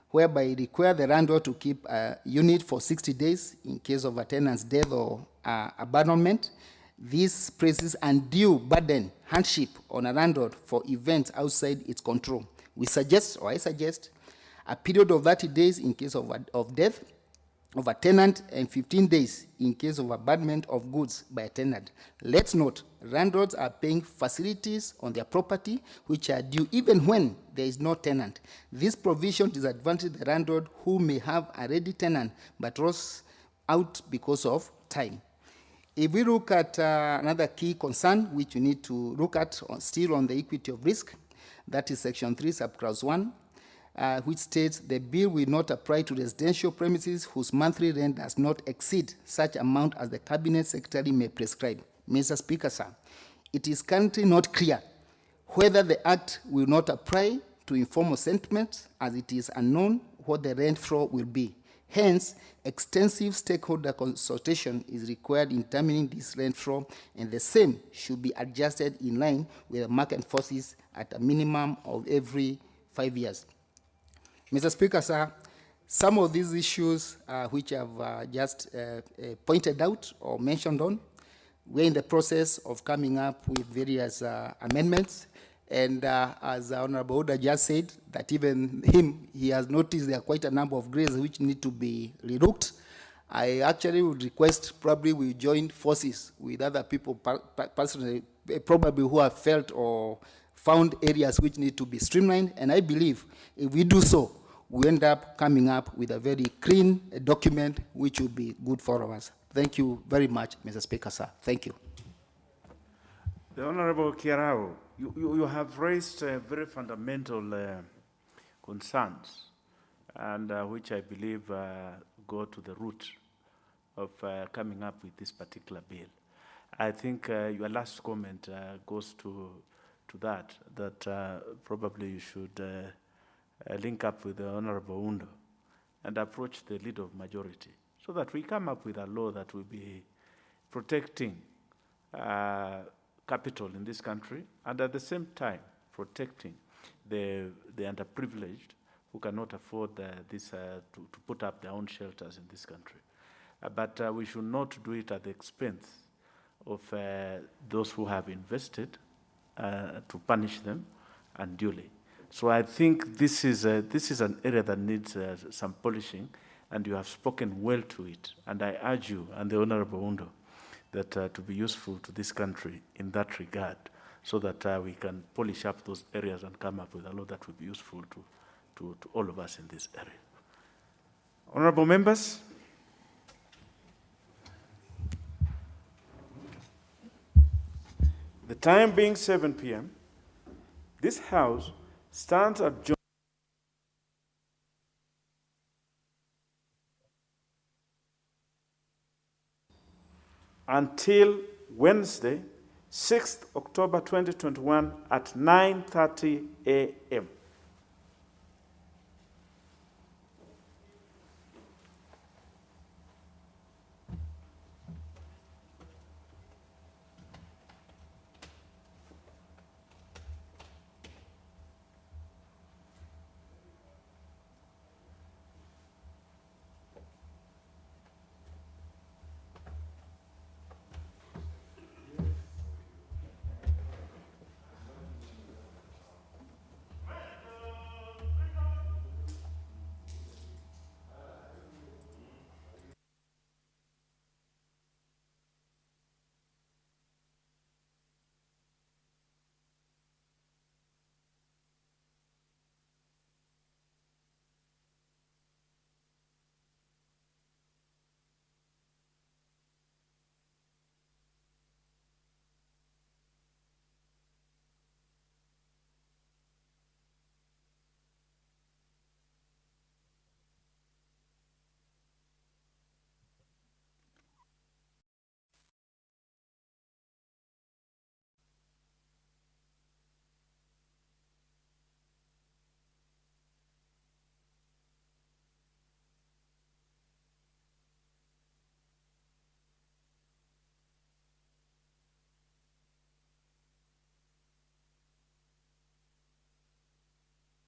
whereby it requires the landlord to keep a unit for 60 days in case of a tenant's death or abandonment, this places undue burden, hardship on a landlord for events outside its control. I suggest a period of 30 days in case of death of a tenant and 15 days in case of abandonment of goods by a tenant. Let's note, landlords are paying facilities on their property which are due even when there is no tenant. This provision disadvantages the landlord who may have a ready tenant but was out because of time. If we look at another key concern which we need to look at still on the equity of risk, that is Section 3, subclause 1, which states the bill will not apply to residential premises whose monthly rent does not exceed such amount as the Cabinet Secretary may prescribe. Mr. Speaker, sir, it is currently not clear whether the Act will not apply to informal settlements, as it is unknown what the rent floor will be. Hence, extensive stakeholder consultation is required in determining this rent floor, and the same should be adjusted in line with the market forces at a minimum of every 5 years. Mr. Speaker, sir, some of these issues which I've just pointed out or mentioned on, we're in the process of coming up with various amendments. And as Honorable Oda just said, that even he has noticed there are quite a number of grades which need to be relooked. I actually would request probably we join forces with other people personally, probably who have felt or found areas which need to be streamlined. And I believe if we do so, we end up coming up with a very clean document which will be good for all of us. Thank you very much, Mr. Speaker, sir. Thank you.
The Honorable Kirao, you have raised very fundamental concerns, and which I believe go to the root of coming up with this particular bill. I think your last comment goes to that probably you should link up with the Honorable Undo and approach the leader of majority so that we come up with a law that will be protecting capital in this country, and at the same time protecting the underprivileged who cannot afford to put up their own shelters in this country. But we should not do it at the expense of those who have invested to punish them unduly. So I think this is an area that needs some polishing, and you have spoken well to it. And I urge you and the Honorable Undo that to be useful to this country in that regard, so that we can polish up those areas and come up with a law that will be useful to all of us in this area. Honorable members. The time being 7 p.m., this House stands adjourned until Wednesday, 6th October 2021 at 9:30 a.m.